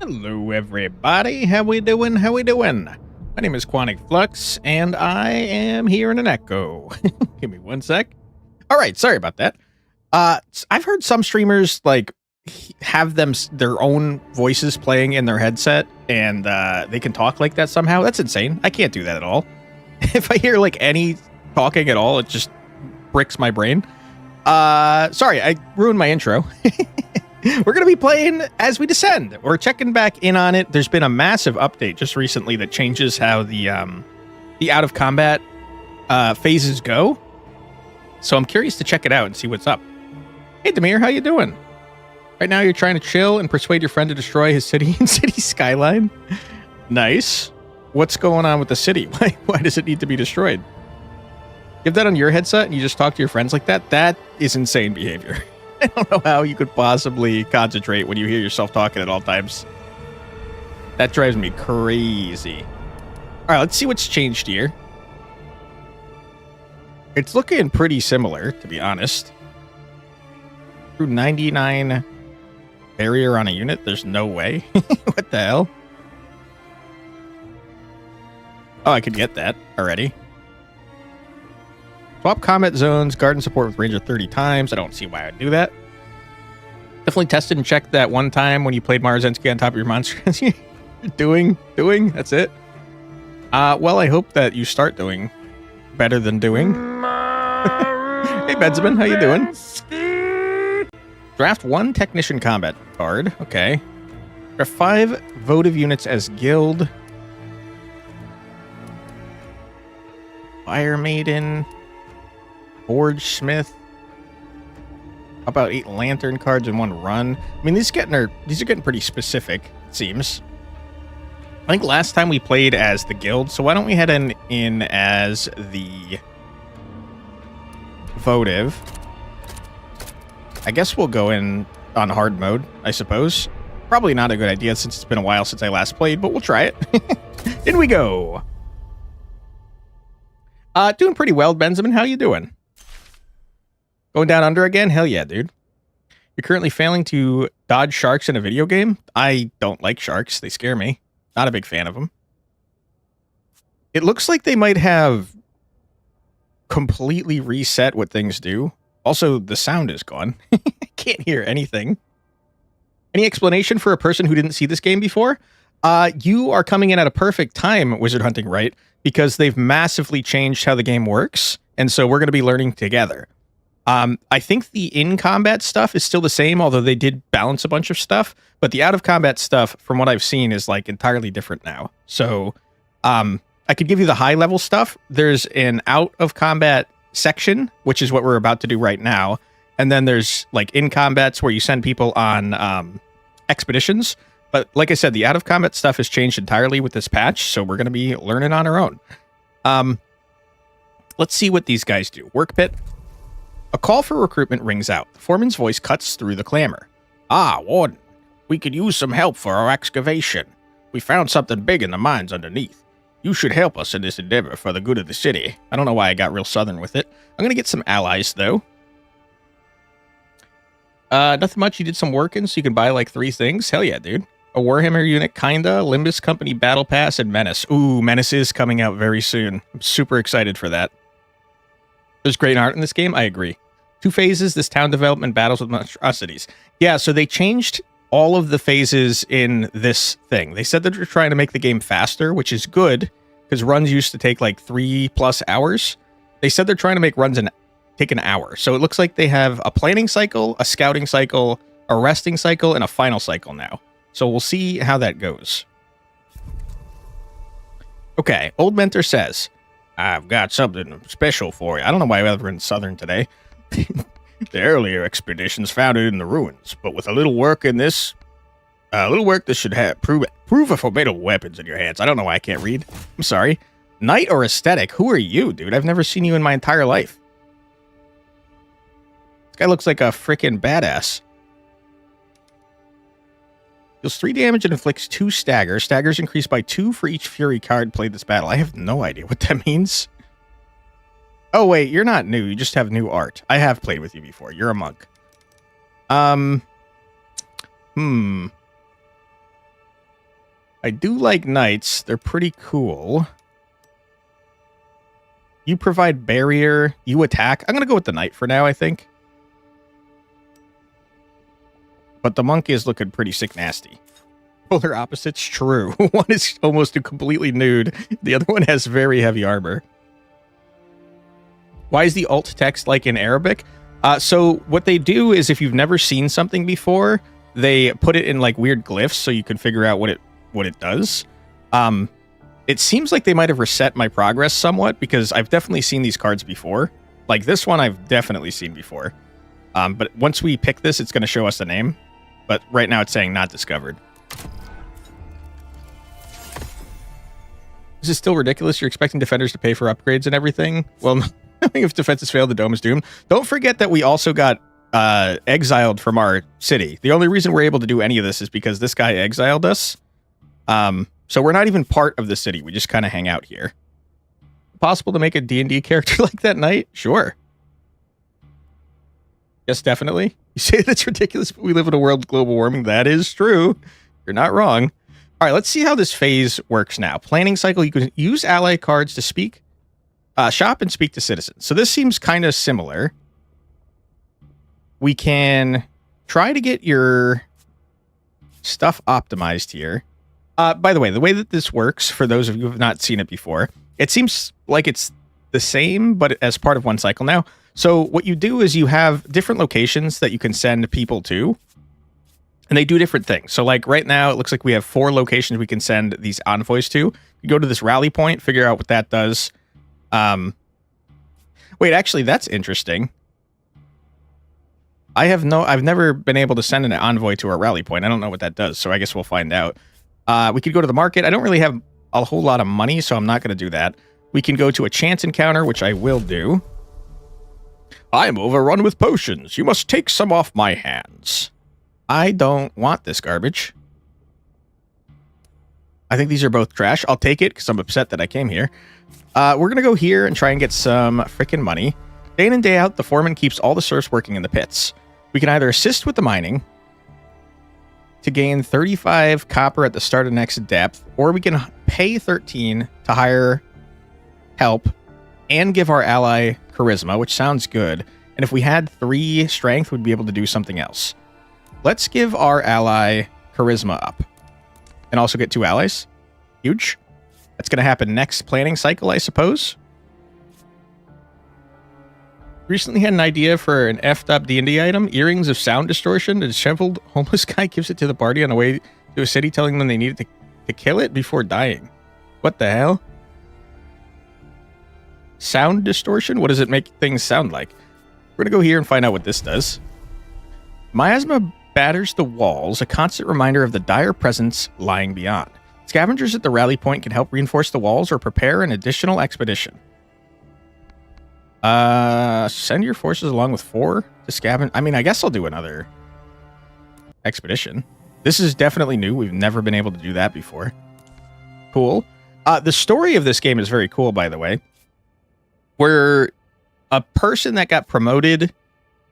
Hello, everybody. How we doing? How we doing? My name is Quantic Flux, and I am here in an echo. Give me one sec. All right, sorry about that. I've heard some streamers like have their own voices playing in their headset, and they can talk like that somehow. That's insane. I can't do that at all. If I hear like any talking at all, it just bricks my brain. Sorry, I ruined my intro. We're going to be playing As We Descend. We're checking back in on it. There's been a massive update just recently that changes how the out of combat phases go. So I'm curious to check it out and see what's up. Hey, Demir, how you doing? Right now you're trying to chill and persuade your friend to destroy his city and city skyline. Nice. What's going on with the city? Why does it need to be destroyed? You have that on your headset and you just talk to your friends like that? That is insane behavior. I don't know how you could possibly concentrate when you hear yourself talking at all times. That drives me crazy. All right, let's see what's changed here. It's looking pretty similar, to be honest. Through 99 barrier on a unit? There's no way. What the hell? Oh, I could get that already. Swap combat zones, garden support with ranger 30 times. I don't see why I'd do that. Definitely tested and checked that one time when you played Marzensky on top of your monster. doing, that's it. Well, I hope that you start doing better than doing. Hey, Benjamin, how you doing? Draft 1 technician combat card. Okay. Draft 5 votive units as guild. Fire Maiden. Forge Smith. How about 8 lantern cards in one run? I mean, these are getting pretty specific, it seems. I think last time we played as the guild, so why don't we head in as the votive? I guess we'll go in on hard mode, I suppose. Probably not a good idea since it's been a while since I last played, but we'll try it. In we go. Doing pretty well, Benjamin. How you doing? Going down under again? Hell yeah, dude. You're currently failing to dodge sharks in a video game? I don't like sharks. They scare me. Not a big fan of them. It looks like they might have completely reset what things do. Also, the sound is gone. I can't hear anything. Any explanation for a person who didn't see this game before? You are coming in at a perfect time, Wizard Hunting Right, because they've massively changed how the game works, and so we're going to be learning together. I think the in-combat stuff is still the same, although they did balance a bunch of stuff, but the out-of-combat stuff, from what I've seen, is like entirely different now. So, I could give you the high-level stuff. There's an out-of-combat section, which is what we're about to do right now, and then there's like in-combats where you send people on expeditions. But like I said, the out-of-combat stuff has changed entirely with this patch, so we're going to be learning on our own. Let's see what these guys do. Work pit. A call for recruitment rings out. The foreman's voice cuts through the clamor. Ah, Warden. We could use some help for our excavation. We found something big in the mines underneath. You should help us in this endeavor for the good of the city. I don't know why I got real southern with it. I'm going to get some allies, though. Nothing much. You did some working, so you can buy like 3 things. Hell yeah, dude. A Warhammer unit, kinda. Limbus Company Battle Pass and Menace. Ooh, Menace is coming out very soon. I'm super excited for that. There's great art in this game. I agree. 2 phases. This town development battles with monstrosities. Yeah, so they changed all of the phases in this thing. They said that they're trying to make the game faster, which is good, because runs used to take like 3+ hours. They said they're trying to make runs take an hour. So it looks like they have a planning cycle, a scouting cycle, a resting cycle, and a final cycle now. So we'll see how that goes. Okay, Old Mentor says, I've got something special for you. I don't know why we're in Southern today. The earlier expeditions found it in the ruins, but with a little work in this, this should prove a formidable weapons in your hands. I don't know why I can't read. I'm sorry. Knight or aesthetic? Who are you, dude? I've never seen you in my entire life. This guy looks like a freaking badass. Deals 3 damage and inflicts 2 staggers. Staggers increase by 2 for each Fury card played this battle. I have no idea what that means. Oh, wait, you're not new. You just have new art. I have played with you before. You're a monk. I do like knights. They're pretty cool. You provide barrier. You attack. I'm going to go with the knight for now, I think. But the monk is looking pretty sick nasty. Polar opposites, true. One is almost completely nude. The other one has very heavy armor. Why is the alt text like in Arabic? So what they do is if you've never seen something before, they put it in like weird glyphs so you can figure out what it does. It seems like they might have reset my progress somewhat because I've definitely seen these cards before. Like this one I've definitely seen before. But once we pick this, it's going to show us the name. But right now it's saying not discovered. This is still ridiculous. You're expecting defenders to pay for upgrades and everything? Well, I think if defenses fail, the dome is doomed. Don't forget that we also got exiled from our city. The only reason we're able to do any of this is because this guy exiled us. So we're not even part of the city. We just kind of hang out here. Possible to make a D&D character like that knight? Sure. Yes, definitely. You say that's ridiculous, but we live in a world with global warming. That is true. You're not wrong. All right, let's see how this phase works now. Planning cycle, you can use ally cards to speak, shop and speak to citizens. So this seems kind of similar. We can try to get your stuff optimized here. By the way that this works, for those of you who have not seen it before, it seems like it's the same, but as part of one cycle now. So what you do is you have different locations that you can send people to, and they do different things. So like right now, it looks like we have 4 locations we can send these envoys to. You go to this rally point, figure out what that does. Wait, actually, that's interesting. I've never been able to send an envoy to a rally point. I don't know what that does, so I guess we'll find out. We could go to the market. I don't really have a whole lot of money, so I'm not going to do that. We can go to a chance encounter, which I will do. I'm overrun with potions. You must take some off my hands. I don't want this garbage. I think these are both trash. I'll take it because I'm upset that I came here. We're going to go here and try and get some freaking money. Day in and day out, the foreman keeps all the serfs working in the pits. We can either assist with the mining to gain 35 copper at the start of next depth, or we can pay 13 to hire help and give our ally charisma, which sounds good. And if we had 3 strength, we'd be able to do something else. Let's give our ally charisma up and also get 2 allies. Huge. That's going to happen next planning cycle, I suppose. Recently had an idea for an effed up D&D item, earrings of sound distortion. A disheveled homeless guy gives it to the party on the way to a city, telling them they needed to kill it before dying. What the hell? Sound distortion? What does it make things sound like? We're going to go here and find out what this does. Miasma batters the walls, a constant reminder of the dire presence lying beyond. Scavengers at the rally point can help reinforce the walls or prepare an additional expedition. Send your forces along with 4 to scavenge. I mean, I guess I'll do another expedition. This is definitely new. We've never been able to do that before. Cool. The story of this game is very cool, by the way. We're a person that got promoted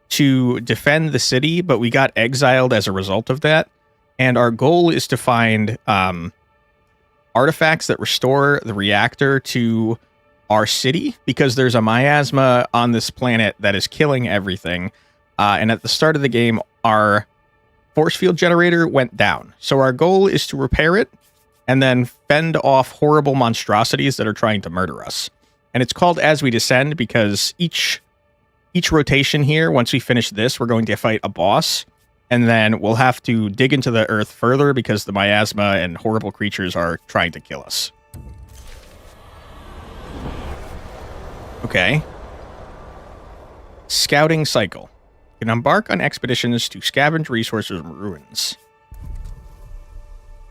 to defend the city, but we got exiled as a result of that. And our goal is to find artifacts that restore the reactor to our city, because there's a miasma on this planet that is killing everything. And at the start of the game, our force field generator went down. So our goal is to repair it and then fend off horrible monstrosities that are trying to murder us. And it's called As We Descend because each rotation here, once we finish this, we're going to fight a boss. And then we'll have to dig into the earth further because the miasma and horrible creatures are trying to kill us. Okay. Scouting cycle. You can embark on expeditions to scavenge resources and ruins.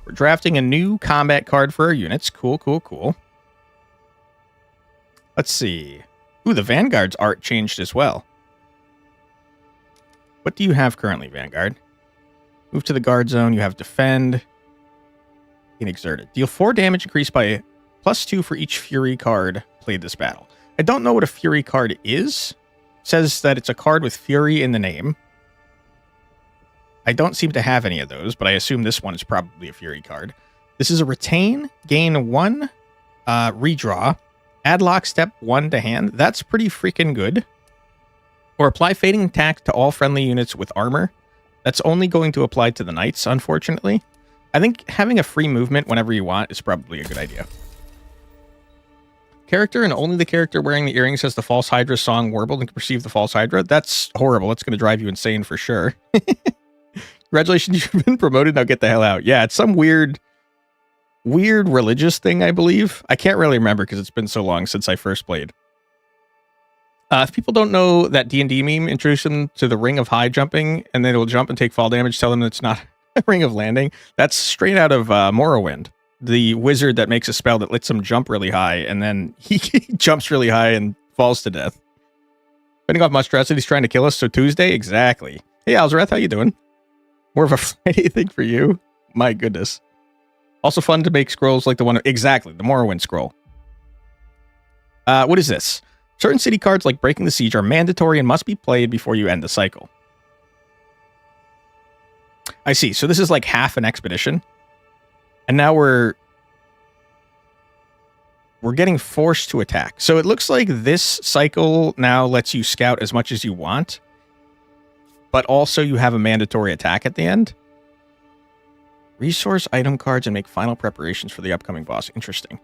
We're drafting a new combat card for our units. Cool, cool, cool. Let's see. Ooh, the Vanguard's art changed as well. What do you have currently, Vanguard? Move to the guard zone. You have defend. Inexerted. Deal 4 damage increased by +2 for each Fury card played this battle. I don't know what a Fury card is. It says that it's a card with Fury in the name. I don't seem to have any of those, but I assume this one is probably a Fury card. This is a retain, gain 1, redraw, add lock step 1 to hand. That's pretty freaking good. Or apply fading attack to all friendly units with armor. That's only going to apply to the knights, unfortunately. I think having a free movement whenever you want is probably a good idea. Character, and only the character wearing the earrings has the False Hydra song warbled and can perceive the False Hydra. That's horrible. It's going to drive you insane for sure. Congratulations, you've been promoted. Now get the hell out. Yeah, it's some weird religious thing, I believe. I can't really remember because it's been so long since I first played. If people don't know that D&D meme, introduce them to the ring of high jumping, and then it'll jump and take fall damage. Tell them it's not a ring of landing. That's straight out of Morrowind. The wizard that makes a spell that lets him jump really high, and then he jumps really high and falls to death. Fending off monstrosities trying to kill us, so Tuesday? Exactly. Hey, Alzareth, how you doing? More of a Friday thing for you? My goodness. Also fun to make scrolls like the one... Exactly, the Morrowind scroll. What is this? Certain city cards, like Breaking the Siege, are mandatory and must be played before you end the cycle. I see. So this is like half an expedition. And now we're getting forced to attack. So it looks like this cycle now lets you scout as much as you want. But also you have a mandatory attack at the end. Resource item cards and make final preparations for the upcoming boss. Interesting.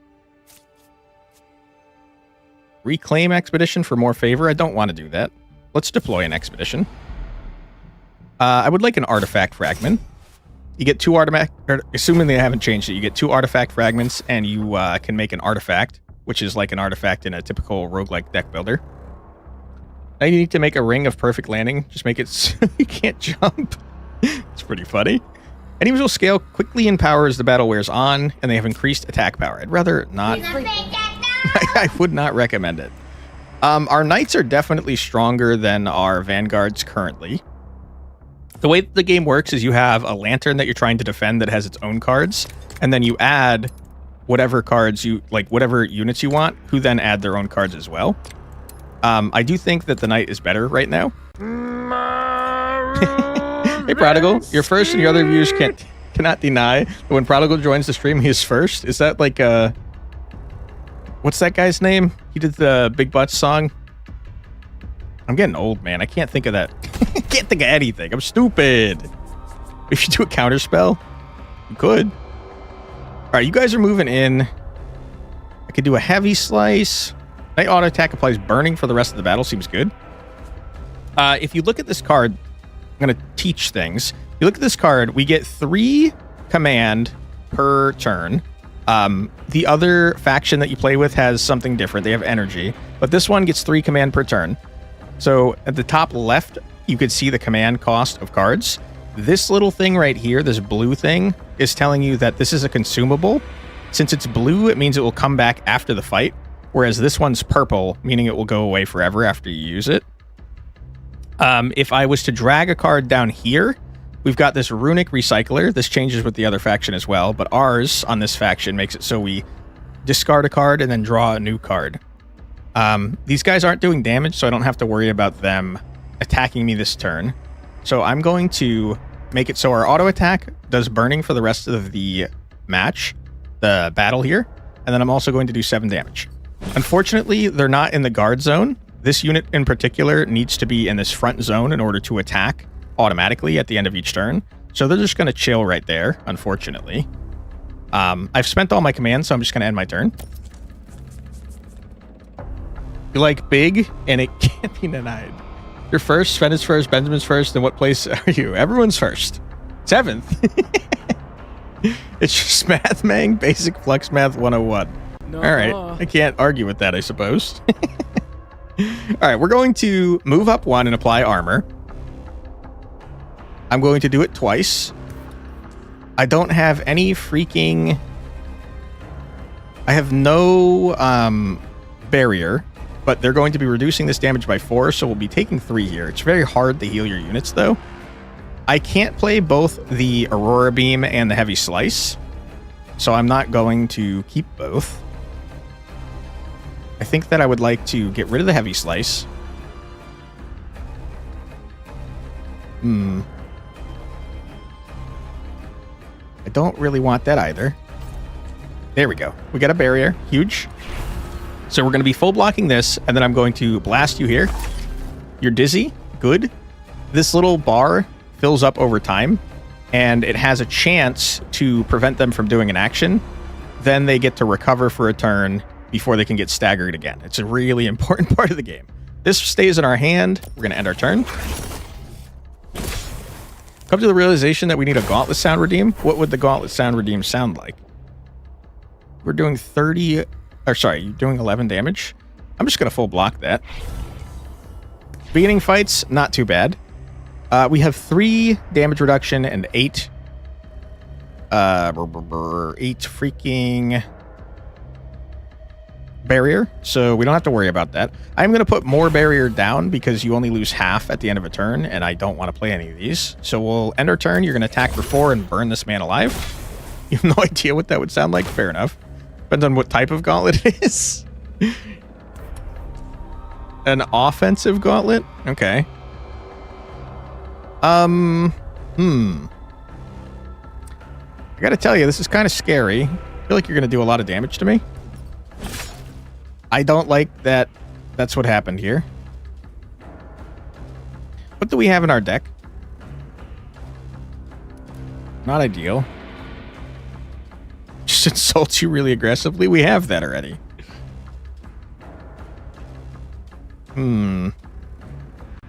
Reclaim expedition for more favor. I don't want to do that. Let's deploy an expedition. I would like an artifact fragment. You get 2 artifact, assuming they haven't changed it, you get 2 artifact fragments, and you can make an artifact, which is like an artifact in a typical roguelike deck builder. Now you need to make a ring of perfect landing. Just make it so you can't jump. It's pretty funny. Enemies will scale quickly in power as the battle wears on, and they have increased attack power. I'd rather not. I would not recommend it. Our knights are definitely stronger than our vanguards currently. The way the game works is you have a lantern that you're trying to defend that has its own cards, and then you add whatever cards you like, whatever units you want, who then add their own cards as well. I do think that the knight is better right now. Hey, Prodigal, you're first, and your other viewers cannot deny that when Prodigal joins the stream, he is first. Is that like a... What's that guy's name? He did the Big Butts song. I'm getting old, man. I can't think of that. Can't think of anything. I'm stupid. If you do a counter spell, you could. All right, you guys are moving in. I could do a heavy slice. Night auto attack applies burning for the rest of the battle. Seems good. If you look at this card, I'm going to teach things. If you look at this card, we get 3 command per turn. The other faction that you play with has something different. They have energy, but this one gets 3 command per turn. So at the top left, you could see the command cost of cards. This little thing right here, this blue thing, is telling you that this is a consumable. Since it's blue, it means it will come back after the fight, whereas this one's purple, meaning it will go away forever after you use it. If I was to drag a card down here, we've got this runic recycler. This changes with the other faction as well, but ours on this faction makes it so we discard a card and then draw a new card. These guys aren't doing damage, so I don't have to worry about them attacking me this turn. So I'm going to make it so our auto attack does burning for the rest of the match, the battle here, and then I'm also going to do 7 damage. Unfortunately, they're not in the guard zone. This unit in particular needs to be in this front zone in order to attack automatically at the end of each turn. So they're just going to chill right there, unfortunately. I've spent all my commands, so I'm just going to end my turn. You like big, and it can't be denied. You're first, Sven is first, Benjamin's first, and what place are you? Everyone's first. 7th. It's just math, Mang. Basic Flux Math 101. No. All right. I can't argue with that, I suppose. All right, we're going to move up 1 and apply armor. I'm going to do it twice. I don't have any freaking... I have no barrier, but they're going to be reducing this damage by 4, so we'll be taking 3 here. It's very hard to heal your units, though. I can't play both the Aurora Beam and the Heavy Slice, so I'm not going to keep both. I think that I would like to get rid of the Heavy Slice. I don't really want that either. There we go. We got a barrier. Huge. So we're going to be full blocking this, and then I'm going to blast you here. You're dizzy. Good. This little bar fills up over time, and it has a chance to prevent them from doing an action. Then they get to recover for a turn before they can get staggered again. It's a really important part of the game. This stays in our hand. We're going to end our turn. Come to the realization that we need a gauntlet sound redeem. What would the gauntlet sound redeem sound like? We're doing 30... Or sorry, you're doing 11 damage. I'm just going to full block that. Beginning fights, not too bad. We have 3 damage reduction and 8... 8 freaking... barrier, so we don't have to worry about that. I'm going to put more barrier down because you only lose half at the end of a turn, and I don't want to play any of these. So we'll end our turn. You're going to attack for 4 and burn this man alive. You have no idea what that would sound like? Fair enough. Depends on what type of gauntlet it is. An offensive gauntlet? Okay. I gotta tell you, this is kind of scary. I feel like you're gonna do a lot of damage to me. I don't like that that's what happened here. What do we have in our deck? Not ideal. Just insult you really aggressively. We have that already.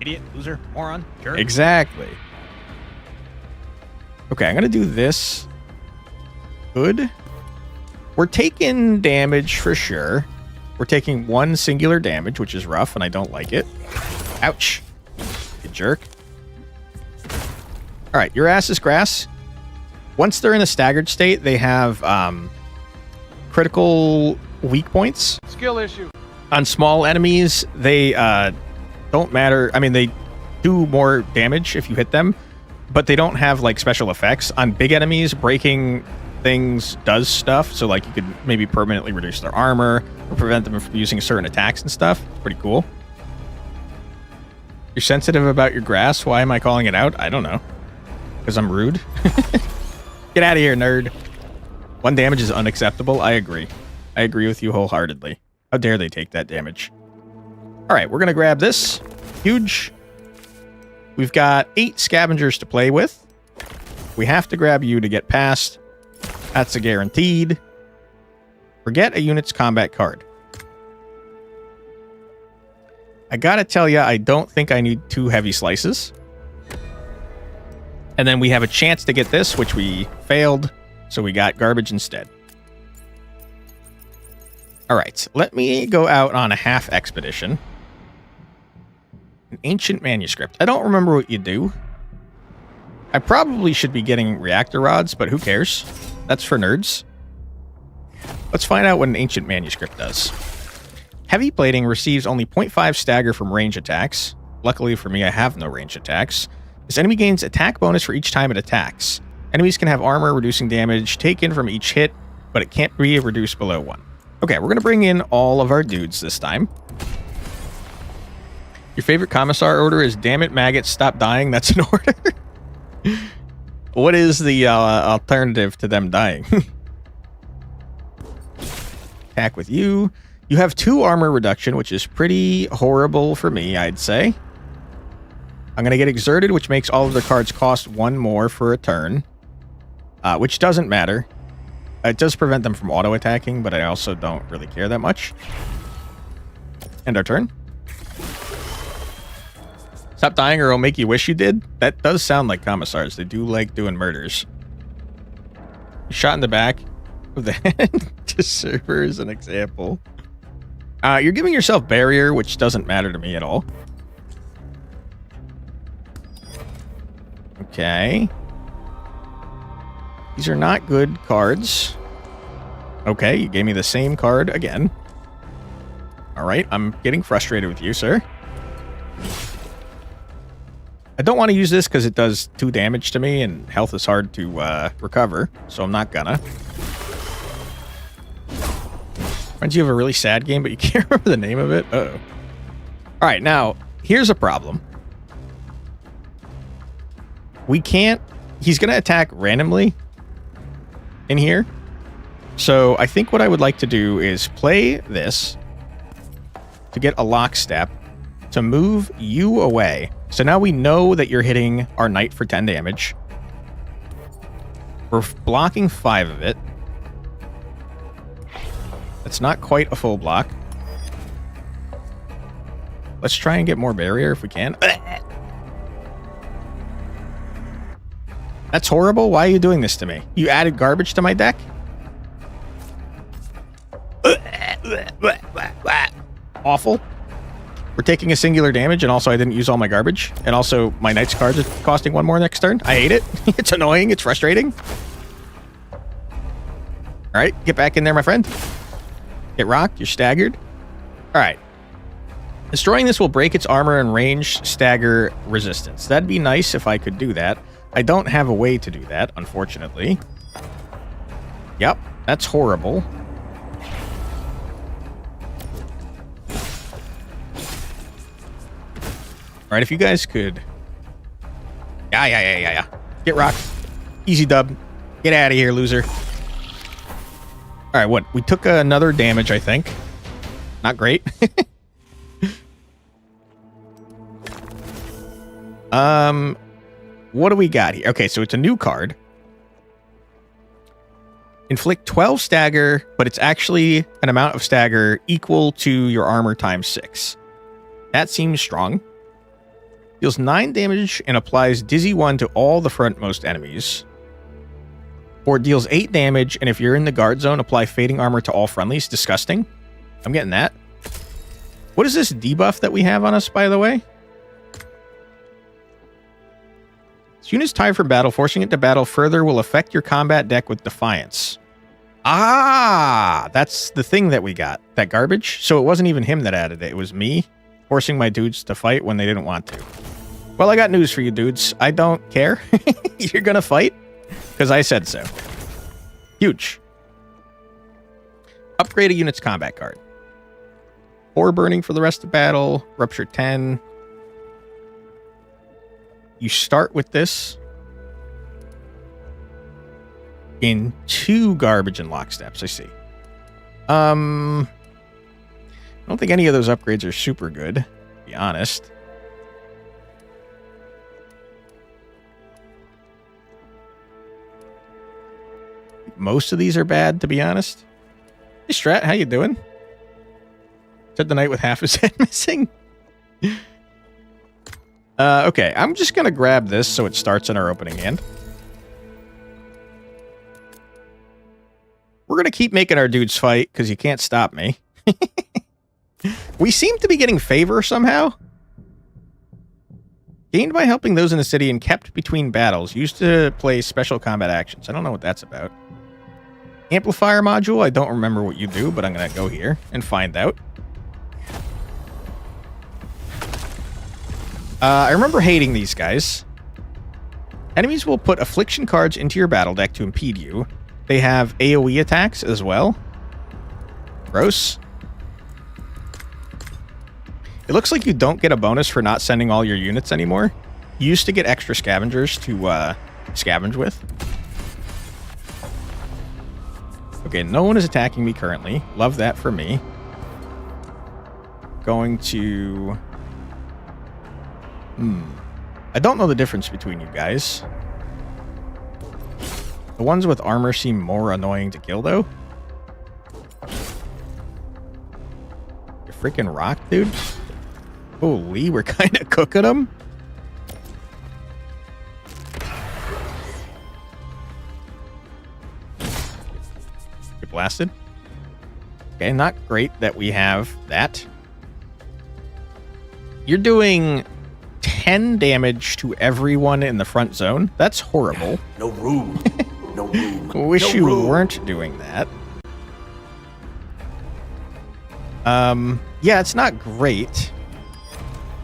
Idiot, loser, moron, jerk. Exactly. Okay, I'm gonna do this. Good. We're taking damage for sure. We're taking 1 singular damage, which is rough, and I don't like it. Ouch. You jerk. Alright, your ass is grass. Once they're in a staggered state, they have critical weak points. Skill issue. On small enemies, they don't matter. I mean, they do more damage if you hit them, but they don't have like special effects. On big enemies, breaking things does stuff. So like you could maybe permanently reduce their armor or prevent them from using certain attacks and stuff. Pretty cool. You're sensitive about your grass. Why am I calling it out? I don't know. Because I'm rude. Get out of here, nerd. 1 damage is unacceptable. I agree. I agree with you wholeheartedly. How dare they take that damage? All right, we're going to grab this. Huge. We've got 8 scavengers to play with. We have to grab you to get past. That's a guaranteed. Forget a unit's combat card. I got to tell you, I don't think I need 2 heavy slices. And then we have a chance to get this, which we failed. So we got garbage instead. All right, let me go out on a half expedition. An ancient manuscript. I don't remember what you do. I probably should be getting reactor rods, but who cares? That's for nerds. Let's find out what an ancient manuscript does. Heavy plating receives only 0.5 stagger from range attacks. Luckily for me, I have no range attacks. This enemy gains attack bonus for each time it attacks. Enemies can have armor reducing damage taken from each hit, but it can't be reduced below 1. Okay, we're going to bring in all of our dudes this time. Your favorite commissar order is damn it, maggots, stop dying. That's an order. What is the alternative to them dying? Attack with you. You have 2 armor reduction, which is pretty horrible for me, I'd say. I'm going to get exerted, which makes all of their cards cost 1 more for a turn. Which doesn't matter. It does prevent them from auto-attacking, but I also don't really care that much. End our turn. Stop dying or it'll make you wish you did. That does sound like commissars. They do like doing murders. Shot in the back of the head to serve as an example. You're giving yourself barrier, which doesn't matter to me at all. Okay. These are not good cards. Okay, you gave me the same card again. All right, I'm getting frustrated with you, sir. I don't want to use this because it does 2 damage to me, and health is hard to recover, so I'm not gonna. Reminds you of a really sad game, but you can't remember the name of it? Uh-oh. All right, now, here's a problem. We can't... He's going to attack randomly in here. So I think what I would like to do is play this to get a lockstep to move you away. So now we know that you're hitting our knight for 10 damage. We're blocking 5 of it. That's not quite a full block. Let's try and get more barrier if we can. That's horrible. Why are you doing this to me? You added garbage to my deck? Awful. We're taking a singular damage, and also I didn't use all my garbage. And also, my knight's cards are costing 1 more next turn. I hate it. It's annoying. It's frustrating. All right, get back in there, my friend. Get rocked. You're staggered. All right. Destroying this will break its armor and range stagger resistance. That'd be nice if I could do that. I don't have a way to do that, unfortunately. Yep, that's horrible. All right, if you guys could... Yeah. Get rocked. Easy dub. Get out of here, loser. All right, what? We took another damage, I think. Not great. What do we got here? Okay, so it's a new card. Inflict 12 stagger, but it's actually an amount of stagger equal to your armor times 6. That seems strong. Deals 9 damage and applies Dizzy 1 to all the frontmost enemies. Or deals 8 damage, and if you're in the guard zone, apply Fading Armor to all friendlies. Disgusting. I'm getting that. What is this debuff that we have on us, by the way? This unit's tied for battle. Forcing it to battle further will affect your combat deck with Defiance. Ah, that's the thing that we got. That garbage. So it wasn't even him that added it. It was me forcing my dudes to fight when they didn't want to. Well, I got news for you dudes. I don't care. You're going to fight because I said so. Huge. Upgrade a unit's combat card. 4 burning for the rest of battle. Rupture 10. You start with this in 2 garbage and locksteps, I see. I don't think any of those upgrades are super good, to be honest. Most of these are bad, to be honest. Hey, Strat, how you doing? Said the knight with half his head missing. Okay, I'm just going to grab this so it starts in our opening hand. We're going to keep making our dudes fight because you can't stop me. We seem to be getting favor somehow. Gained by helping those in the city and kept between battles. Used to play special combat actions. I don't know what that's about. Amplifier module. I don't remember what you do, but I'm going to go here and find out. I remember hating these guys. Enemies will put affliction cards into your battle deck to impede you. They have AoE attacks as well. Gross. It looks like you don't get a bonus for not sending all your units anymore. You used to get extra scavengers to scavenge with. Okay, no one is attacking me currently. Love that for me. Going to... I don't know the difference between you guys. The ones with armor seem more annoying to kill, though. You're freaking rocked, dude. Holy, we're kind of cooking them. Get blasted. Okay, not great that we have that. You're doing 10 damage to everyone in the front zone. That's horrible. No room. No room. Wish you weren't doing that. Yeah, it's not great.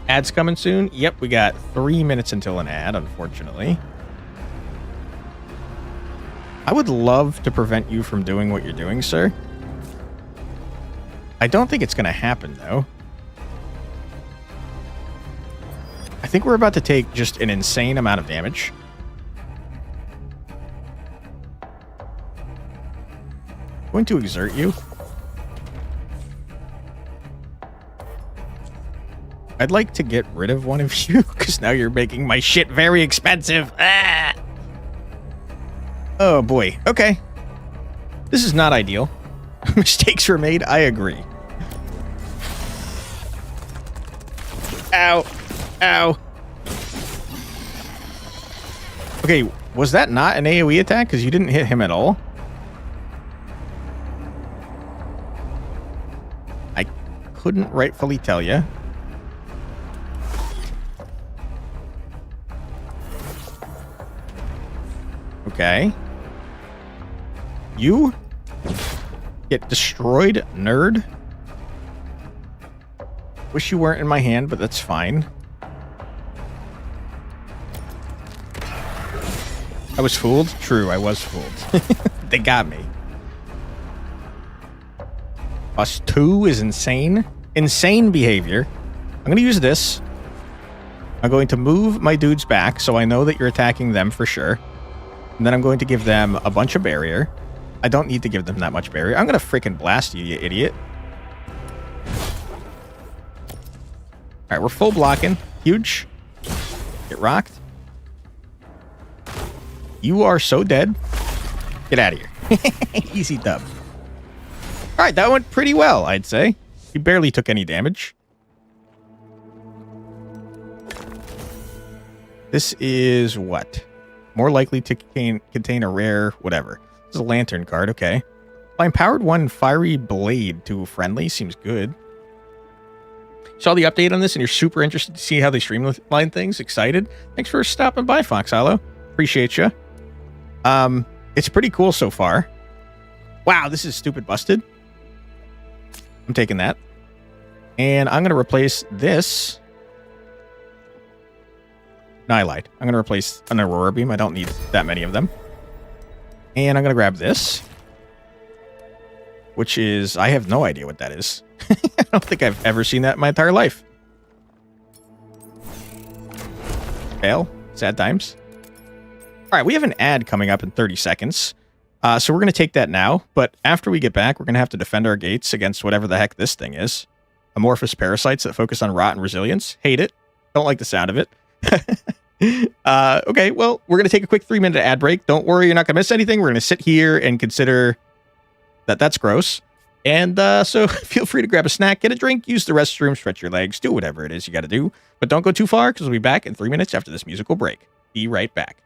Ads coming soon? Yep, we got 3 minutes until an ad, unfortunately. I would love to prevent you from doing what you're doing, sir. I don't think it's going to happen, though. I think we're about to take just an insane amount of damage. going to exert you. I'd like to get rid of one of you, because now you're making my shit very expensive. Ah! Oh, boy. Okay. This is not ideal. Mistakes were made. I agree. Ow. Ow. Okay, was that not an AoE attack? Because you didn't hit him at all? I couldn't rightfully tell you. Okay. You get destroyed, nerd. Wish you weren't in my hand, but that's fine. I was fooled? True, I was fooled. They got me. Plus 2 is insane. Insane behavior. I'm going to use this. I'm going to move my dudes back so I know that you're attacking them for sure. And then I'm going to give them a bunch of barrier. I don't need to give them that much barrier. I'm going to freaking blast you, you idiot. All right, we're full blocking. Huge. Get rocked. You are so dead. Get out of here. Easy dub. All right, that went pretty well, I'd say. You barely took any damage. This is what? More likely to contain a rare whatever. This is a lantern card, okay. I empowered one fiery blade to friendly. Seems good. Saw the update on this and you're super interested to see how they streamline things. Excited. Thanks for stopping by, Fox Hollow. Appreciate you. It's pretty cool so far. Wow, this is stupid busted. I'm taking that. And I'm going to replace this. No, I lied. I'm going to replace an Aurora Beam. I don't need that many of them. And I'm going to grab this. Which is... I have no idea what that is. I don't think I've ever seen that in my entire life. Fail. Sad times. Alright, we have an ad coming up in 30 seconds. So we're going to take that now. But after we get back, we're going to have to defend our gates against whatever the heck this thing is. Amorphous parasites that focus on rot and resilience. Hate it. Don't like the sound of it. Okay, well, we're going to take a quick 3-minute ad break. Don't worry, you're not going to miss anything. We're going to sit here and consider that that's gross. And so feel free to grab a snack, get a drink, use the restroom, stretch your legs, do whatever it is you got to do. But don't go too far because we'll be back in 3 minutes after this musical break. Be right back.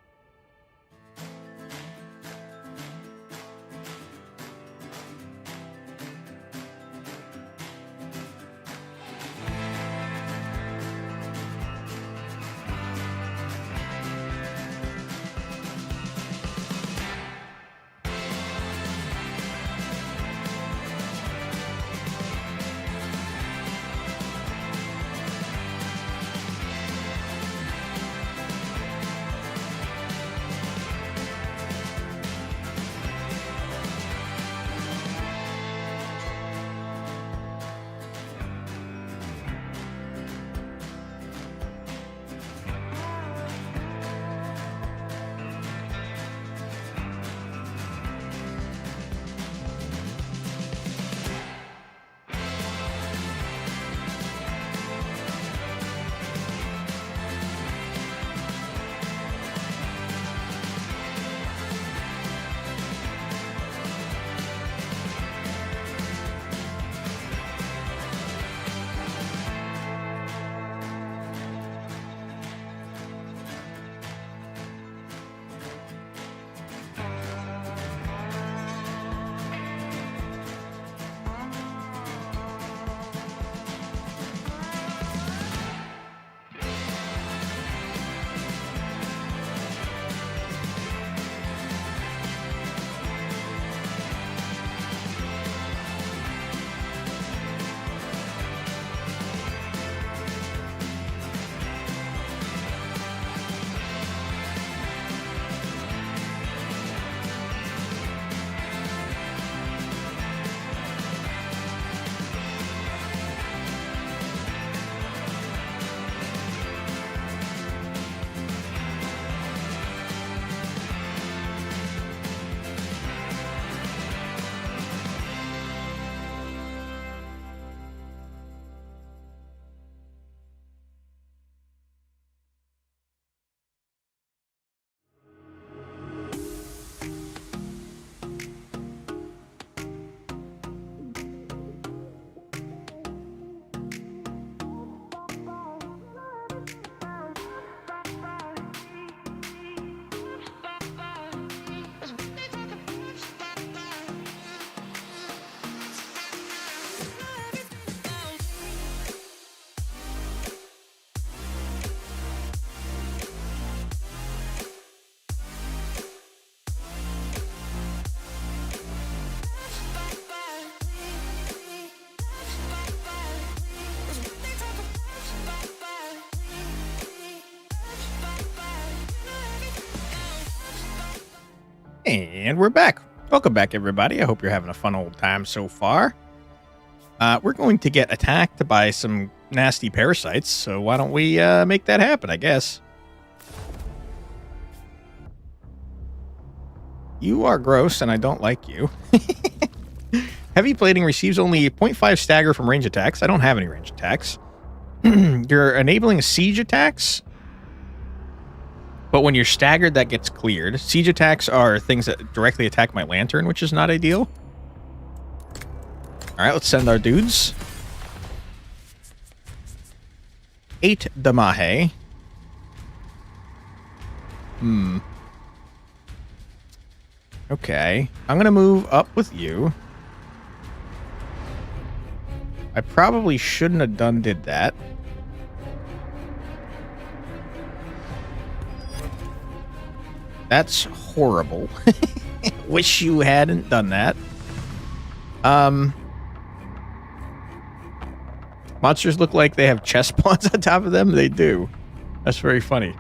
And we're back. Welcome back, everybody. I hope you're having a fun old time so far. We're going to get attacked by some nasty parasites, so why don't we make that happen, I guess. You are gross, and I don't like you. Heavy plating receives only 0.5 stagger from range attacks. I don't have any range attacks. You're enabling siege attacks. But when you're staggered, that gets cleared. Siege attacks are things that directly attack my lantern, which is not ideal. All right, let's send our dudes. 8 Damahe. Okay. I'm going to move up with you. I probably shouldn't have did that. That's horrible. Wish you hadn't done that. Monsters look like they have chess pawns on top of them. They do. That's very funny.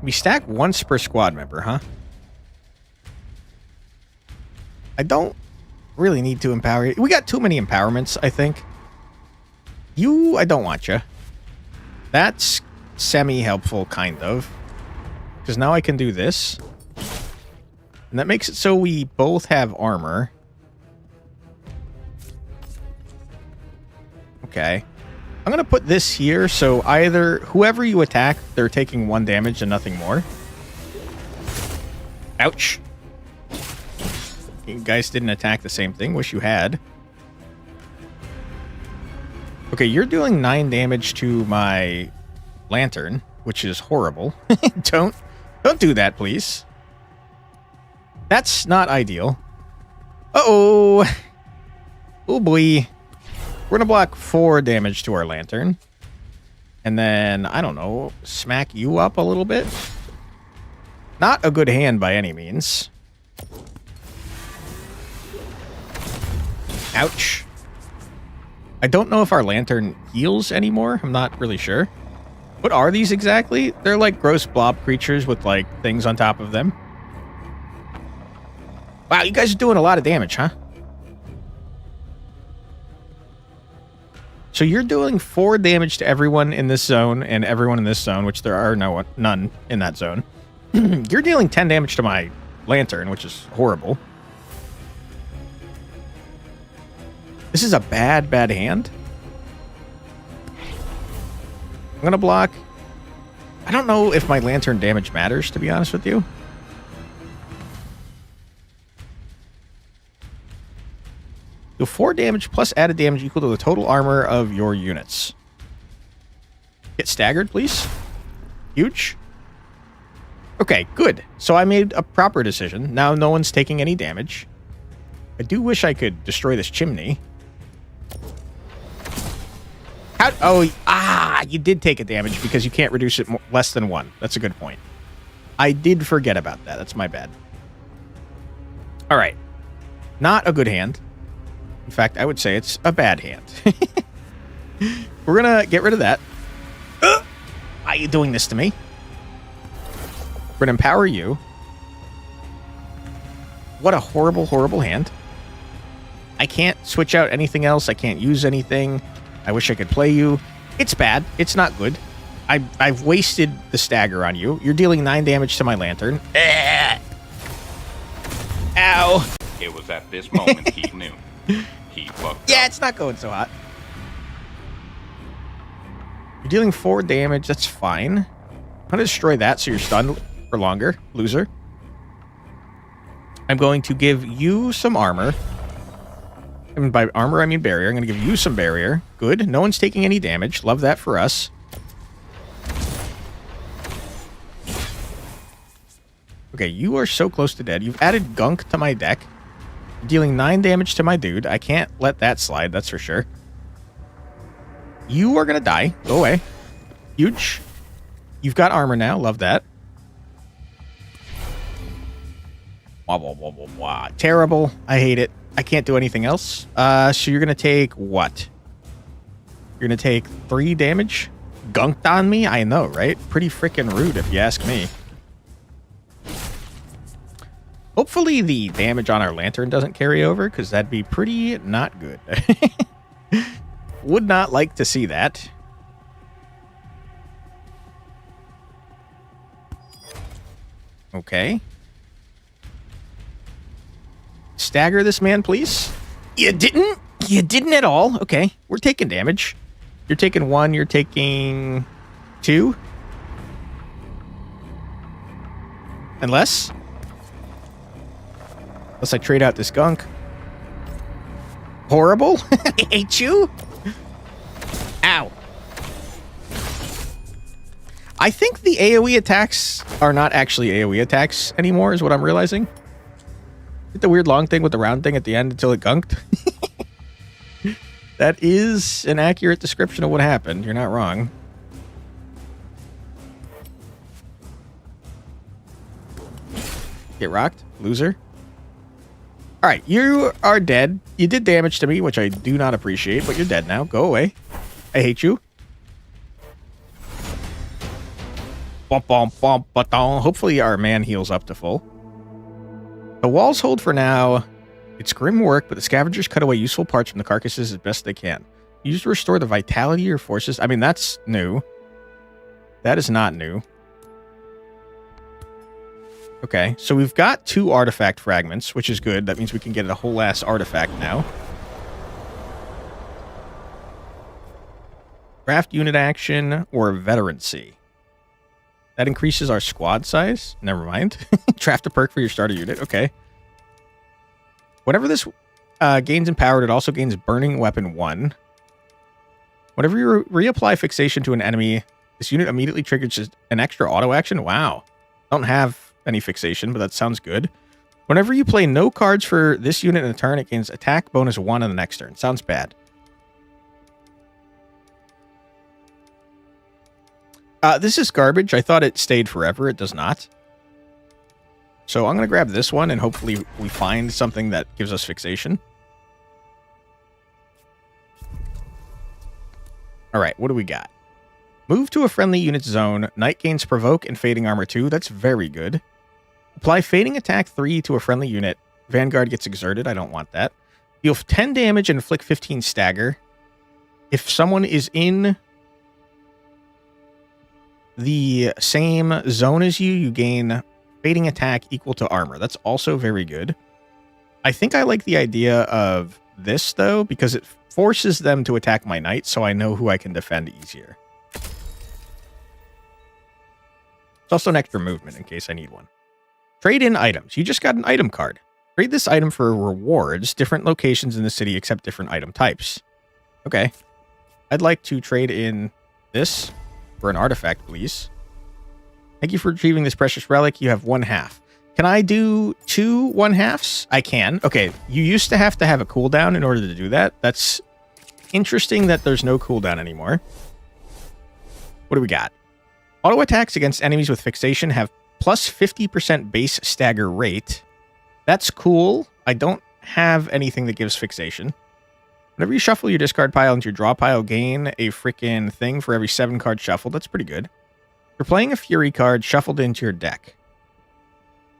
We stack once per squad member, huh? I don't really need to empower you. We got too many empowerments, I think. You, I don't want you. That's semi-helpful, kind of. Because now I can do this. And that makes it so we both have armor. Okay. I'm going to put this here, so either whoever you attack, they're taking 1 damage and nothing more. Ouch. You guys didn't attack the same thing. Wish you had. Okay, you're doing 9 damage to my lantern, which is horrible. Don't do that, please. That's not ideal. Uh-oh. Oh, boy. We're going to block 4 damage to our lantern. And then, I don't know, smack you up a little bit. Not a good hand by any means. Ouch. I don't know if our lantern heals anymore. I'm not really sure. What are these exactly? They're like gross blob creatures with like things on top of them. Wow, you guys are doing a lot of damage, huh? So you're doing 4 damage to everyone in this zone and everyone in this zone, which there are none in that zone. You're dealing 10 damage to my lantern, which is horrible. This is a bad hand. I'm going to block. I don't know if my lantern damage matters, to be honest with you. Do 4 damage plus added damage equal to the total armor of your units. Get staggered, please. Huge. Okay, good. So I made a proper decision. Now no one's taking any damage. I do wish I could destroy this chimney. You did take a damage because you can't reduce it less than 1. That's a good point. I did forget about that. That's my bad. All right. Not a good hand. In fact, I would say it's a bad hand. We're going to get rid of that. Why are you doing this to me? We're going to empower you. What a horrible, horrible hand. I can't switch out anything else. I can't use anything. I wish I could play you. It's bad. It's not good. I've wasted the stagger on you. You're dealing 9 damage to my lantern. Ow. It was at this moment he knew. He fucked Yeah, up. it's not going so hot. You're dealing 4 damage. That's fine. I'm going to destroy that so you're stunned for longer, loser. I'm going to give you some armor. And by armor, I mean barrier. I'm going to give you some barrier. Good. No one's taking any damage. Love that for us. Okay, you are so close to dead. You've added gunk to my deck. You're dealing 9 damage to my dude. I can't let that slide, that's for sure. You are going to die. Go away. Huge. You've got armor now. Love that. Wah, wah, wah, wah, wah. Terrible. I hate it. I can't do anything else. So you're going to take what? You're going to take 3 damage? Gunked on me? I know, right? Pretty freaking rude if you ask me. Hopefully the damage on our lantern doesn't carry over, because that'd be pretty not good. Would not like to see that. Okay. Stagger this man, please. You didn't? You didn't at all? Okay. We're taking damage. You're taking 1, you're taking 2. Unless I trade out this gunk. Horrible. I hate you. Ow. I think the AoE attacks are not actually AoE attacks anymore, is what I'm realizing. Did the weird long thing with the round thing at the end until it gunked? That is an accurate description of what happened. You're not wrong. Get rocked, loser. All right, you are dead. You did damage to me, which I do not appreciate, but you're dead now. Go away. I hate you. Hopefully our man heals up to full. The walls hold for now. It's grim work, but the scavengers cut away useful parts from the carcasses as best they can. Used to restore the vitality or forces. I mean, that's new. That is not new. Okay, so we've got 2 artifact fragments, which is good. That means we can get a whole ass artifact now. Craft unit action or veterancy. That increases our squad size. Never mind. Craft a perk for your starter unit. Okay. Whenever this gains empowered, it also gains burning weapon 1. Whenever you reapply fixation to an enemy, this unit immediately triggers an extra auto action. Wow. Don't have any fixation, but that sounds good. Whenever you play no cards for this unit in a turn, it gains attack bonus 1 on the next turn. Sounds bad. This is garbage. I thought it stayed forever. It does not. So I'm going to grab this one, and hopefully we find something that gives us fixation. All right, what do we got? Move to a friendly unit zone. Knight gains provoke and fading armor 2. That's very good. Apply fading attack 3 to a friendly unit. Vanguard gets exerted. I don't want that. Deal 10 damage and inflict 15 stagger. If someone is in the same zone as you, you gain fading attack equal to armor. That's also very good. I think I like the idea of this, though, because it forces them to attack my knight, so I know who I can defend easier. It's also an extra movement in case I need one. Trade in items. You just got an item card. Trade this item for rewards. Different locations in the city accept different item types. Okay. I'd like to trade in this for an artifact, please. Thank you for retrieving this precious relic. You have 1/2. Can I do 2 1/2s? I can. Okay, you used to have a cooldown in order to do that. That's interesting that there's no cooldown anymore. What do we got? Auto attacks against enemies with fixation have plus 50% base stagger rate. That's cool. I don't have anything that gives fixation. Whenever you shuffle your discard pile into your draw pile, gain a freaking thing for every 7 cards shuffled. That's pretty good. You're playing a Fury card shuffled into your deck.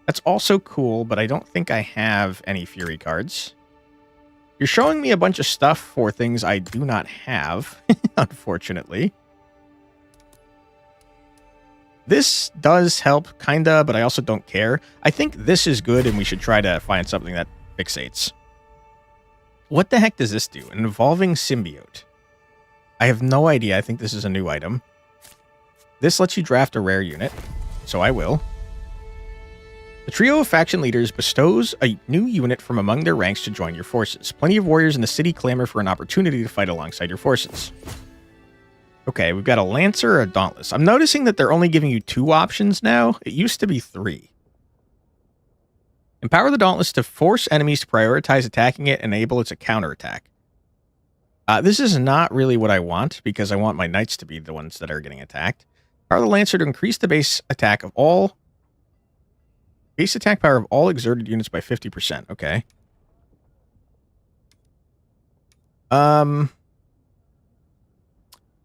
That's also cool, but I don't think I have any Fury cards. You're showing me a bunch of stuff for things I do not have, unfortunately. This does help, kinda, but I also don't care. I think this is good, and we should try to find something that fixates. What the heck does this do? An evolving symbiote. I have no idea. I think this is a new item. This lets you draft a rare unit, so I will. The trio of faction leaders bestows a new unit from among their ranks to join your forces. Plenty of warriors in the city clamor for an opportunity to fight alongside your forces. Okay, we've got a Lancer or a Dauntless. I'm noticing that they're only giving you 2 options now. It used to be 3. Empower the Dauntless to force enemies to prioritize attacking it and enable its counterattack. This is not really what I want, because I want my knights to be the ones that are getting attacked. Empower the Lancer to increase the base attack power of all exerted units by 50%. Okay.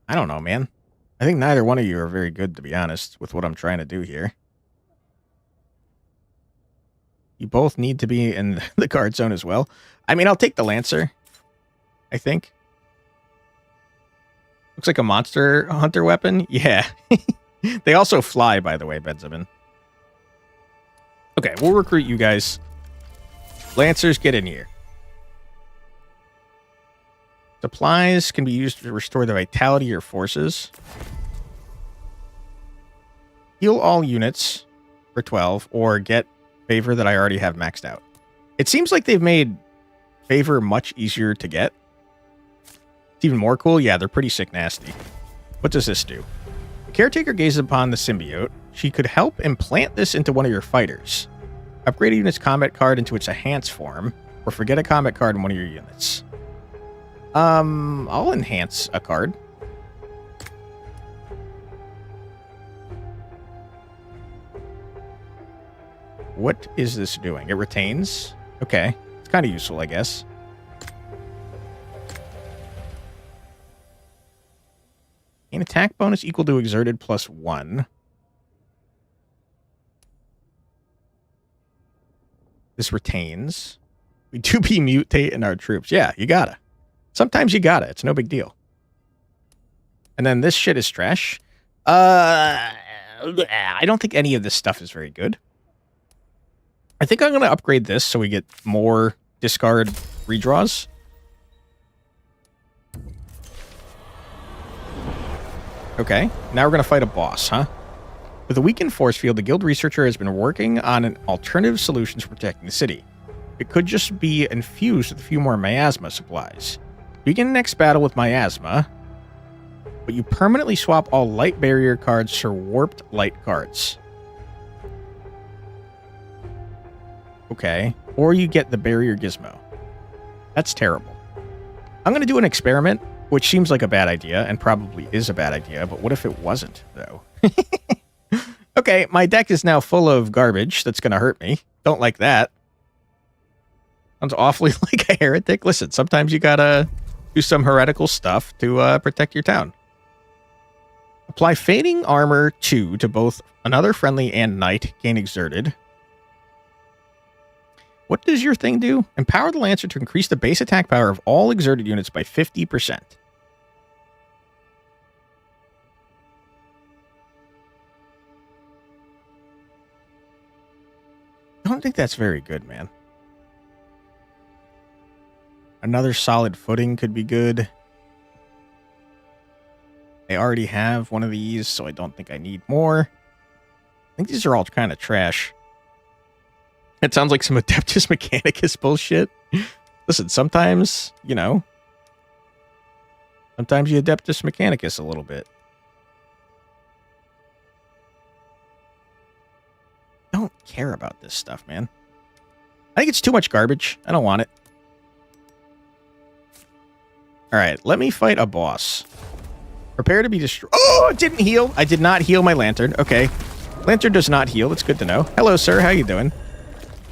I don't know, man. I think neither one of you are very good, to be honest, with what I'm trying to do here. You both need to be in the guard zone as well. I mean, I'll take the Lancer, I think. Looks like a monster hunter weapon. Yeah. They also fly, by the way, Benjamin. Okay, we'll recruit you guys. Lancers, get in here. Supplies can be used to restore the vitality of your forces. Heal all units for 12, or get favor that I already have maxed out. It seems like they've made favor much easier to get. It's even more cool. Yeah, they're pretty sick nasty. What does this do? The caretaker gazes upon the symbiote. She could help implant this into one of your fighters. Upgrade a unit's combat card into its enhanced form, or forget a combat card in one of your units. I'll enhance a card. What is this doing? It retains? Okay. It's kind of useful, I guess. An attack bonus equal to exerted plus 1. This retains. We do be mutate in our troops. Yeah, you gotta. Sometimes you gotta. It's no big deal. And then this shit is trash. I don't think any of this stuff is very good. I think I'm going to upgrade this so we get more discard redraws. Okay, now we're going to fight a boss, huh? With a weakened force field, the guild researcher has been working on an alternative solution to protecting the city. It could just be infused with a few more miasma supplies. Begin next battle with miasma, but you permanently swap all light barrier cards for warped light cards. Okay, or you get the barrier gizmo. That's terrible. I'm going to do an experiment, which seems like a bad idea, and probably is a bad idea, but what if it wasn't, though? Okay, my deck is now full of garbage that's going to hurt me. Don't like that. Sounds awfully like a heretic. Listen, sometimes you gotta do some heretical stuff to protect your town. Apply Fading Armor 2 to both another friendly and knight. Gain exerted. What does your thing do? Empower the Lancer to increase the base attack power of all exerted units by 50%. I don't think that's very good, man. Another solid footing could be good. I already have one of these, so I don't think I need more. I think these are all kind of trash. It sounds like some Adeptus Mechanicus bullshit. Listen, sometimes, you know, sometimes you Adeptus Mechanicus a little bit. I don't care about this stuff, man. I think it's too much garbage. I don't want it. All right, let me fight a boss. Prepare to be destroyed. Oh, it didn't heal. I did not heal my lantern. Okay. Lantern does not heal. That's good to know. Hello, sir. How you doing?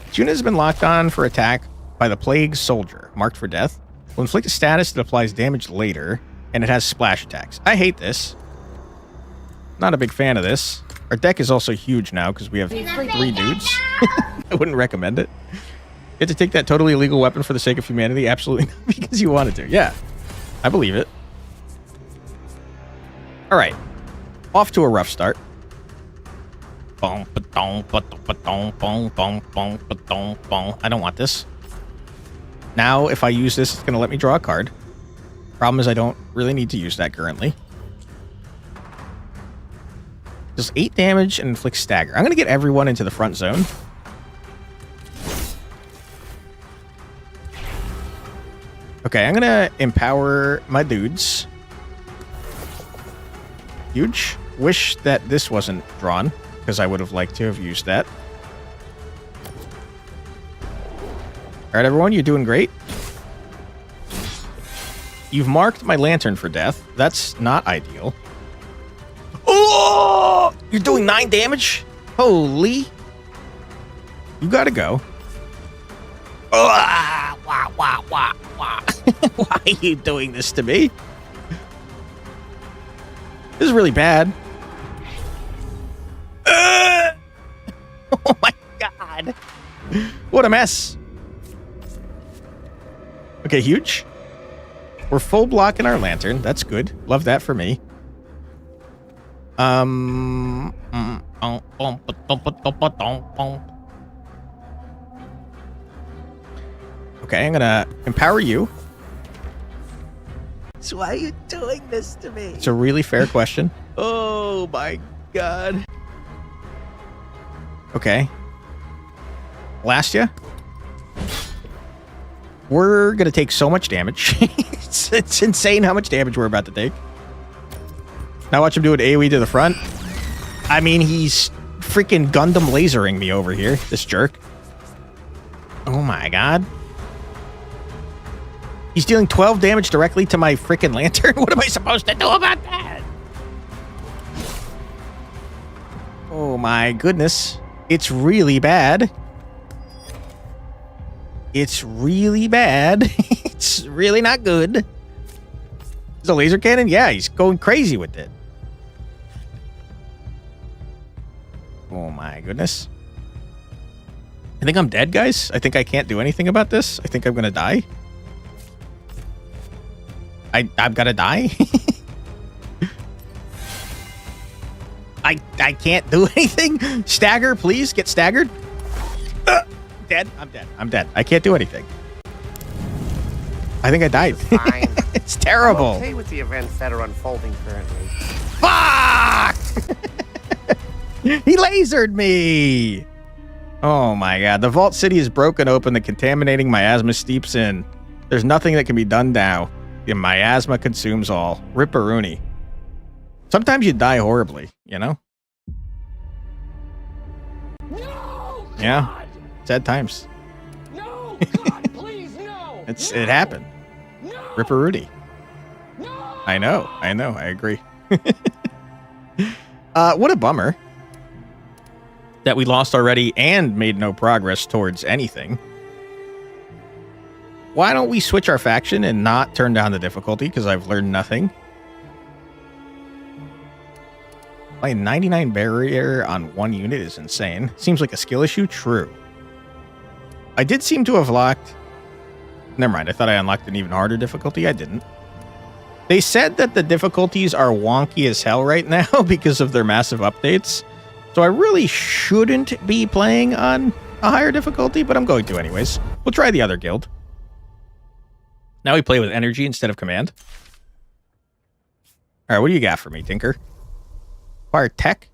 This unit has been locked on for attack by the Plague Soldier, marked for death. Will inflict a status that applies damage later, and it has splash attacks. I hate this. Not a big fan of this. Our deck is also huge now because we have 3 dudes. I wouldn't recommend it. You have to take that totally illegal weapon for the sake of humanity? Absolutely not, because you wanted to. Yeah, I believe it. All right, off to a rough start. I don't want this. Now, if I use this, it's going to let me draw a card. Problem is I don't really need to use that currently. Does 8 damage and inflicts stagger. I'm going to get everyone into the front zone. Okay, I'm going to empower my dudes. Huge. Wish that this wasn't drawn, because I would have liked to have used that. All right, everyone, you're doing great. You've marked my lantern for death. That's not ideal. Oh! You're doing 9 damage? Holy. You gotta go. Oh, wah, wah, wah, wah. Why are you doing this to me? This is really bad. Oh my god. What a mess. Okay, huge. We're full blocking our lantern. That's good. Love that for me. Okay, I'm gonna empower you. So why are you doing this to me? It's a really fair question. Oh my god. Okay. Last ya. We're gonna take so much damage. it's insane how much damage we're about to take. Now watch him do an AoE to the front. I mean, he's freaking Gundam lasering me over here, this jerk. Oh my god. He's dealing 12 damage directly to my freaking lantern. What am I supposed to do about that? Oh my goodness. It's really bad. It's really bad. It's really not good. Is a laser cannon? Yeah, he's going crazy with it. Oh my goodness. I think I'm dead, guys. I think I can't do anything about this. I think I'm gonna die. I'm gonna die. I can't do anything. Stagger, please. Get staggered. Dead. I'm dead. I'm dead. I can't do anything. I think I died. Fine. It's terrible. I'm okay with the events that are unfolding currently. Fuck! He lasered me. Oh my god. The vault city is broken open. The contaminating miasma steeps in. There's nothing that can be done now. The miasma consumes all. Ripperoonie. Sometimes you die horribly, you know? No! Yeah. God! Sad times. No! God, please, no! It happened. No! Ripperoonie. No! I know. I agree. What a bummer. That we lost already and made no progress towards anything. Why don't we switch our faction and not turn down the difficulty? Because I've learned nothing. Playing 99 barrier on one unit is insane. Seems like a skill issue. True. I did seem to have locked... Never mind. I thought I unlocked an even harder difficulty. I didn't. They said that the difficulties are wonky as hell right now because of their massive updates. So I really shouldn't be playing on a higher difficulty, but I'm going to anyways. We'll try the other guild. Now we play with energy instead of command. All right, what do you got for me, Tinker? Acquire tech.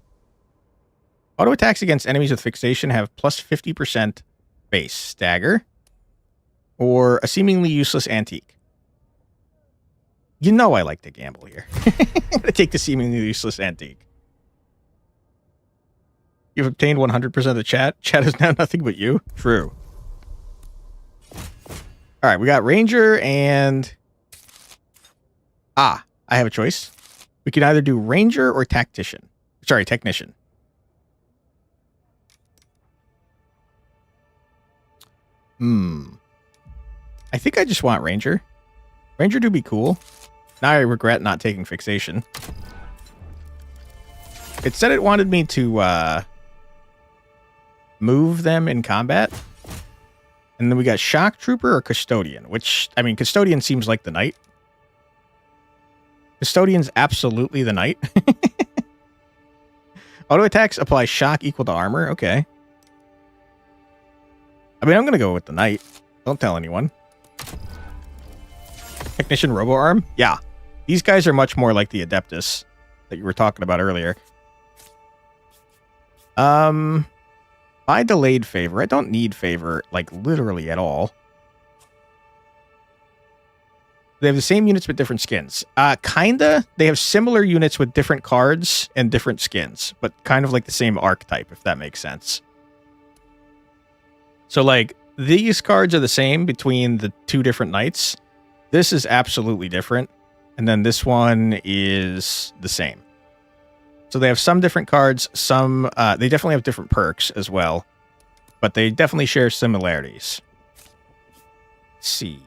Auto attacks against enemies with fixation have plus 50% base. Stagger. Or a seemingly useless antique. You know I like to gamble here. I'm going to take the seemingly useless antique. You've obtained 100% of the chat. Chat is now nothing but you. True. All right, we got Ranger and... I have a choice. We can either do Ranger or Tactician. Sorry, Technician. I think I just want Ranger. Ranger do be cool. Now I regret not taking Fixation. It said it wanted me to move them in combat. And then we got Shock Trooper or Custodian, which, I mean, Custodian seems like the Knight. Custodian's absolutely the Knight. Auto attacks apply shock equal to armor. Okay. I mean, I'm going to go with the Knight. Don't tell anyone. Technician Robo Arm? Yeah. These guys are much more like the Adeptus that you were talking about earlier. I delayed favor. I don't need favor, like, literally at all. They have the same units with different skins. Kinda. They have similar units with different cards and different skins, but kind of like the same archetype, if that makes sense. So, like, these cards are the same between the two different knights. This is absolutely different. And then this one is the same. So they have some different cards, some... they definitely have different perks as well. But they definitely share similarities. Let's see.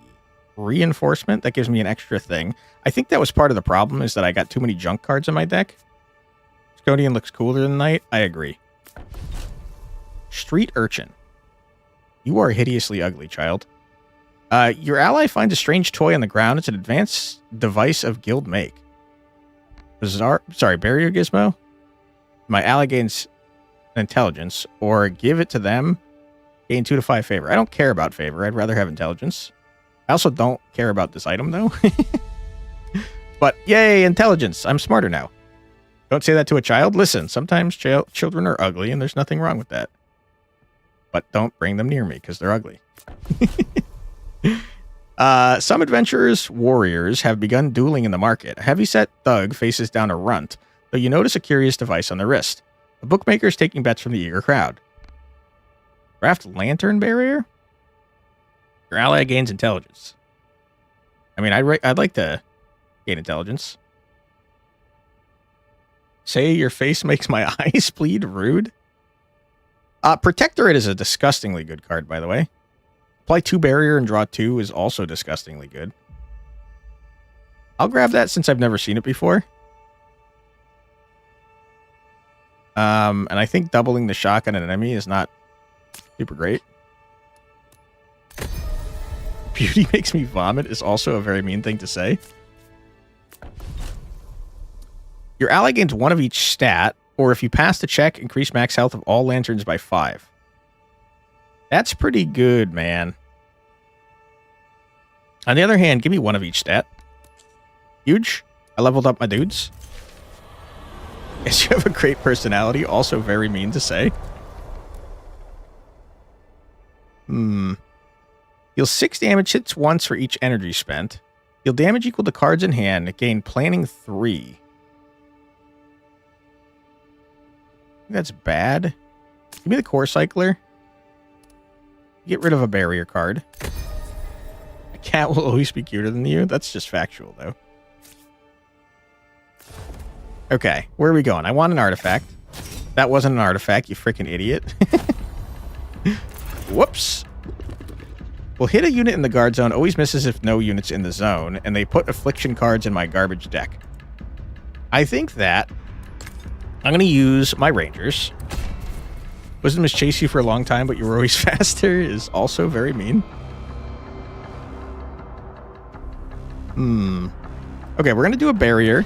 Reinforcement, that gives me an extra thing. I think that was part of the problem, is that I got too many junk cards in my deck. Custodian looks cooler than Knight. I agree. Street Urchin. You are hideously ugly, child. Your ally finds a strange toy on the ground. It's an advanced device of guild make. Bizarre. Sorry, barrier gizmo. My ally gains intelligence, or give it to them. Gain 2 to 5 favor. I don't care about favor. I'd rather have intelligence. I also don't care about this item, though. But yay, intelligence. I'm smarter now. Don't say that to a child. Listen, sometimes children are ugly, and there's nothing wrong with that. But don't bring them near me, because they're ugly. Some adventurers, warriors, have begun dueling in the market. A heavyset thug faces down a runt, though you notice a curious device on the wrist. The bookmaker is taking bets from the eager crowd. Craft lantern barrier? Your ally gains intelligence. I mean, I'd like to gain intelligence. Say your face makes my eyes bleed. Rude. Protectorate is a disgustingly good card, by the way. Apply 2 barrier and draw 2 is also disgustingly good. I'll grab that since I've never seen it before. And I think doubling the shock on an enemy is not super great. Beauty makes me vomit is also a very mean thing to say. Your ally gains 1 of each stat, or if you pass the check, increase max health of all lanterns by 5. That's pretty good, man. On the other hand, give me 1 of each stat. Huge. I leveled up my dudes. Yes, you have a great personality. Also very mean to say. Deal 6 damage, hits once for each energy spent. Deal damage equal to cards in hand. Gain planning 3. That's bad. Give me the core cycler. Get rid of a barrier card. A cat will always be cuter than you. That's just factual, though. Okay, where are we going? I want an artifact. That wasn't an artifact, you freaking idiot. Whoops. Will hit a unit in the guard zone, always misses if no unit's in the zone, and they put affliction cards in my garbage deck. I think that I'm going to use my rangers. Wisdom has chased you for a long time, but you were always faster is also very mean. Okay, we're going to do a barrier.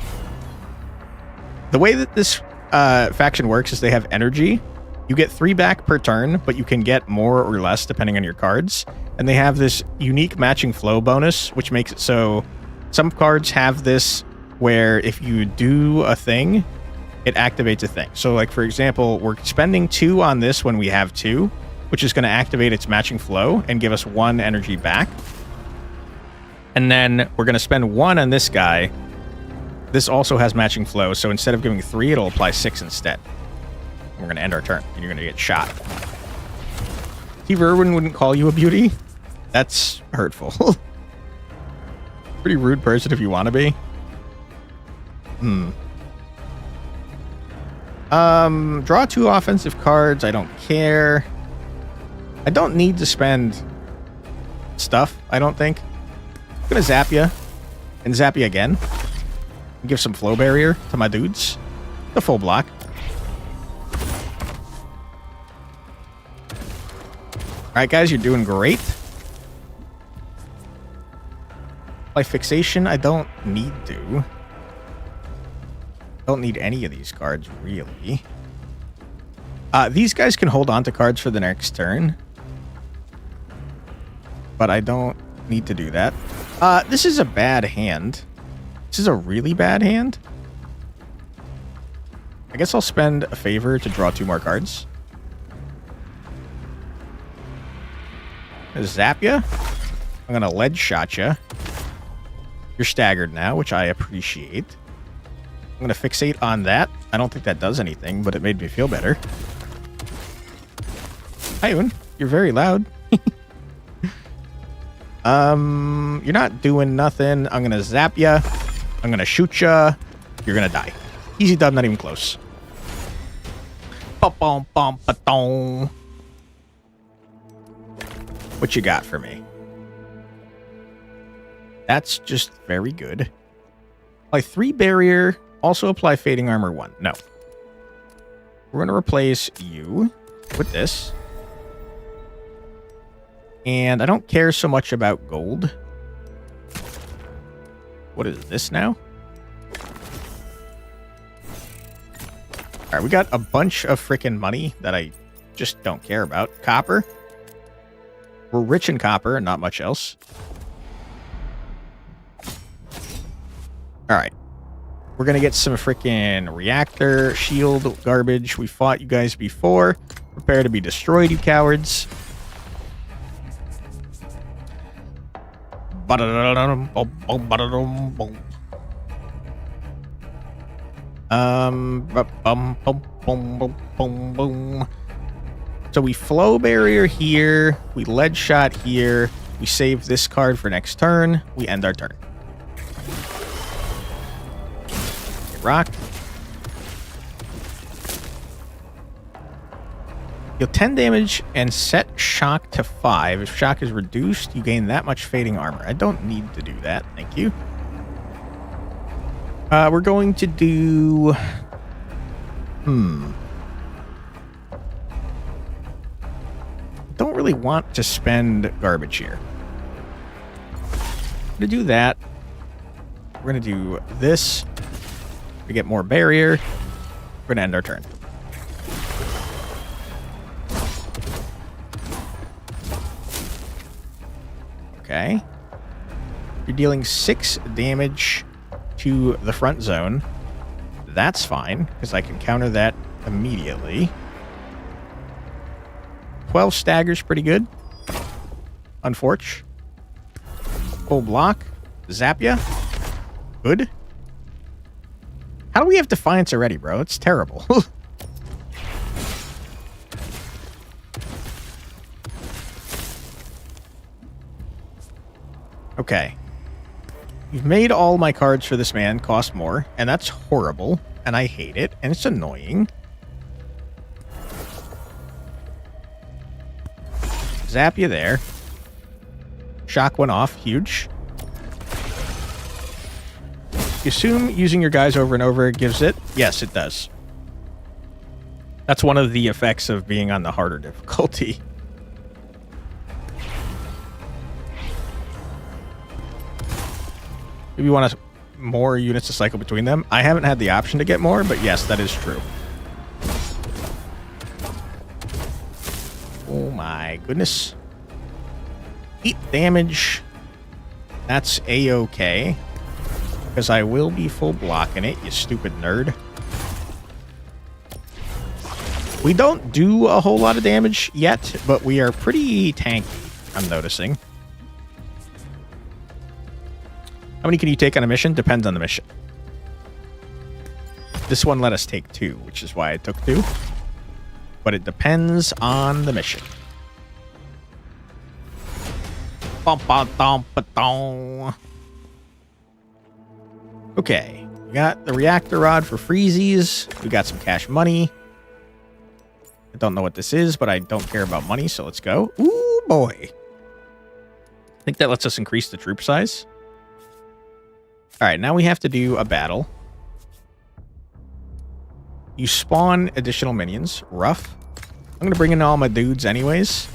The way that this faction works is they have energy. You get 3 back per turn, but you can get more or less depending on your cards. And they have this unique matching flow bonus, which makes it so some cards have this where if you do a thing, it activates a thing. So like, for example, we're spending 2 on this when we have 2, which is going to activate its matching flow and give us 1 energy back. And then we're going to spend 1 on this guy. This also has matching flow, so instead of giving 3, it'll apply 6 instead. We're going to end our turn, and you're going to get shot. Steve Irwin wouldn't call you a beauty? That's hurtful. Pretty rude person if you want to be. Draw 2 offensive cards. I don't care. I don't need to spend stuff, I don't think. I'm going to zap you. And zap you again. And give some flow barrier to my dudes. The full block. Alright, guys, you're doing great. By fixation, I don't need to. Don't need any of these cards, really. These guys can hold on to cards for the next turn. But I don't need to do that. This is a bad hand. This is a really bad hand. I guess I'll spend a favor to draw 2 more cards. Zap ya. I'm gonna lead shot ya. You're staggered now, which I appreciate. I'm gonna fixate on that. I don't think that does anything, but it made me feel better. Hi, Ewan. You're very loud. You're not doing nothing. I'm gonna zap ya. I'm gonna shoot ya. You're gonna die. Easy dub, not even close. Ba-bom-bom-ba-dong. What you got for me? That's just very good. Apply 3 barrier. Also apply fading armor 1. No. We're going to replace you with this. And I don't care so much about gold. What is this now? All right, we got a bunch of freaking money that I just don't care about. Copper. We're rich in copper and not much else. All right. We're going to get some freaking reactor, shield, garbage. We fought you guys before. Prepare to be destroyed, you cowards. So we flow barrier here. We lead shot here. We save this card for next turn. We end our turn. Rock. Deal 10 damage and set shock to 5. If shock is reduced, you gain that much fading armor. I don't need to do that. Thank you. We're going to do... Don't really want to spend garbage here. I'm going to do that. We're going to do this. We get more barrier. We're going to end our turn. Okay. You're dealing 6 damage to the front zone. That's fine, because I can counter that immediately. 12 staggers, pretty good. Unfortunate. Full block. Zap ya. Good. How do we have Defiance already, bro? It's terrible. Okay. You've made all my cards for this man cost more, and that's horrible, and I hate it, and it's annoying. Zap you there. Shock went off. Huge. You assume using your guys over and over gives it? Yes, it does. That's one of the effects of being on the harder difficulty. If you want more units to cycle between them, I haven't had the option to get more, but yes, that is true. Oh my goodness. 8 damage. That's a-okay. Because I will be full blocking it, you stupid nerd. We don't do a whole lot of damage yet, but we are pretty tanky, I'm noticing. How many can you take on a mission? Depends on the mission. This one let us take 2, which is why I took 2. But it depends on the mission. Okay, we got the reactor rod for freezies. We got some cash money. I don't know what this is, but I don't care about money, so let's go. Ooh, boy. I think that lets us increase the troop size. All right, now we have to do a battle. You spawn additional minions. Rough. I'm going to bring in all my dudes anyways.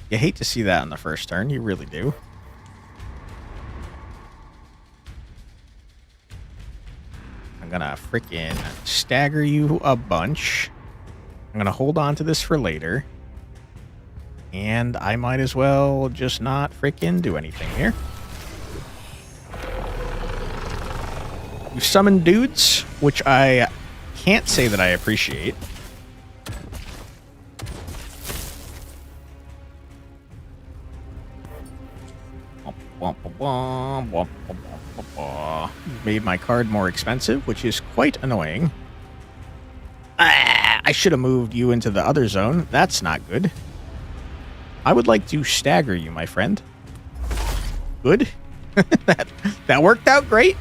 You hate to see that on the first turn. You really do. I'm going to freaking stagger you a bunch. I'm going to hold on to this for later. And I might as well just not freaking do anything here. You summon dudes, which I can't say that I appreciate. Made my card more expensive, which is quite annoying. I should have moved you into the other zone. That's not good. I would like to stagger you, my friend. Good. that worked out great.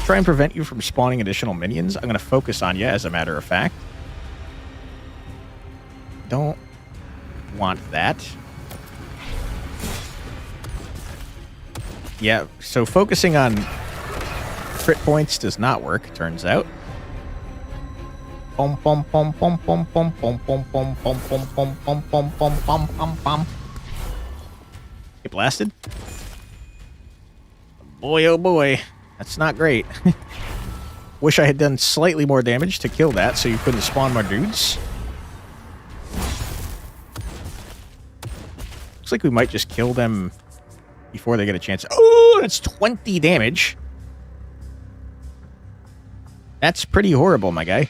Try and prevent you from spawning additional minions. I'm going to focus on you, as a matter of fact. Don't want that. Yeah, so focusing on crit points does not work, turns out. Pom pom pom pom pom pom pom pom pom pom pom pom pom pom pom pom pom pom. Get blasted. Boy, oh boy, that's not great. Wish I had done slightly more damage to kill that, so you couldn't spawn more dudes. Looks like we might just kill them before they get a chance. Oh, that's 20 damage. That's pretty horrible, my guy.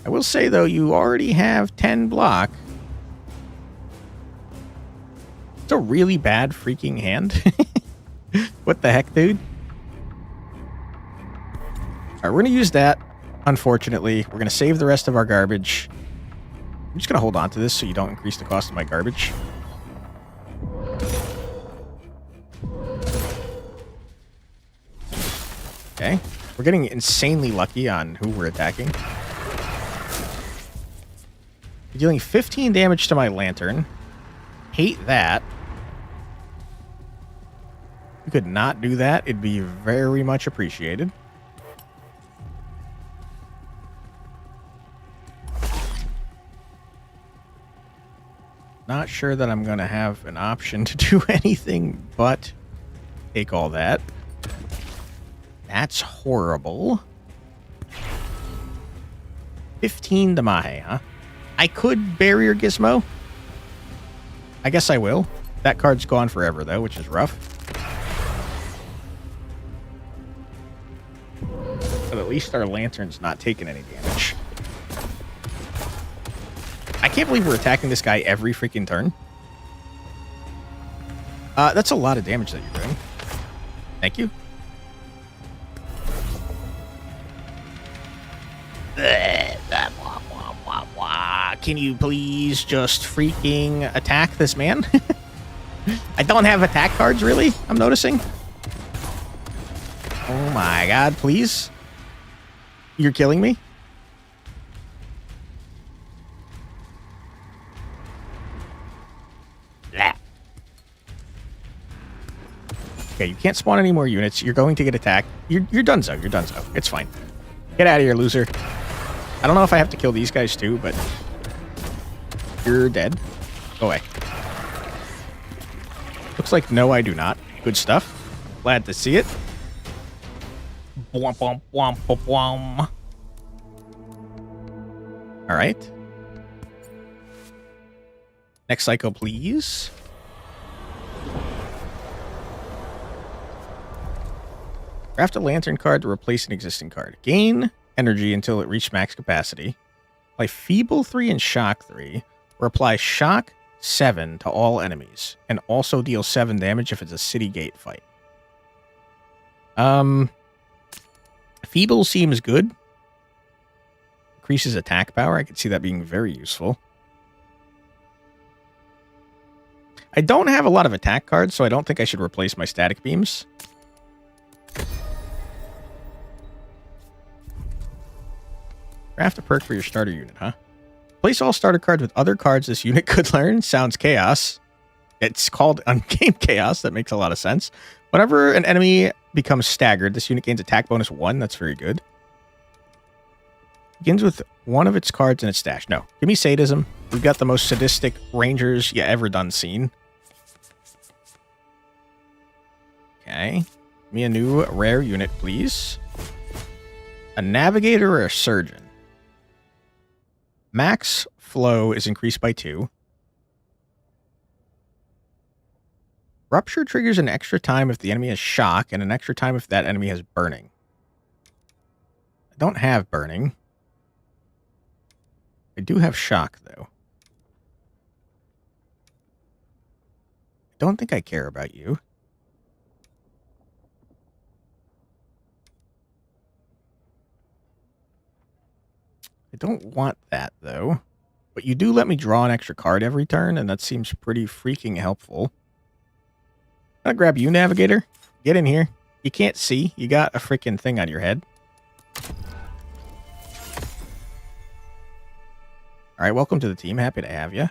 I will say, though, you already have 10 block. It's a really bad freaking hand. What the heck, dude? Alright, we're going to use that, unfortunately. We're going to save the rest of our garbage. I'm just going to hold on to this so you don't increase the cost of my garbage. Okay. We're getting insanely lucky on who we're attacking. Dealing 15 damage to my lantern. Hate that. If you could not do that, it'd be very much appreciated. Not sure that I'm going to have an option to do anything but take all that. That's horrible. 15 to Mahe, huh? I could Barrier Gizmo. I guess I will. That card's gone forever, though, which is rough. But at least our lantern's not taking any damage. I can't believe we're attacking this guy every freaking turn. That's a lot of damage that you're doing. Thank you. Can you please just freaking attack this man? I don't have attack cards, really, I'm noticing. Oh my god, please. You're killing me? Blah. Okay, you can't spawn any more units. You're going to get attacked. You're donezo. You're donezo. It's fine. Get out of here, loser. I don't know if I have to kill these guys too, but you're dead. Go away. Looks like no, I do not. Good stuff. Glad to see it. Bwomp, bwomp, bwomp, bwomp. All right. Next cycle, please. Craft a lantern card to replace an existing card. Gain energy until it reached max capacity. Apply Feeble 3 and Shock 3. Or apply Shock 7 to all enemies. And also deal 7 damage if it's a city gate fight. Feeble seems good. Increases attack power. I could see that being very useful. I don't have a lot of attack cards, so I don't think I should replace my static beams. Craft a perk for your starter unit, huh? Place all starter cards with other cards this unit could learn. Sounds chaos. It's called on-game chaos. That makes a lot of sense. Whenever an enemy becomes staggered, this unit gains attack bonus 1. That's very good. Begins with one of its cards in its stash. No. Give me sadism. We've got the most sadistic rangers you ever done seen. Okay. Give me a new rare unit, please. A navigator or a surgeon? Max flow is increased by 2. Rupture triggers an extra time if the enemy has shock, and an extra time if that enemy has burning. I don't have burning. I do have shock, though. I don't think I care about you. I don't want that, though. But you do let me draw an extra card every turn, and that seems pretty freaking helpful. I'll grab you, Navigator. Get in here. You can't see. You got a freaking thing on your head. Alright, welcome to the team. Happy to have you.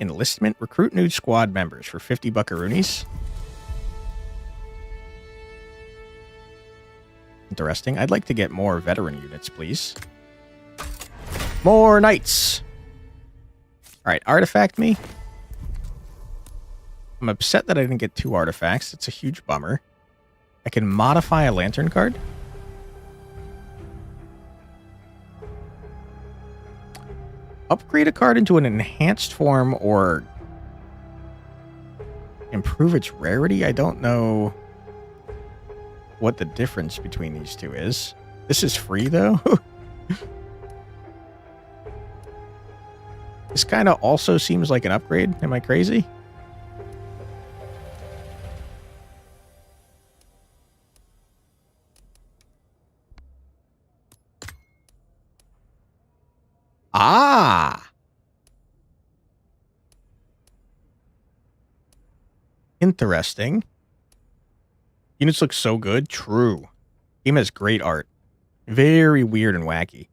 Enlistment. Recruit new squad members for 50 buckaroonies. interesting. I'd like to get more veteran units, please. More knights. All right, artifact me. I'm upset that I didn't get 2 artifacts. It's a huge bummer. I can modify a lantern card. Upgrade a card into an enhanced form or improve its rarity. I don't know what the difference between these two is. This is free, though. This kind of also seems like an upgrade. Am I crazy? Ah! Interesting. Units look so good. True. Game has great art. Very weird and wacky.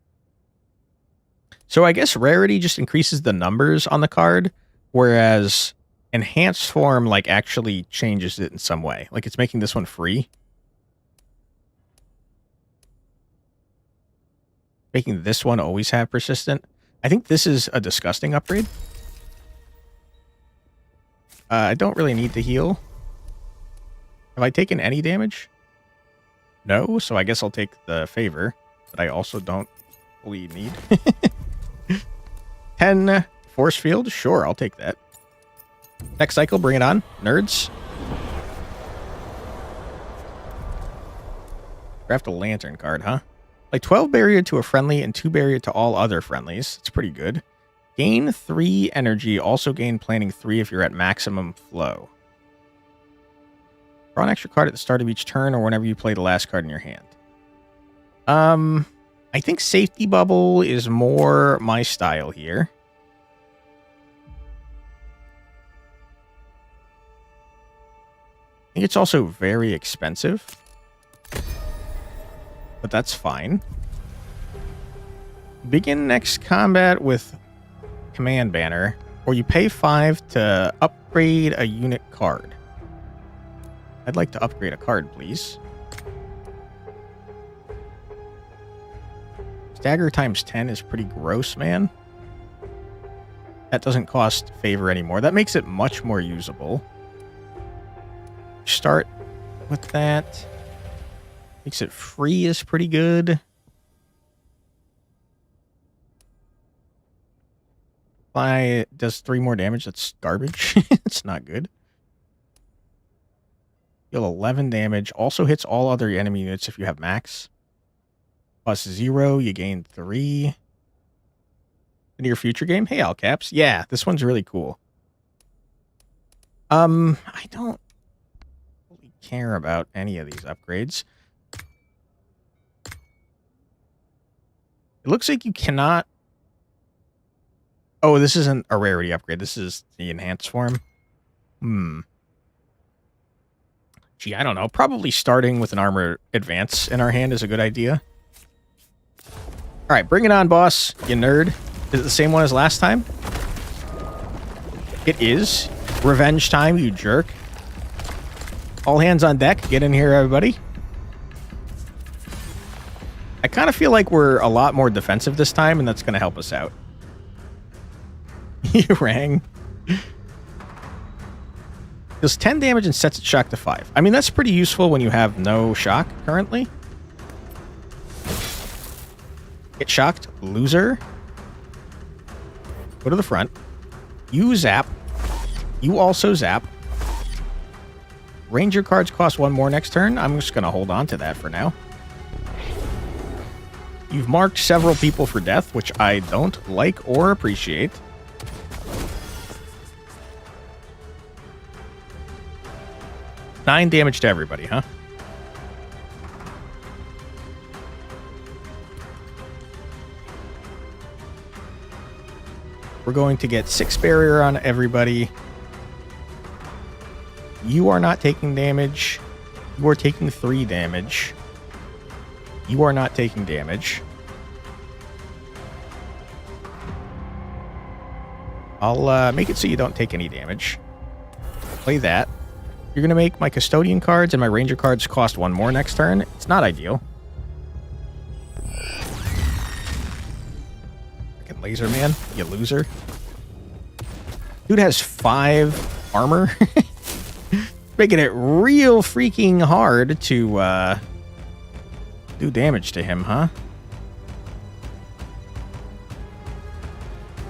So I guess rarity just increases the numbers on the card, whereas enhanced form like actually changes it in some way. Like it's making this one free. Making this one always have persistent. I think this is a disgusting upgrade. I don't really need to heal. Have I taken any damage? No, so I guess I'll take the favor, but I also don't fully need. 10 force field? Sure, I'll take that. Next cycle, bring it on, nerds. Craft a lantern card, huh? Like 12 barrier to a friendly and 2 barrier to all other friendlies. It's pretty good. Gain 3 energy. Also gain planning 3 if you're at maximum flow. Draw an extra card at the start of each turn or whenever you play the last card in your hand. I think safety bubble is more my style here. I think it's also very expensive. But that's fine. Begin next combat with command banner, or you pay 5 to upgrade a unit card. I'd like to upgrade a card, please. Stagger times 10 is pretty gross, man. That doesn't cost favor anymore. That makes it much more usable. Start with that. Makes it free is pretty good. Fly does 3 more damage. That's garbage. It's not good. Deal 11 damage. Also hits all other enemy units if you have max. Plus 0, you gain 3. In your future game? Hey, all caps. Yeah, this one's really cool. I don't really care about any of these upgrades. It looks like you cannot... Oh, this isn't a rarity upgrade. This is the enhanced form. Gee, I don't know. Probably starting with an armor advance in our hand is a good idea. All right, bring it on, boss, you nerd. Is it the same one as last time? It is. Revenge time, you jerk. All hands on deck. Get in here, everybody. I kind of feel like we're a lot more defensive this time, and that's going to help us out. You rang. Does 10 damage and sets its shock to 5. I mean, that's pretty useful when you have no shock currently. Get shocked, loser. Go to the front. You zap. You also zap. Ranger cards cost 1 more next turn. I'm just going to hold on to that for now. You've marked several people for death, which I don't like or appreciate. Nine damage to everybody, huh? We're going to get 6 barrier on everybody. You are not taking damage. You are taking 3 damage. You are not taking damage. I'll make it so you don't take any damage. Play that. You're going to make my custodian cards and my ranger cards cost 1 more next turn. It's not ideal. laser man, you loser. Dude has 5 armor. Making it real freaking hard to do damage to him, huh?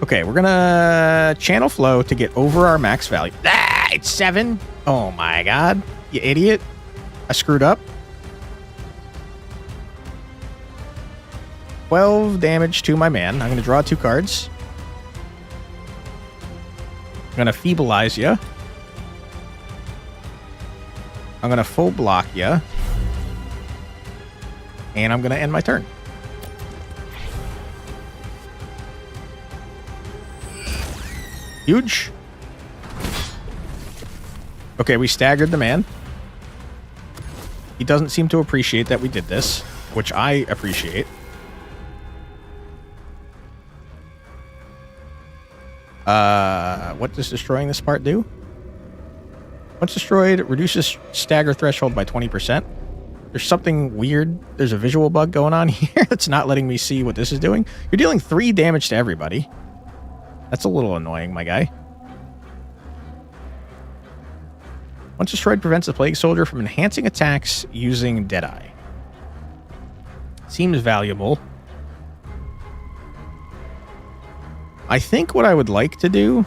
Okay, we're gonna channel flow to get over our max value. Ah, it's 7. Oh my god, you idiot. I screwed up. 12 damage to my man. I'm gonna draw 2 cards. I'm gonna feebleize you. I'm gonna full block you. And I'm gonna end my turn. Huge. Okay, we staggered the man. He doesn't seem to appreciate that we did this, which I appreciate. What does destroying this part do? Once destroyed, it reduces stagger threshold by 20%. There's something weird. There's a visual bug going on here that's not letting me see what this is doing. You're dealing 3 damage to everybody. That's a little annoying, my guy. Once destroyed, prevents the Plague Soldier from enhancing attacks using Deadeye. Seems valuable. I think what I would like to do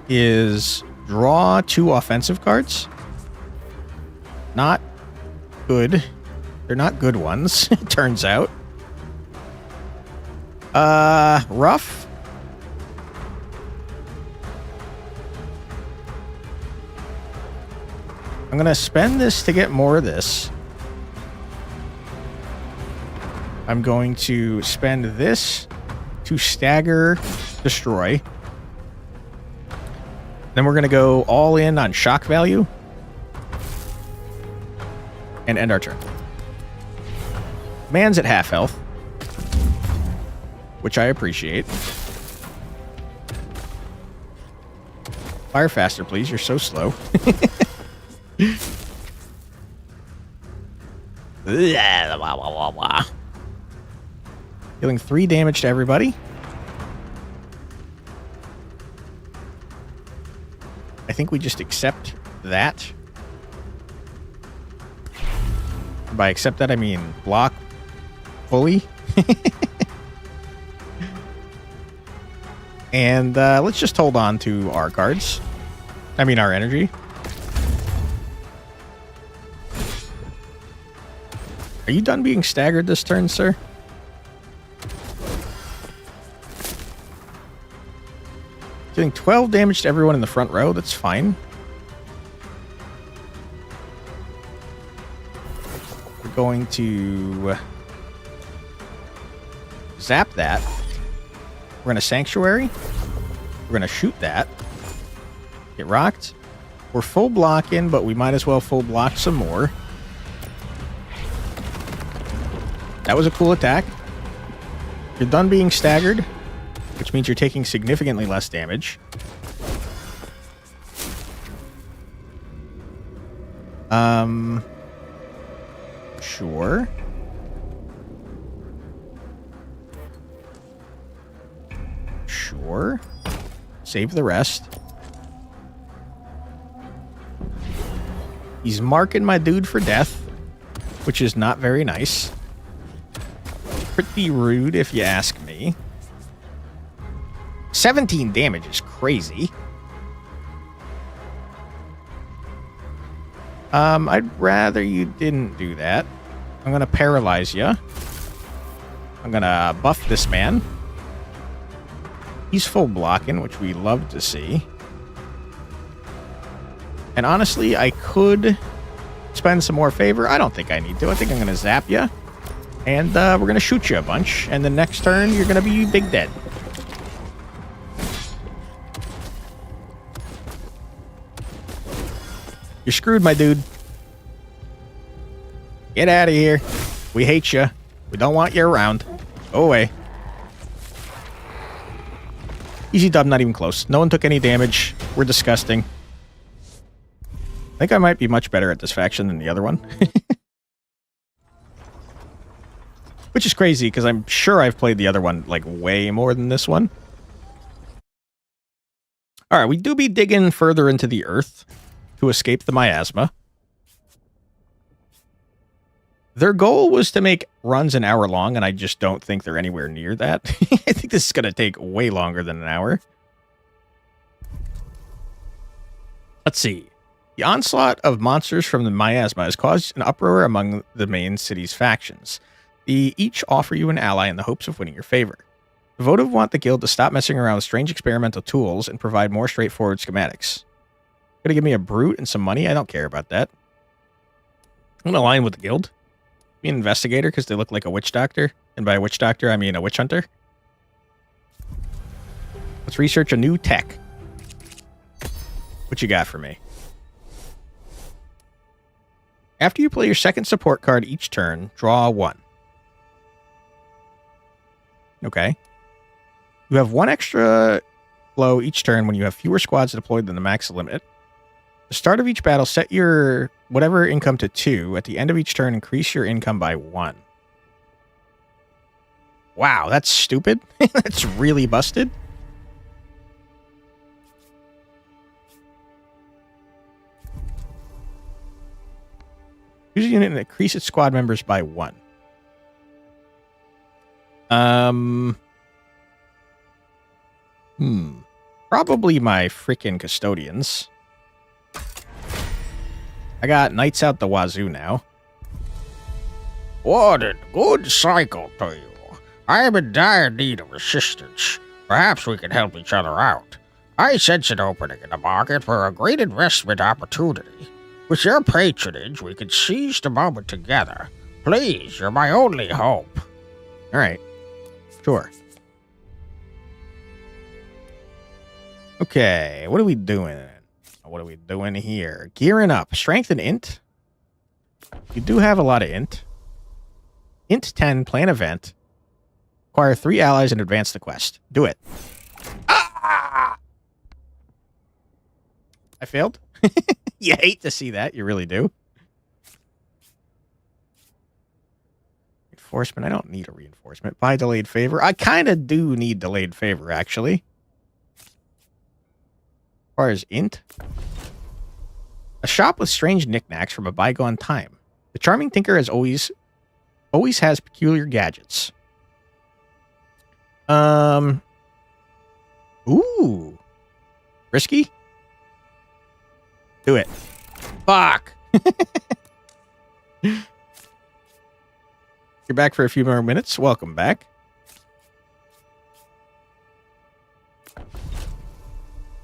is draw 2 offensive cards. Not good. They're not good ones, it turns out. Rough. I'm gonna spend this to get more of this. I'm going to spend this to stagger, destroy. Then we're gonna go all in on shock value. And end our turn. Man's at half health, which I appreciate. Fire faster, please. You're so slow. Dealing 3 damage to everybody. I think we just accept that. By accept that, I mean block fully. And let's just hold on to our cards. I mean our energy. Are you done being staggered this turn, sir? Doing 12 damage to everyone in the front row. That's fine. We're going to zap that. We're going to Sanctuary. We're going to shoot that. Get rocked. We're full blocking, but we might as well full block some more. That was a cool attack. You're done being staggered, which means you're taking significantly less damage. Sure. Sure. Save the rest. He's marking my dude for death, which is not very nice. Pretty rude, if you ask me. 17 damage is crazy. I'd rather you didn't do that. I'm gonna paralyze you. I'm gonna buff this man. He's full blocking, which we love to see. And honestly, I could spend some more favor. I don't think I need to. I think I'm gonna zap you. And we're going to shoot you a bunch. And the next turn, you're going to be big dead. You're screwed, my dude. Get out of here. We hate you. We don't want you around. Go away. Easy dub, not even close. No one took any damage. We're disgusting. I think I might be much better at this faction than the other one. Which is crazy, because I'm sure I've played the other one, like, way more than this one. Alright, we do be digging further into the earth to escape the miasma. Their goal was to make runs an hour long, and I just don't think they're anywhere near that. I think this is going to take way longer than an hour. Let's see. The onslaught of monsters from the miasma has caused an uproar among the main city's factions. They each offer you an ally in the hopes of winning your favor. The votive want the guild to stop messing around with strange experimental tools and provide more straightforward schematics. Gonna give me a brute and some money? I don't care about that. I'm gonna align with the guild. Be an investigator because they look like a witch doctor. And by a witch doctor, I mean a witch hunter. Let's research a new tech. What you got for me? After you play your second support card each turn, draw one. Okay. You have one extra blow each turn when you have fewer squads deployed than the max limit. The start of each battle, set your whatever income to 2. At the end of each turn, increase your income by 1. Wow, that's stupid. That's really busted. Use a unit and increase its squad members by 1. Probably my freaking custodians. I got knights out the wazoo now. What a good cycle to you. I am in dire need of assistance. Perhaps we can help each other out. I sense an opening in the market for a great investment opportunity. With your patronage, we can seize the moment together. Please, you're my only hope. All right. Sure. Okay, what are we doing? What are we doing here? Gearing up. Strength and int. You do have a lot of int. Int 10, plan event. Acquire 3 allies and advance the quest. Do it. Ah! I failed? You hate to see that. You really do. Reinforcement. I don't need a reinforcement. Buy delayed favor. I kind of do need delayed favor, actually. As far as int. A shop with strange knickknacks from a bygone time. The charming tinker has always has peculiar gadgets. Ooh. Risky? Do it. Fuck. You're back for a few more minutes. Welcome back.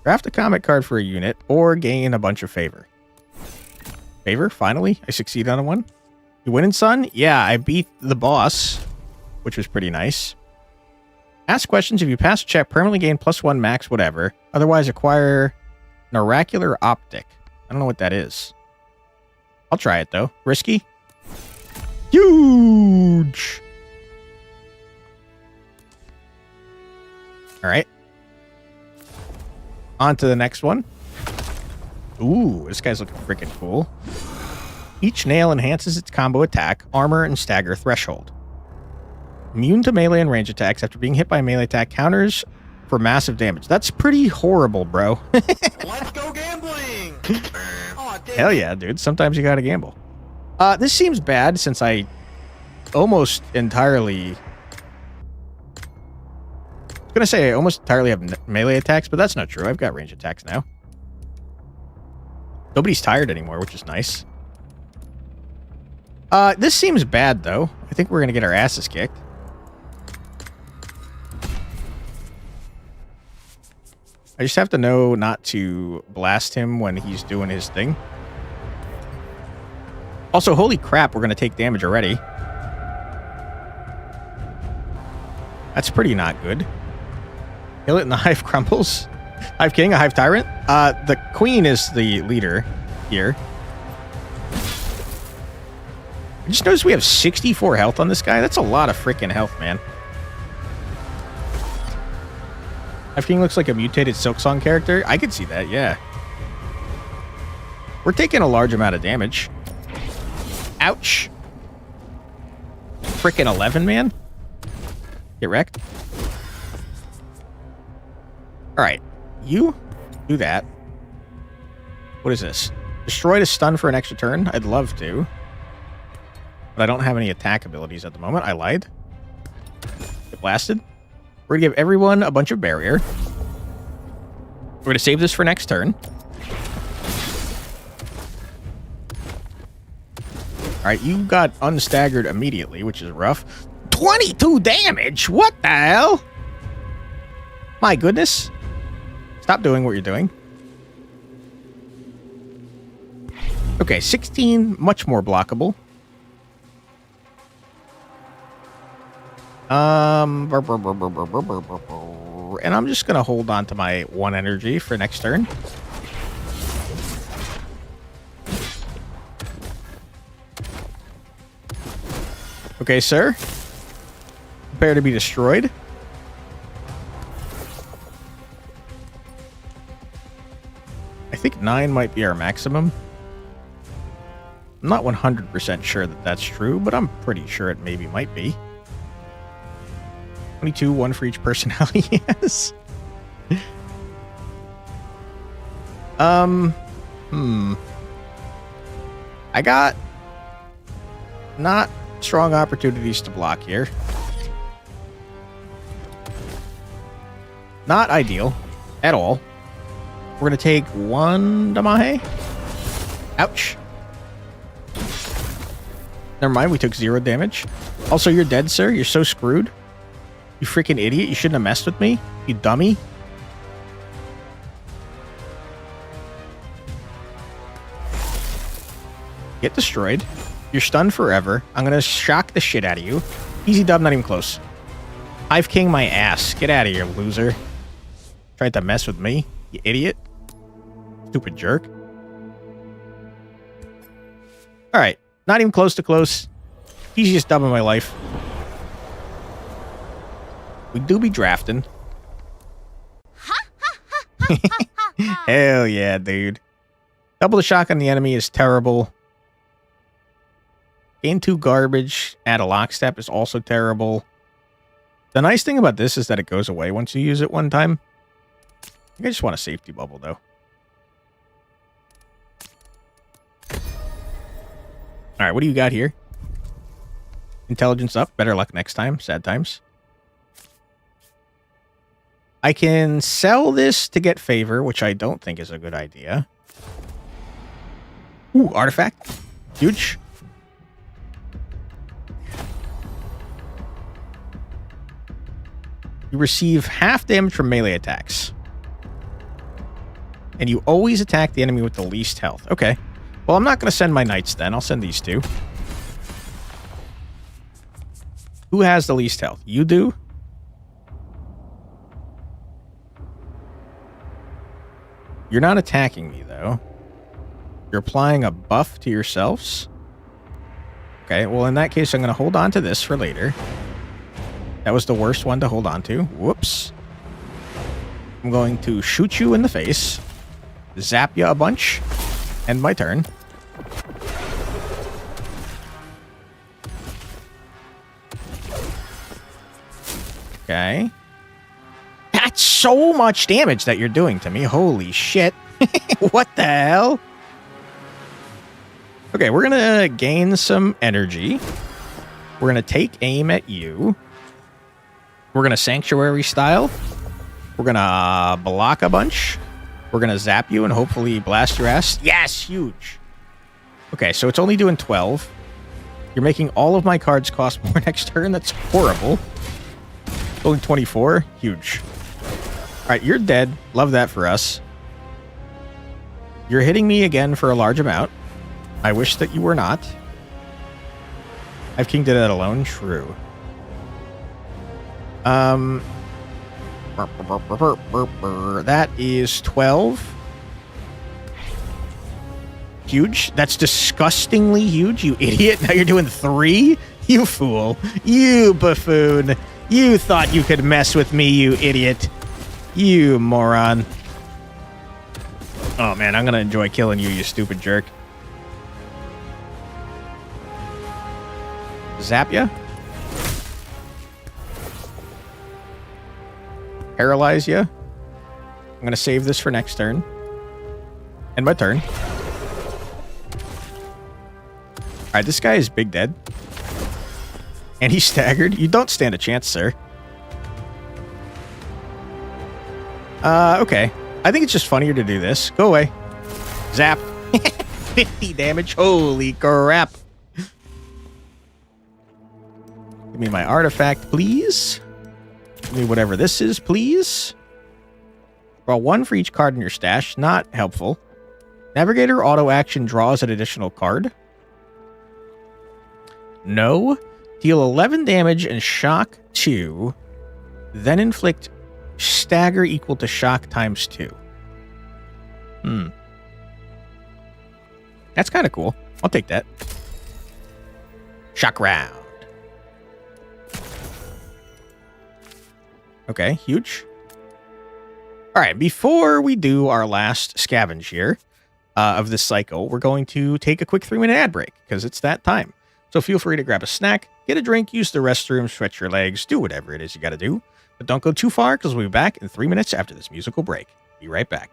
Draft a comic card for a unit or gain a bunch of favor. Favor? Finally? I succeed on one? You winning, son? Yeah, I beat the boss, which was pretty nice. Ask questions. If you pass a check, permanently gain +1 max whatever. Otherwise, acquire an oracular optic. I don't know what that is. I'll try it, though. Risky? Huge! All right. On to the next one. Ooh, this guy's looking freaking cool. Each nail enhances its combo attack, armor, and stagger threshold. Immune to melee and range attacks after being hit by a melee attack, counters for massive damage. That's pretty horrible, bro. Let's go gambling! Aw, damn. Hell yeah, dude. Sometimes you gotta gamble. This seems bad since I almost entirely... I was gonna say I almost entirely have melee attacks, but that's not true. I've got range attacks now. Nobody's tired anymore, which is nice. This seems bad, though. I think we're gonna get our asses kicked. I just have to know not to blast him when he's doing his thing. Also, holy crap, we're gonna take damage already. That's pretty not good. Kill it and the hive crumbles. Hive king, a hive tyrant. The queen is the leader here. I just noticed we have 64 health on this guy. That's a lot of freaking health, man. Hive king looks like a mutated Silksong character. I could see that, yeah. We're taking a large amount of damage. Ouch. frickin' 11, man. Get wrecked. Alright. You do that. What is this? Destroy to stun for an extra turn? I'd love to. But I don't have any attack abilities at the moment. I lied. Get blasted. We're gonna give everyone a bunch of barrier. We're gonna save this for next turn. Alright, you got unstaggered immediately, which is rough. 22 damage? What the hell? My goodness. Stop doing what you're doing. Okay, 16, much more blockable. And I'm just gonna hold on to my 1 energy for next turn. Okay, sir. Prepare to be destroyed. I think 9 might be our maximum. I'm not 100% sure that that's true, but I'm pretty sure it maybe might be. 22, 1 for each personality, yes. I got not strong opportunities to block here. Not ideal at all. We're gonna take 1 Damahe. Ouch. Never mind, we took 0 damage. Also, you're dead, sir. You're so screwed. You freaking idiot. You shouldn't have messed with me. You dummy. Get destroyed. You're stunned forever. I'm gonna shock the shit out of you. Easy dub, not even close. Hive King my ass. Get out of here, loser. Tried to mess with me, you idiot. Stupid jerk. Alright. Not even close to close. Easiest dub of my life. We do be drafting. Hell yeah, dude. Double the shock on the enemy is terrible. Gain 2 garbage. Add a lockstep is also terrible. The nice thing about this is that it goes away once you use it one time. I think I just want a safety bubble, though. Alright, what do you got here? Intelligence up. Better luck next time. Sad times. I can sell this to get favor, which I don't think is a good idea. Ooh, artifact. Huge. You receive half damage from melee attacks. And you always attack the enemy with the least health. Okay. Well, I'm not going to send my knights then. I'll send these 2. Who has the least health? You do? You're not attacking me, though. You're applying a buff to yourselves? Okay, well, in that case, I'm going to hold on to this for later. That was the worst one to hold on to. Whoops. I'm going to shoot you in the face. Zap you a bunch. End my turn. Okay. That's so much damage that you're doing to me. Holy shit. What the hell? Okay, we're gonna gain some energy. We're gonna take aim at you. We're gonna sanctuary style. We're gonna block a bunch. We're gonna zap you and hopefully blast your ass. Yes, huge. Okay, so it's only doing 12. You're making all of my cards cost more next turn. That's horrible. Only 24. Huge. All right, you're dead. Love that for us. You're hitting me again for a large amount. I wish that you were not. I've King did that alone. True. That is 12. Huge. That's disgustingly huge, you idiot. Now you're doing 3? You fool. You buffoon. You thought you could mess with me, you idiot. You moron. Oh, man, I'm going to enjoy killing you, you stupid jerk. Zap ya? paralyze you. I'm going to save this for next turn. End my turn. Alright, this guy is big dead. And he's staggered. You don't stand a chance, sir. Okay. I think it's just funnier to do this. Go away. Zap. 50 damage. Holy crap. Give me my artifact, please. Give me whatever this is, please. Draw 1 for each card in your stash. Not helpful. Navigator auto action draws an additional card. No. Deal 11 damage and shock 2. Then inflict stagger equal to shock times 2. That's kind of cool. I'll take that. Shock round. Okay, huge. All right, before we do our last scavenge here of this cycle, we're going to take a quick 3-minute ad break because it's that time. So feel free to grab a snack, get a drink, use the restroom, stretch your legs, do whatever it is you got to do. But don't go too far because we'll be back in 3 minutes after this musical break. Be right back.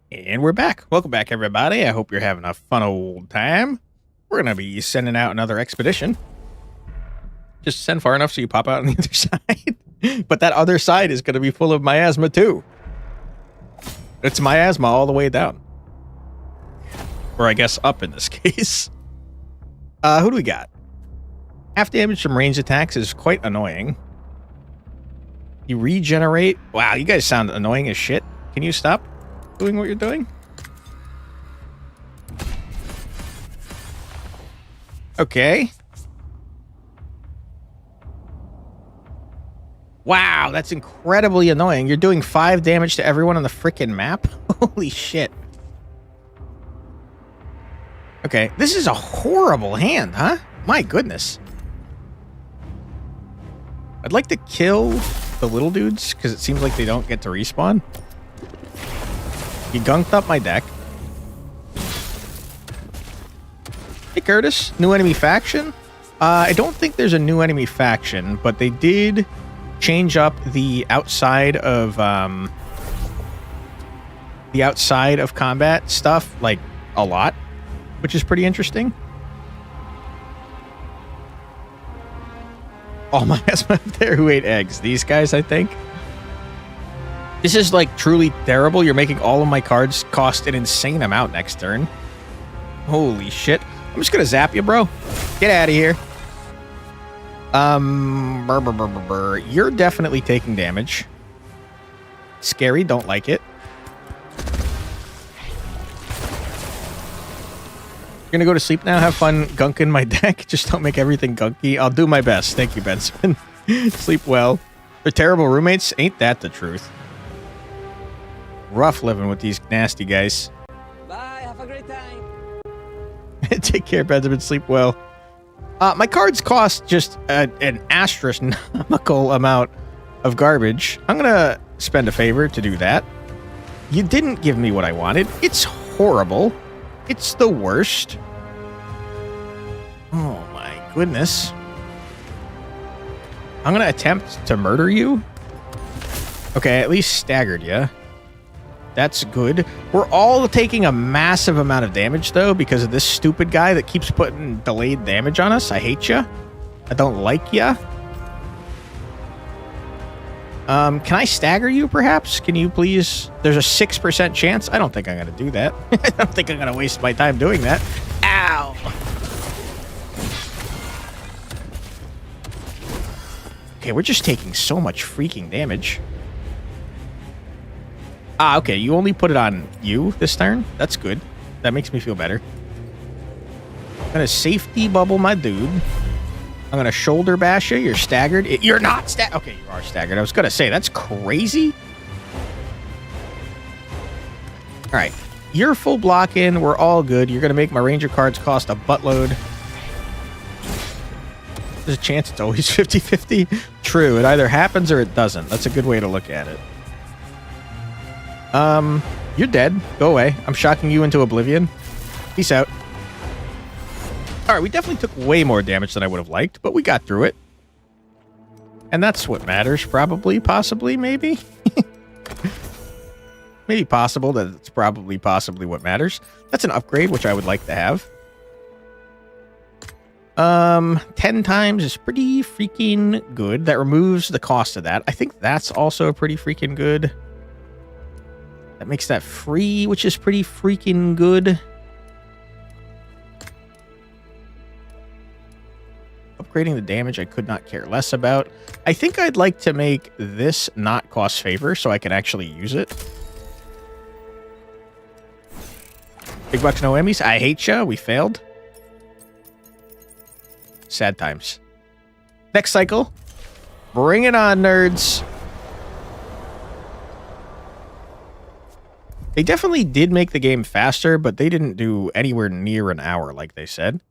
And we're back. Welcome back, everybody. I hope you're having a fun old time. We're going to be sending out another expedition. Just send far enough so you pop out on the other side. But that other side is going to be full of miasma, too. It's miasma all the way down. Or I guess up in this case. Who do we got? Half damage from ranged attacks is quite annoying. You regenerate. Wow, you guys sound annoying as shit. Can you stop doing what you're doing? Okay. Wow, that's incredibly annoying. You're doing 5 damage to everyone on the frickin' map? Holy shit. Okay, this is a horrible hand, huh? My goodness. I'd like to kill the little dudes, because it seems like they don't get to respawn. You gunked up my deck. Hey, Curtis. New enemy faction? I don't think there's a new enemy faction, but they did change up the outside of combat stuff, like, a lot, which is pretty interesting. Oh, my husband up there who ate eggs. These guys, I think. This is, like, truly terrible. You're making all of my cards cost an insane amount next turn. Holy shit. I'm just gonna zap you, bro. Get out of here. You're definitely taking damage. Scary, don't like it. You're gonna go to sleep now? Have fun gunking my deck. Just don't make everything gunky. I'll do my best. Thank you, Benjamin. Sleep well. They're terrible roommates. Ain't that the truth? Rough living with these nasty guys. Bye, have a great time. Take care, Benjamin. Sleep well. My cards cost just an astronomical amount of garbage. I'm gonna spend a favor to do that. You didn't give me what I wanted. It's horrible. It's the worst. Oh my goodness. I'm gonna attempt to murder you. Okay, at least staggered you. That's good. We're all taking a massive amount of damage, though, because of this stupid guy that keeps putting delayed damage on us. I hate ya. I don't like ya. Can I stagger you, perhaps? Can you please? There's a 6% chance. I don't think I'm going to do that. I don't think I'm going to waste my time doing that. Ow! Okay, we're just taking so much freaking damage. Ah, okay, you only put it on you this turn? That's good. That makes me feel better. I'm gonna safety bubble my dude. I'm gonna shoulder bash you. You're staggered. You're not staggered. Okay, you are staggered. I was gonna say, that's crazy. Alright, you're full block in. We're all good. You're gonna make my ranger cards cost a buttload. There's a chance it's always 50-50. True, it either happens or it doesn't. That's a good way to look at it. You're dead. Go away. I'm shocking you into oblivion. Peace out. Alright, we definitely took way more damage than I would have liked, but we got through it. And that's what matters, probably, possibly, maybe? Maybe possible that it's probably, possibly what matters. That's an upgrade, which I would like to have. 10 times is pretty freaking good. That removes the cost of that. I think that's also pretty freaking good. That makes that free, which is pretty freaking good. Upgrading the damage I could not care less about. I think I'd like to make this not cost favor so I can actually use it. Big bucks, no Emmys. I hate ya. We failed. Sad times. Next cycle. Bring it on, nerds. They definitely did make the game faster, but they didn't do anywhere near an hour like they said.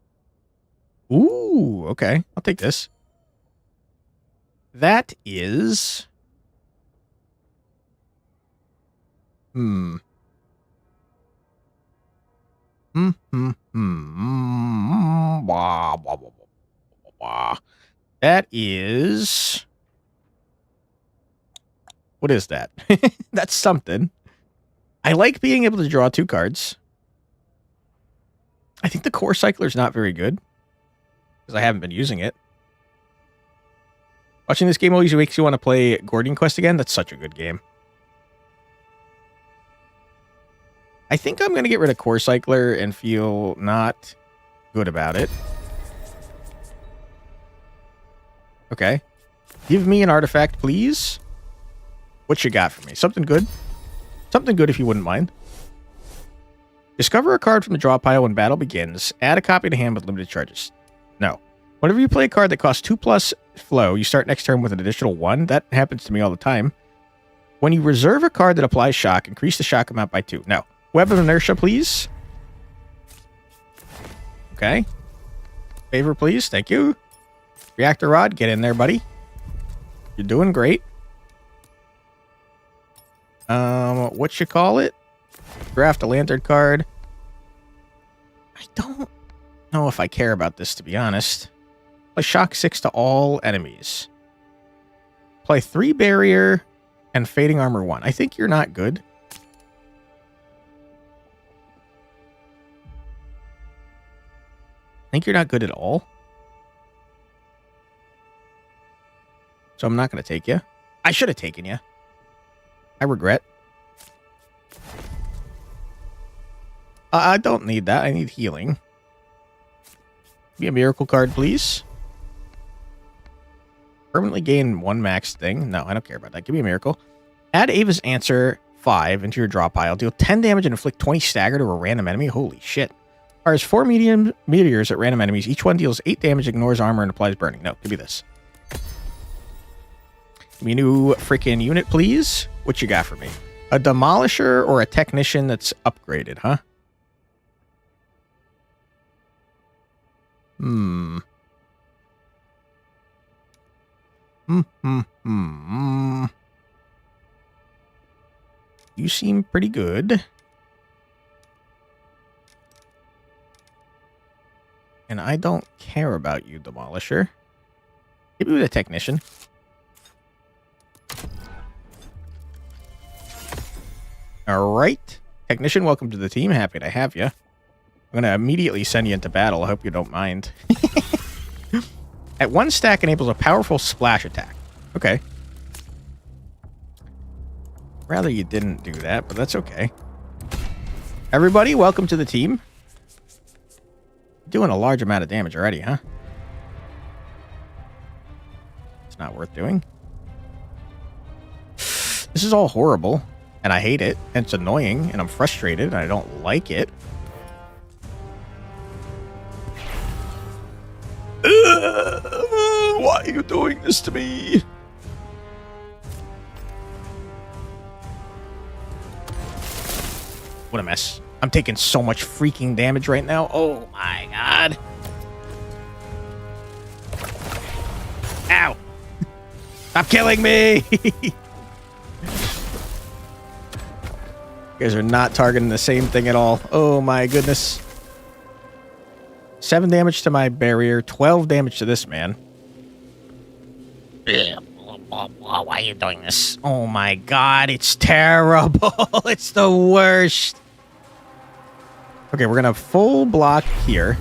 Ooh, okay. I'll take this. That is... That is... What is that? That's something. I like being able to draw 2 cards. I think the core cycler is not very good because I haven't been using it. Watching this game always makes you want to play Gordian Quest again. That's such a good game. I think I'm going to get rid of core cycler and feel not good about it. Okay. Give me an artifact, please. What you got for me? Something good? Something good if you wouldn't mind. Discover a card from the draw pile when battle begins. Add a copy to hand with limited charges. No. Whenever you play a card that costs 2+ flow, you start next turn with an additional 1. That happens to me all the time. When you reserve a card that applies shock, increase the shock amount by 2. No. Web of inertia, please. Okay. Favor, please. Thank you. Reactor rod, get in there, buddy. You're doing great. What you call it? Draft a lantern card. I don't know if I care about this, to be honest. Play shock 6 to all enemies. Play 3 barrier and fading armor 1. I think you're not good. I think you're not good at all. So I'm not going to take you. I should have taken you. I regret. I don't need that. I need healing. Give me a miracle card, please. Permanently gain 1 max thing. No, I don't care about that. Give me a miracle. Add Ava's Answer 5 into your draw pile. Deal 10 damage and inflict 20 stagger to a random enemy. Holy shit. Fires 4 medium meteors at random enemies. Each one deals 8 damage, ignores armor, and applies burning. No, give me this. Give me a new freaking unit, please. What you got for me? A demolisher or a technician that's upgraded, huh? You seem pretty good. And I don't care about you, Demolisher. Give me the Technician. Alright. Technician, welcome to the team. Happy to have you. I'm going to immediately send you into battle. I hope you don't mind. At 1 stack enables a powerful splash attack. Okay. Rather you didn't do that, but that's okay. Everybody, welcome to the team. Doing a large amount of damage already, huh? It's not worth doing. This is all horrible, and I hate it, and it's annoying, and I'm frustrated, and I don't like it. Why are you doing this to me? What a mess. I'm taking so much freaking damage right now. Oh my god. Ow. Stop killing me. You guys are not targeting the same thing at all. Oh my goodness. 7 damage to my barrier, 12 damage to this man. Why are you doing this? Oh my god, it's terrible. It's the worst. Okay, we're going to full block here.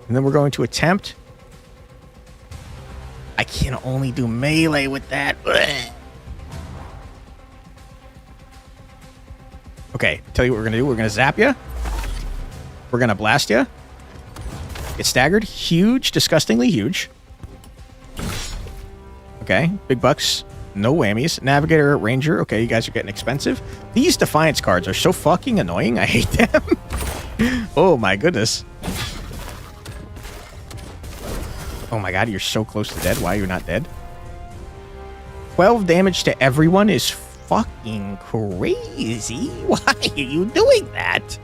And then we're going to attempt. I can only do melee with that. Ugh. Okay, tell you what we're going to do. We're going to zap you. We're going to blast you. Get staggered. Huge. Disgustingly huge. Okay, big bucks. No whammies. Navigator, Ranger. Okay, you guys are getting expensive. These Defiance cards are so fucking annoying. I hate them. Oh my goodness. Oh my god, you're so close to dead. Why are you not dead? 12 damage to everyone is fucking crazy. Why are you doing that?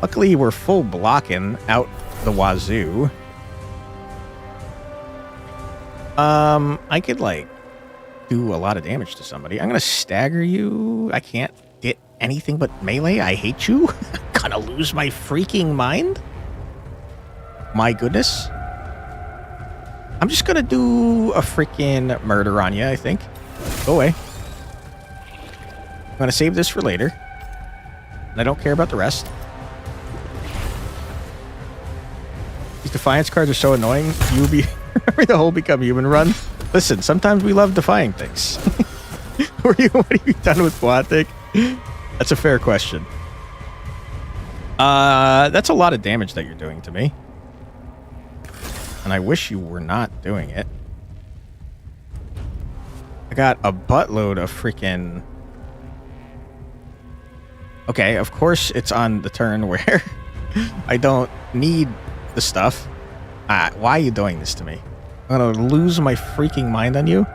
Luckily, we're full blocking out the wazoo. I could, like, do a lot of damage to somebody. I'm gonna stagger you. I can't get anything but melee. I hate you. I'm gonna lose my freaking mind. My goodness. I'm just gonna do a freaking murder on you, I think. Go away. I'm gonna save this for later. And I don't care about the rest. These Defiance cards are so annoying. You'll be... Remember the whole Become Human run? Listen, sometimes we love defying things. What have you done with Quantic? That's a fair question. That's a lot of damage that you're doing to me. And I wish you were not doing it. I got a buttload of freaking... Okay, of course it's on the turn where I don't need the stuff. Why are you doing this to me? I'm gonna lose my freaking mind on you.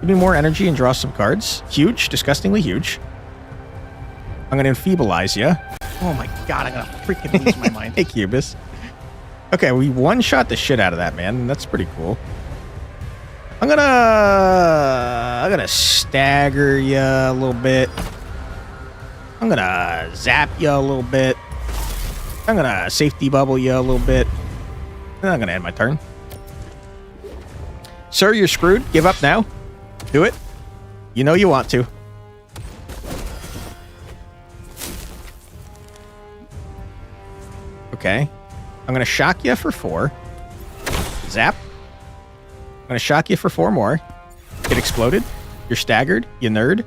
Give me more energy and draw some cards. Huge, disgustingly huge. I'm gonna enfeeblize you. Oh my god, I'm gonna freaking lose my mind. Hey, Cubus. Okay, we one-shot the shit out of that, man. That's pretty cool. I'm gonna stagger you a little bit. I'm gonna zap you a little bit. I'm gonna safety bubble you a little bit. And I'm gonna end my turn. Sir, you're screwed. Give up now. Do it. You know you want to. Okay. I'm gonna shock you for 4. Zap. I'm gonna shock you for 4 more. Get exploded. You're staggered. You nerd.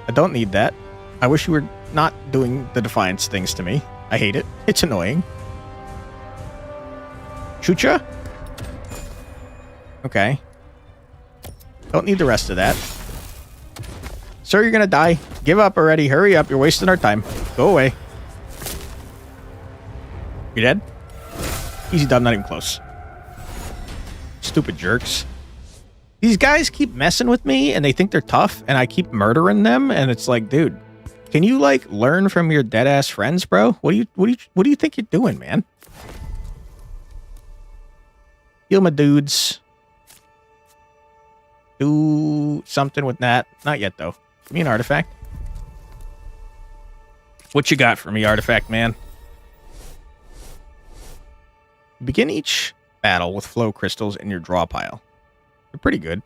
I don't need that. I wish you were not doing the Defiance things to me. I hate it. It's annoying. Shoot ya? Okay. Don't need the rest of that. Sir, you're gonna die. Give up already. Hurry up. You're wasting our time. Go away. You dead? Easy done. Not even close. Stupid jerks. These guys keep messing with me and they think they're tough and I keep murdering them and it's like, dude, can you like learn from your dead ass friends, bro? What do you think you're doing, man? Heal my dudes. Do something with that. Not yet though. Give me an artifact. What you got for me, artifact man? Begin each battle with flow crystals in your draw pile. They're pretty good.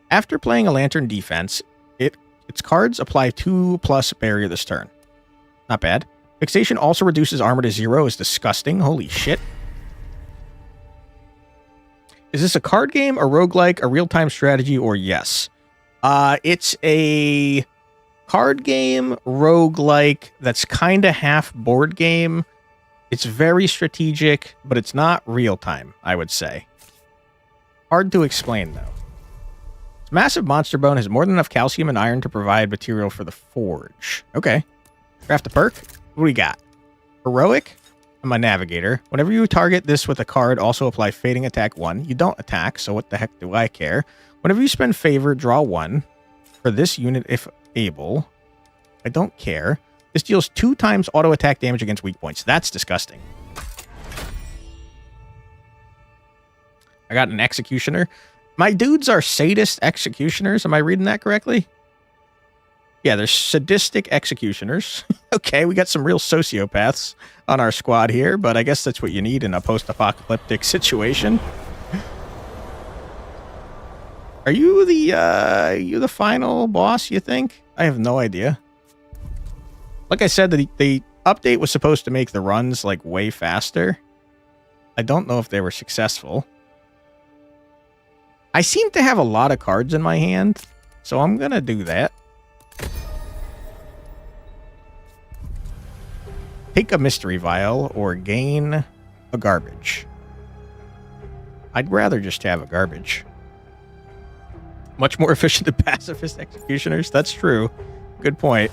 After playing a lantern defense, its cards apply 2+ barrier this turn. Not bad. Fixation also reduces armor to 0. Is disgusting. Holy shit. Is this a card game, a roguelike, a real-time strategy, or yes? It's a card game, roguelike, that's kind of half board game. It's very strategic, but it's not real-time, I would say. Hard to explain, though. Its massive monster bone has more than enough calcium and iron to provide material for the forge. Okay. Craft a perk. What do we got? Heroic. I'm a navigator. Whenever you target this with a card, also apply fading attack 1. You don't attack, so what the heck do I care? Whenever you spend favor, draw 1. For this unit, if able. I don't care. This deals 2 times auto attack damage against weak points. That's disgusting. I got an executioner. My dudes are sadist executioners. Am I reading that correctly? Yeah, they're sadistic executioners. Okay, we got some real sociopaths on our squad here, but I guess that's what you need in a post-apocalyptic situation. Are you the final boss, you think? I have no idea. Like I said, the update was supposed to make the runs like way faster. I don't know if they were successful. I seem to have a lot of cards in my hand, so I'm gonna do that. Take a mystery vial or gain a garbage. I'd rather just have a garbage. Much more efficient than pacifist executioners. That's true. Good point.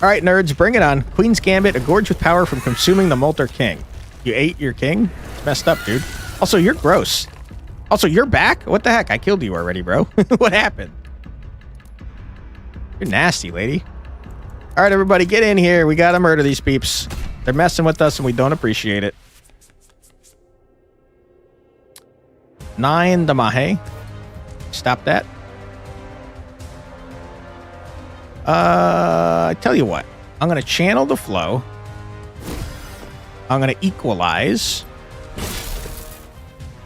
All right, nerds, bring it on. Queen's Gambit, a gorge with power from consuming the Molter King. You ate your king? It's messed up, dude. Also, you're gross. Also, you're back? What the heck? I killed you already, bro. What happened? You're nasty, lady. All right, everybody, get in here. We gotta murder these peeps. They're messing with us, and we don't appreciate it. 9 Damahe. Stop that. I tell you what. I'm gonna channel the flow. I'm gonna equalize.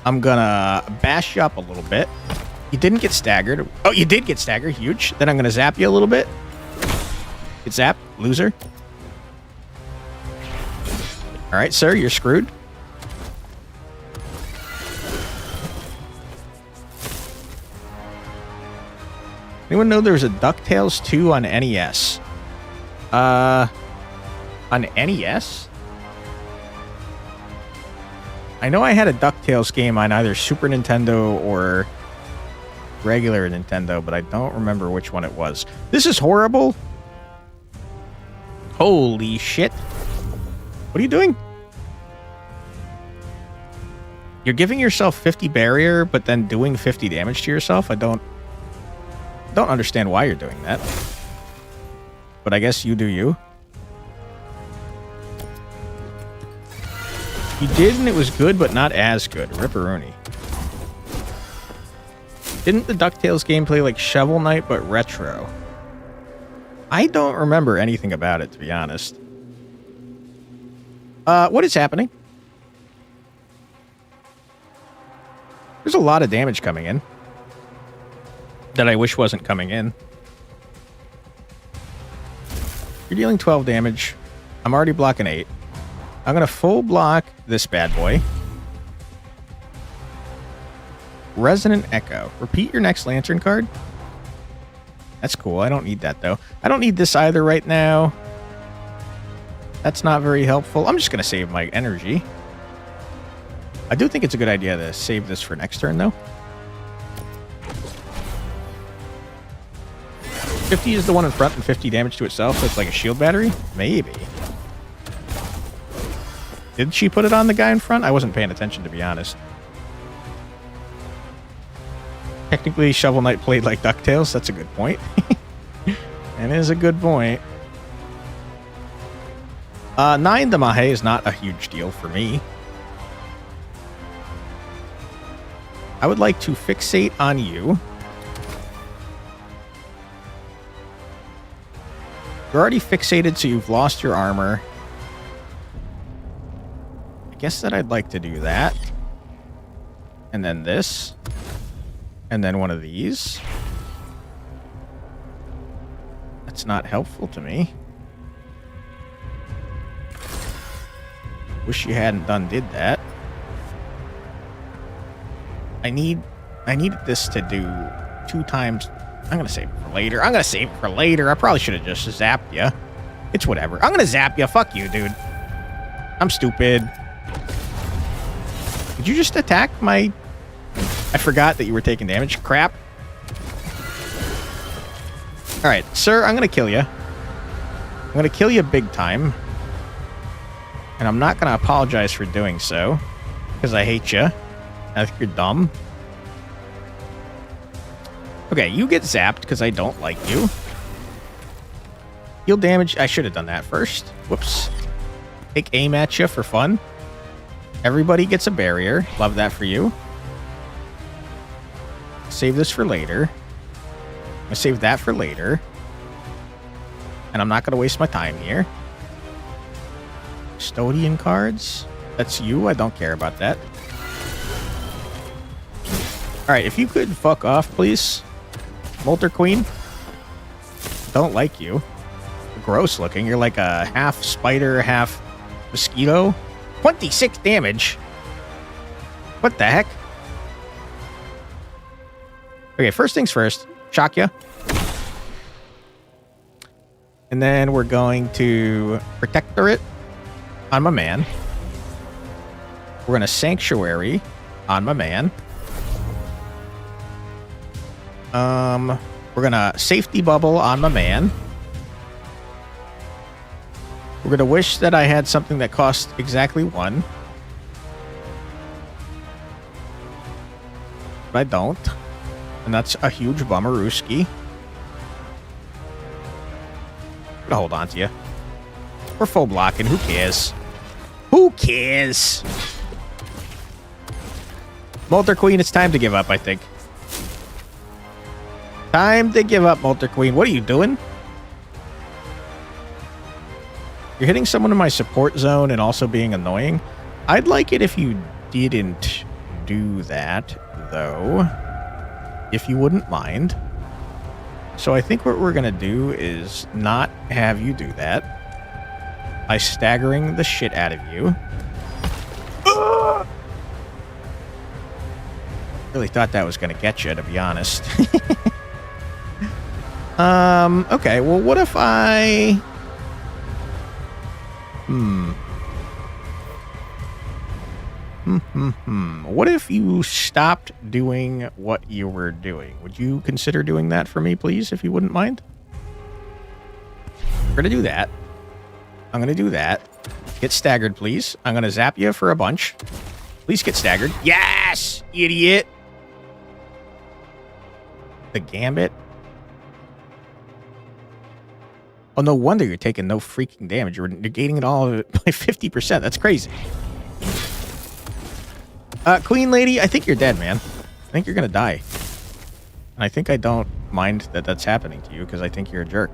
I'm gonna bash you up a little bit. You didn't get staggered. Oh, you did get staggered. Huge. Then I'm gonna zap you a little bit. Get zapped, loser. All right, sir, you're screwed. Anyone know there's a DuckTales 2 on NES? On NES? I know I had a DuckTales game on either Super Nintendo or regular Nintendo, but I don't remember which one it was. This is horrible. Holy shit. What are you doing? You're giving yourself 50 barrier, but then doing 50 damage to yourself. I don't understand why you're doing that. But I guess you do you. You did, and it was good, but not as good. Ripperoonie. Didn't the DuckTales game play like Shovel Knight, but retro? I don't remember anything about it, to be honest. What is happening? There's a lot of damage coming in that I wish wasn't coming in. You're dealing 12 damage. I'm already blocking 8. I'm going to full block this bad boy. Resonant Echo. Repeat your next Lantern card. That's cool. I don't need that, though. I don't need this either right now. That's not very helpful. I'm just going to save my energy. I do think it's a good idea to save this for next turn, though. 50 is the one in front and 50 damage to itself, so it's like a shield battery? Maybe. Did she put it on the guy in front? I wasn't paying attention, to be honest. Technically, Shovel Knight played like DuckTales. That's a good point. That is a good point. 9 to Mahe is not a huge deal for me. I would like to fixate on you. You're already fixated, so you've lost your armor. I guess that I'd like to do that. And then this. And then one of these. That's not helpful to me. Wish you hadn't did that. I needed this to do 2 times. I'm gonna save it for later. I probably should have just zapped you. It's whatever. I'm gonna zap you. Fuck you, dude. I'm stupid. Did you just attack my... I forgot that you were taking damage. Crap. Alright, sir, I'm gonna kill you. I'm gonna kill you big time. And I'm not gonna apologize for doing so. Because I hate you. I think you're dumb. Okay, you get zapped because I don't like you. Heal damage. I should have done that first. Whoops. Take aim at you for fun. Everybody gets a barrier. Love that for you. Save this for later. I'm going to save that for later. And I'm not going to waste my time here. Custodian cards. That's you. I don't care about that. Alright, if you could fuck off, please. Molter Queen. Don't like you. Gross looking. You're like a half spider, half mosquito. 26 damage. What the heck? Okay, first things first. Shock ya. And then we're going to Protector it on my man. We're going to Sanctuary on my man. We're gonna Safety Bubble on my man. We're gonna wish that I had something that cost exactly 1. But I don't. And that's a huge bummerooski. I'm gonna hold on to you. We're full blocking. Who cares? Who cares? Molter Queen, it's time to give up, I think. Time to give up, Molter Queen. What are you doing? You're hitting someone in my support zone and also being annoying. I'd like it if you didn't do that, though. If you wouldn't mind. So I think what we're going to do is not have you do that. By staggering the shit out of you. Really thought that was going to get you, to be honest. Okay, well, what if I... What if you stopped doing what you were doing? Would you consider doing that for me, please, if you wouldn't mind? We're gonna do that. I'm gonna do that. Get staggered, please. I'm gonna zap you for a bunch. Please get staggered. Yes, idiot. The gambit. Oh, no wonder you're taking no freaking damage. You're negating it all by 50%. That's crazy. Queen lady, I think you're dead, man. I think you're gonna die. And I think I don't mind that that's happening to you because I think you're a jerk.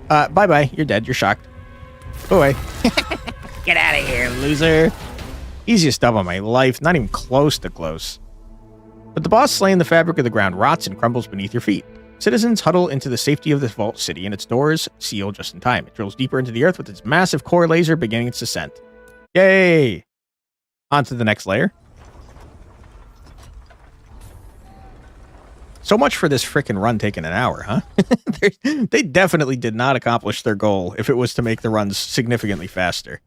Bye-bye. You're dead. You're shocked. Go away. Get out of here, loser. Easiest dub of my life. Not even close to close. But the boss slaying the fabric of the ground rots and crumbles beneath your feet. Citizens huddle into the safety of the vault city, and its doors seal just in time. It drills deeper into the earth with its massive core laser beginning its descent. Yay! On to the next layer. So much for this frickin' run taking an hour, huh? They definitely did not accomplish their goal if it was to make the runs significantly faster.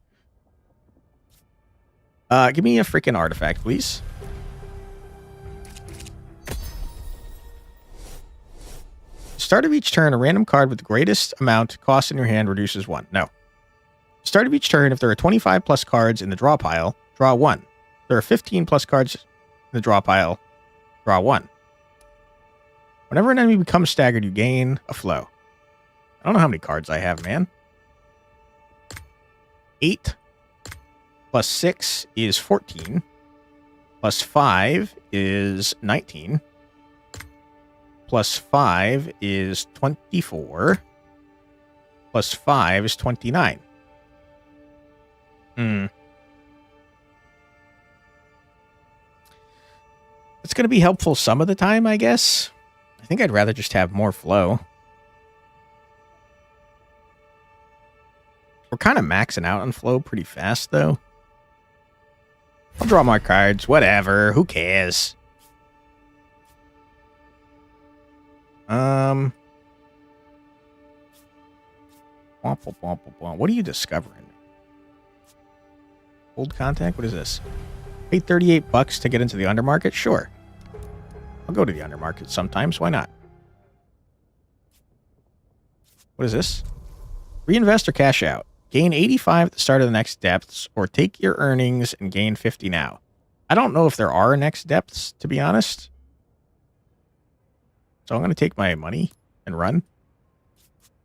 Give me a frickin' artifact, please. Start of each turn, a random card with the greatest amount cost in your hand reduces 1. No. Start of each turn, if there are 25 plus cards in the draw pile, draw 1. If there are 15 plus cards in the draw pile, draw 1. Whenever an enemy becomes staggered, you gain a flow. I don't know how many cards I have, man. 8 plus 6 is 14. Plus 5 is 19. Plus 5 is 24. Plus 5 is 29. It's going to be helpful some of the time, I guess. I think I'd rather just have more flow. We're kind of maxing out on flow pretty fast, though. I'll draw more cards. Whatever. Who cares? What are you discovering? Old contact? What is this? Paid $38 to get into the undermarket? Sure. I'll go to the undermarket sometimes. Why not? What is this? Reinvest or cash out. Gain 85 at the start of the next depths, or take your earnings and gain 50 now. I don't know if there are next depths, to be honest. So I'm going to take my money and run.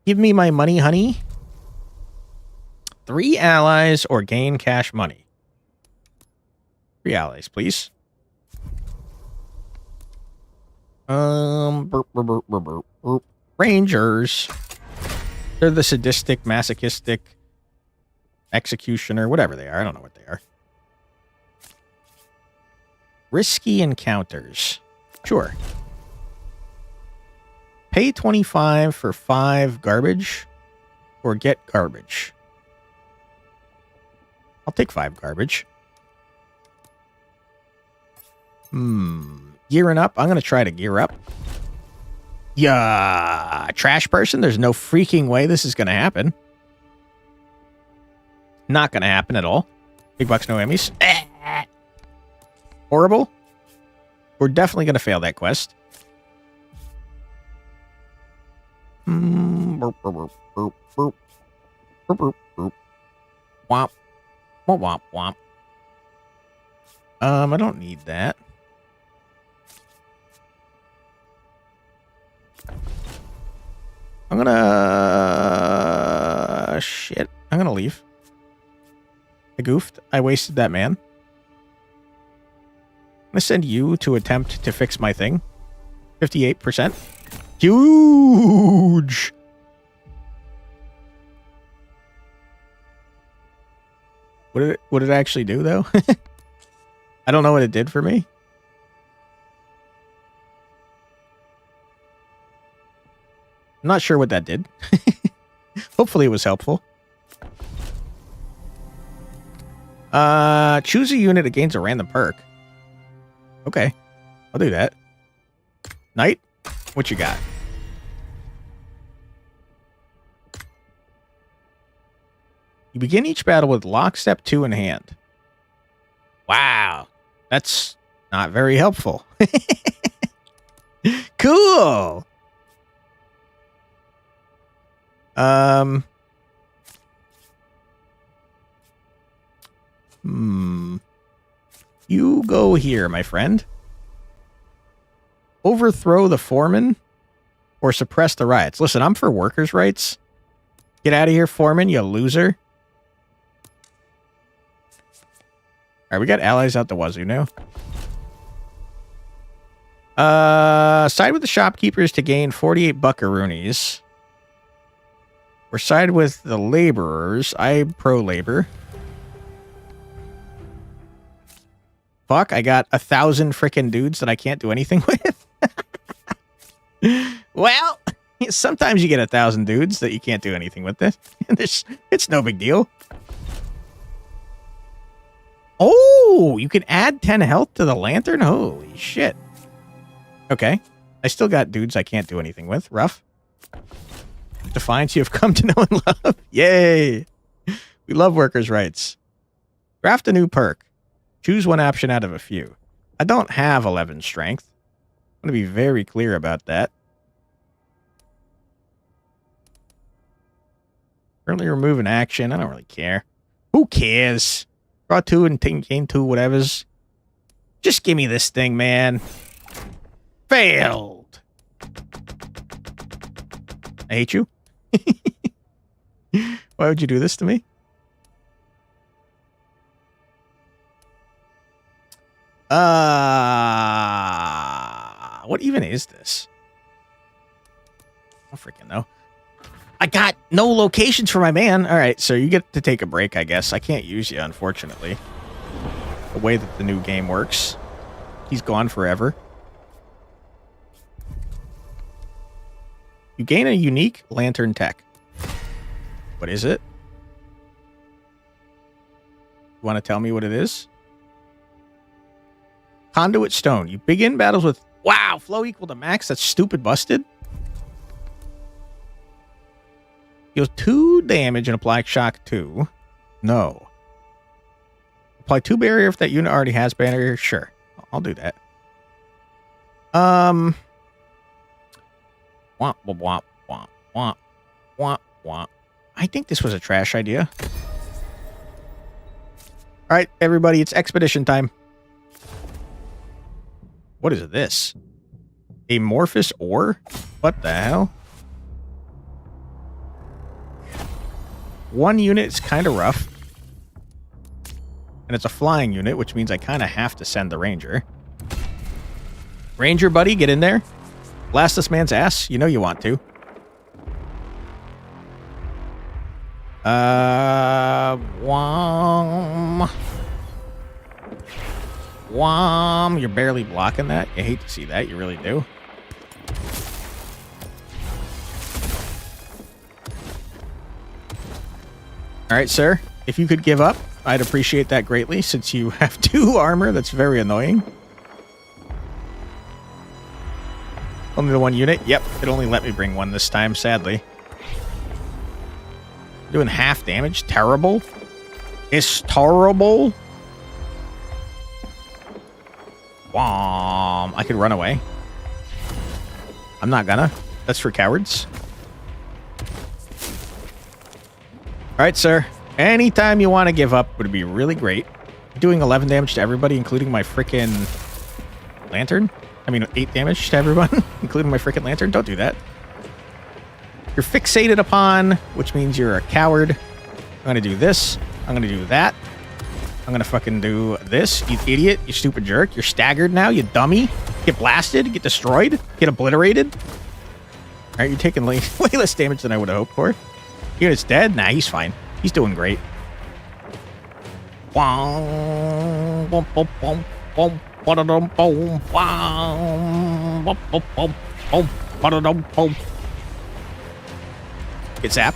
Give me my money, honey. 3 allies or gain cash money. 3 allies, please. Rangers. They're the sadistic, masochistic, executioner, whatever they are. I don't know what they are. Risky encounters. Sure. Pay 25 for 5 garbage or get garbage. I'll take 5 garbage. Gearing up. I'm going to try to gear up. Yeah. Trash person. There's no freaking way this is going to happen. Not going to happen at all. Big bucks, no Emmys. Horrible. We're definitely going to fail that quest. Womp. Womp, womp, womp. I don't need that. I'm gonna... Shit. I'm gonna leave. I goofed. I wasted that man. I'm gonna send you to attempt to fix my thing. 58%. Huge! What did it actually do, though? I don't know what it did for me. I'm not sure what that did. Hopefully it was helpful. Choose a unit that gains a random perk. Okay. I'll do that. Knight? What you got? You begin each battle with lockstep 2 in hand. Wow. That's not very helpful. Cool. You go here, my friend. Overthrow the foreman or suppress the riots. Listen, I'm for workers' rights. Get out of here, foreman, you loser. All right, we got allies out the wazoo now. Side with the shopkeepers to gain 48 buckaroonies. Or side with the laborers. I'm pro-labor. Fuck, I got 1,000 frickin' dudes that I can't do anything with. Well, sometimes you get 1,000 dudes that you can't do anything with this. It's no big deal. Oh, you can add 10 health to the lantern? Holy shit. Okay. I still got dudes I can't do anything with. Rough. Defiance you have come to know and love. Yay. We love workers' rights. Craft a new perk. Choose one option out of a few. I don't have 11 strength. I'm going to be very clear about that. Currently remove an action. I don't really care. Who cares? Draw 2 and gain 2 whatevers. Just give me this thing, man. Failed. I hate you. Why would you do this to me? What even is this? I don't freaking know. I got no locations for my man. All right, so you get to take a break, I guess. I can't use you, unfortunately. The way that the new game works. He's gone forever. You gain a unique lantern tech. What is it? You want to tell me what it is? Conduit stone. You begin battles with... Wow, flow equal to max. That's stupid busted. Deals 2 damage and apply shock 2. No. Apply 2 barrier if that unit already has barrier. Sure. I'll do that. Womp, womp, womp, womp, womp, womp, womp. I think this was a trash idea. All right, everybody, it's expedition time. What is this? Amorphous ore? What the hell? 1 unit is kind of rough. And it's a flying unit, which means I kind of have to send the ranger. Ranger buddy, get in there. Blast this man's ass. You know you want to. Whom. Whom. You're barely blocking that. You hate to see that. You really do. All right, sir. If you could give up, I'd appreciate that greatly, since you have 2 armor. That's very annoying. Only the 1 unit? Yep, it only let me bring 1 this time, sadly. Doing half damage? Terrible. It's terrible. Whom. I could run away. I'm not gonna. That's for cowards. Alright, sir. Anytime you want to give up would be really great. Doing 11 damage to everybody, including my frickin' lantern? I mean, 8 damage to everyone, including my frickin' lantern? Don't do that. You're fixated upon, which means you're a coward. I'm gonna do this. I'm gonna do that. I'm gonna fucking do this. You idiot. You stupid jerk. You're staggered now, you dummy. Get blasted. Get destroyed. Get obliterated. Alright, you're taking way less damage than I would have hoped for. Unit's dead? Nah, he's fine. He's doing great. Get zapped.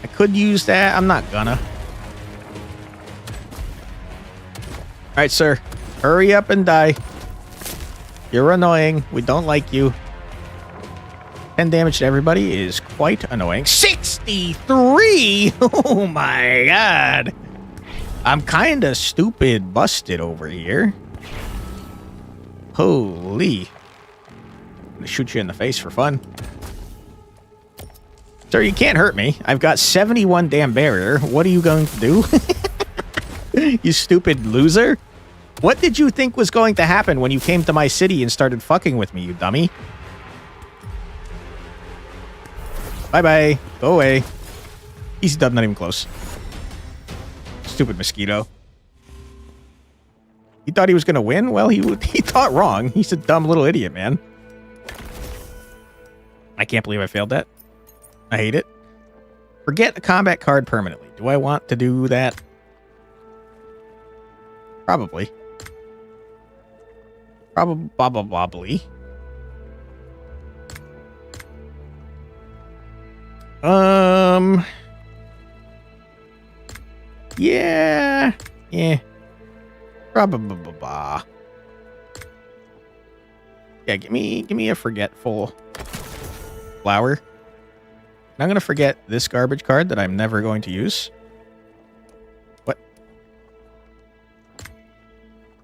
I could use that. I'm not gonna. Alright, sir. Hurry up and die. You're annoying. We don't like you. 10 damage to everybody is quite annoying. 63! Oh my god. I'm kind of stupid busted over here. Holy. I'm going to shoot you in the face for fun. Sir, you can't hurt me. I've got 71 damn barrier. What are you going to do? You stupid loser. What did you think was going to happen when you came to my city and started fucking with me, you dummy? Bye-bye. Go away. Easy dub, not even close. Stupid mosquito. He thought he was going to win? Well, he thought wrong. He's a dumb little idiot, man. I can't believe I failed that. I hate it. Forget a combat card permanently. Do I want to do that? Probably. Probably. Yeah. Probably. Yeah, give me a forgetful flower. And I'm gonna forget this garbage card that I'm never going to use. What?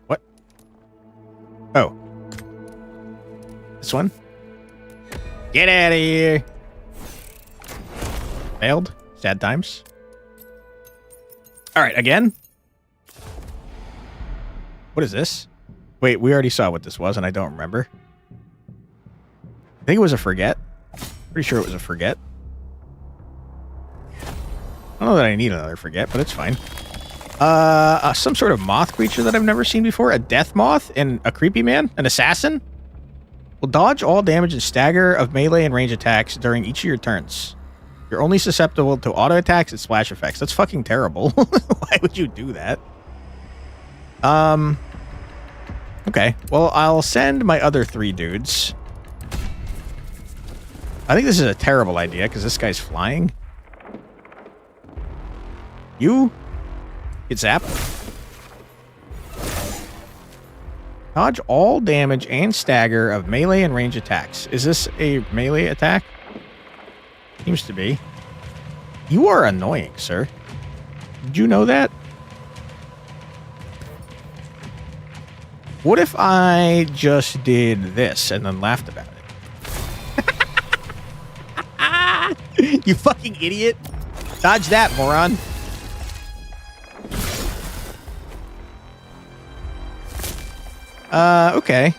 What? Oh. This one? Get out of here. Failed. Sad times. All right, again. What is this? Wait, we already saw what this was, and I don't remember. I think it was a forget. Pretty sure it was a forget. I don't know that I need another forget, but it's fine. Some sort of moth creature that I've never seen before. A death moth and a creepy man. An assassin. Will dodge all damage and stagger of melee and range attacks during each of your turns. You're only susceptible to auto attacks and splash effects. That's fucking terrible. Why would you do that? Okay. Well, I'll send my other 3 dudes. I think this is a terrible idea because this guy's flying. You get zapped. Dodge all damage and stagger of melee and range attacks. Is this a melee attack? Seems to be. You are annoying, sir. Did you know that? What if I just did this and then laughed about it? You fucking idiot. Dodge that, moron. Okay.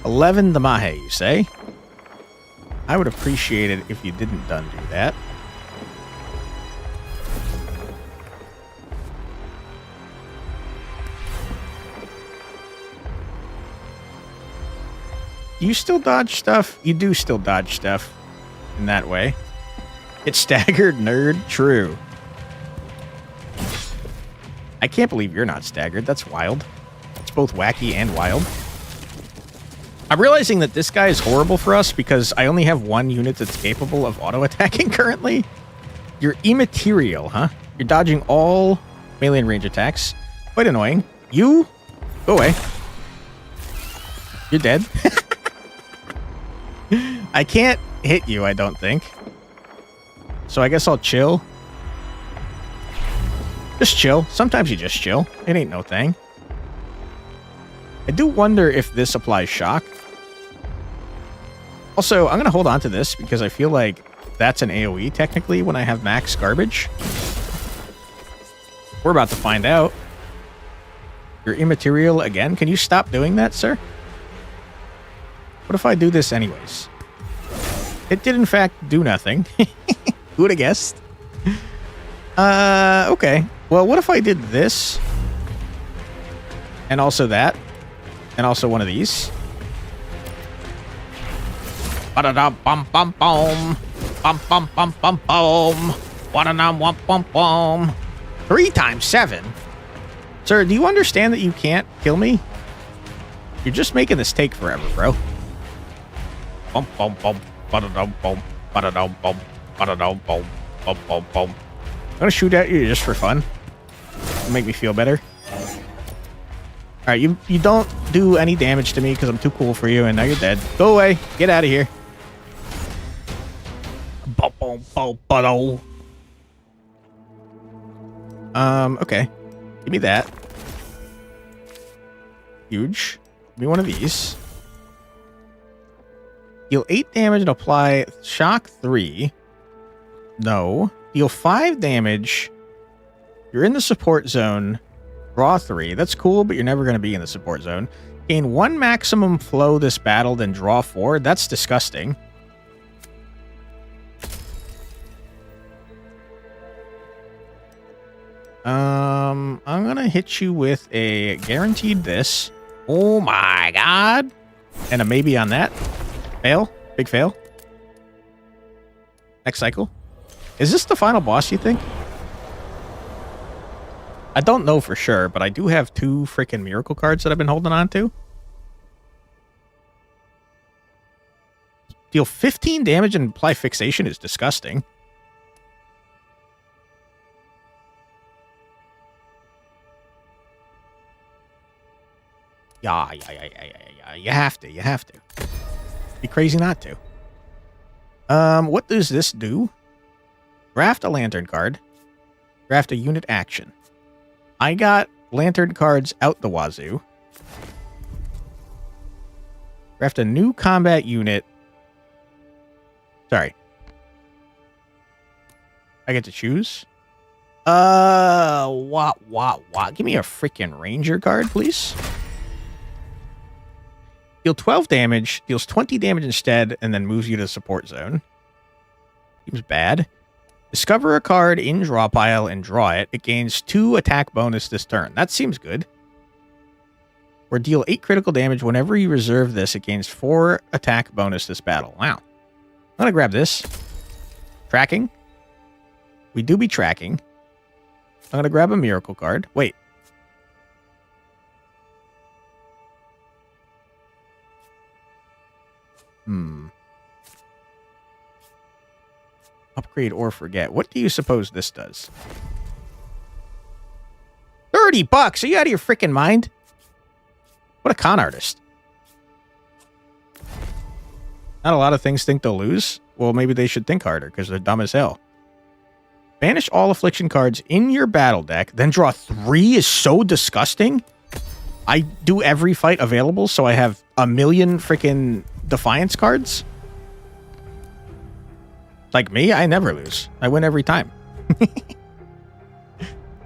11 the Mahe, you say? I would appreciate it if you didn't do that. Do you still dodge stuff? You do still dodge stuff in that way. It's staggered, nerd. True. I can't believe you're not staggered. That's wild. It's both wacky and wild. I'm realizing that this guy is horrible for us because I only have 1 unit that's capable of auto-attacking currently. You're immaterial, huh? You're dodging all melee and range attacks. Quite annoying. You? Go away. You're dead. I can't hit you, I don't think. So I guess I'll chill. Just chill. Sometimes you just chill. It ain't no thing. I do wonder if this applies shock. Also, I'm going to hold on to this because I feel like that's an AoE technically when I have max garbage. We're about to find out. You're immaterial again. Can you stop doing that, sir? What if I do this anyways? It did in fact do nothing. Who would have guessed? Okay. Well, what if I did this? And also that? And also one of these. Ba-da-dum bum bum bum. Bum bum bum bum bum. Wa-da-dum wum bum bum. 3 times 7. Sir, do you understand that you can't kill me? You're just making this take forever, bro. Bum bum bum. Ba-da-dum bum. Ba-da-dum bum. Ba-da-dum bum. Bum bum bum. I'm gonna shoot at you just for fun. It'll make me feel better. Alright, you don't do any damage to me because I'm too cool for you, and now you're dead. Go away. Get out of here. Okay. Give me that. Huge. Give me one of these. Deal 8 damage and apply shock 3. No. Deal 5 damage. You're in the support zone. Draw 3. That's cool, but you're never going to be in the support zone. Gain 1 maximum flow this battle, then draw 4. That's disgusting. I'm going to hit you with a guaranteed this. Oh my god. And a maybe on that. Fail. Big fail. Next cycle. Is this the final boss, you think? I don't know for sure, but I do have 2 freaking miracle cards that I've been holding on to. Deal 15 damage and apply fixation is disgusting. Yeah. You have to. Be crazy not to. What does this do? Draft a lantern card. Draft a unit action. I got lantern cards out the wazoo. Draft a new combat unit. Sorry. I get to choose? What? Give me a freaking ranger card, please. Deal 12 damage, deals 20 damage instead, and then moves you to the support zone. Seems bad. Discover a card in draw pile and draw it. It gains 2 attack bonus this turn. That seems good. Or deal 8 critical damage. Whenever you reserve this, it gains 4 attack bonus this battle. Wow. I'm going to grab this. Tracking. We do be tracking. I'm going to grab a miracle card. Wait. Upgrade or forget. What do you suppose this does? $30? Are you out of your freaking mind? What a con artist. Not a lot of things think they'll lose. Well, maybe they should think harder because they're dumb as hell. Banish all affliction cards in your battle deck, then draw 3 is so disgusting. I do every fight available, so I have a million freaking Defiance cards. Like me, I never lose. I win every time.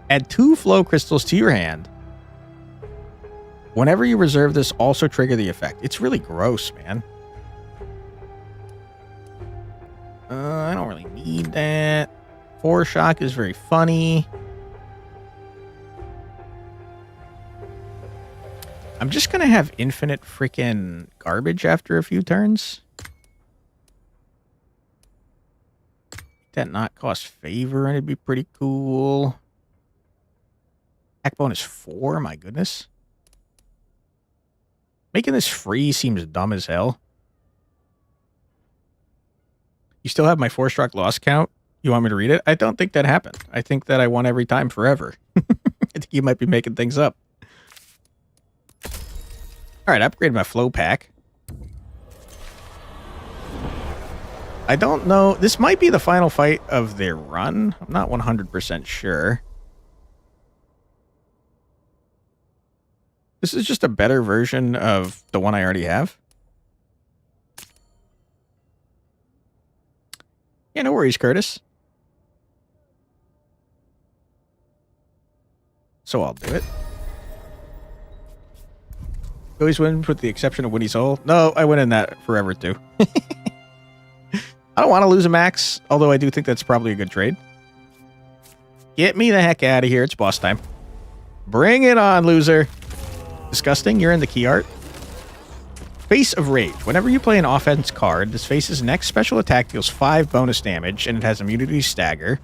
Add 2 flow crystals to your hand. Whenever you reserve this, also trigger the effect. It's really gross, man. I don't really need that. 4 shock is very funny. I'm just going to have infinite freaking garbage after a few turns. That not cost favor and it'd be pretty cool. Attack bonus 4, my goodness. Making this free seems dumb as hell. You still have my 4-struck loss count? You want me to read it? I don't think that happened. I think that I won every time forever. I think you might be making things up. Alright, upgrade my flow pack. I don't know. This might be the final fight of their run. I'm not 100% sure. This is just a better version of the one I already have. Yeah, no worries, Curtis. So I'll do it. You always win with the exception of Winnie Soul. No, I win in that forever too. I don't want to lose a max, although I do think that's probably a good trade. Get me the heck out of here. It's boss time. Bring it on, loser. Disgusting. You're in the key art. Face of Rage. Whenever you play an offense card, this face's next special attack deals 5 bonus damage, and it has immunity stagger.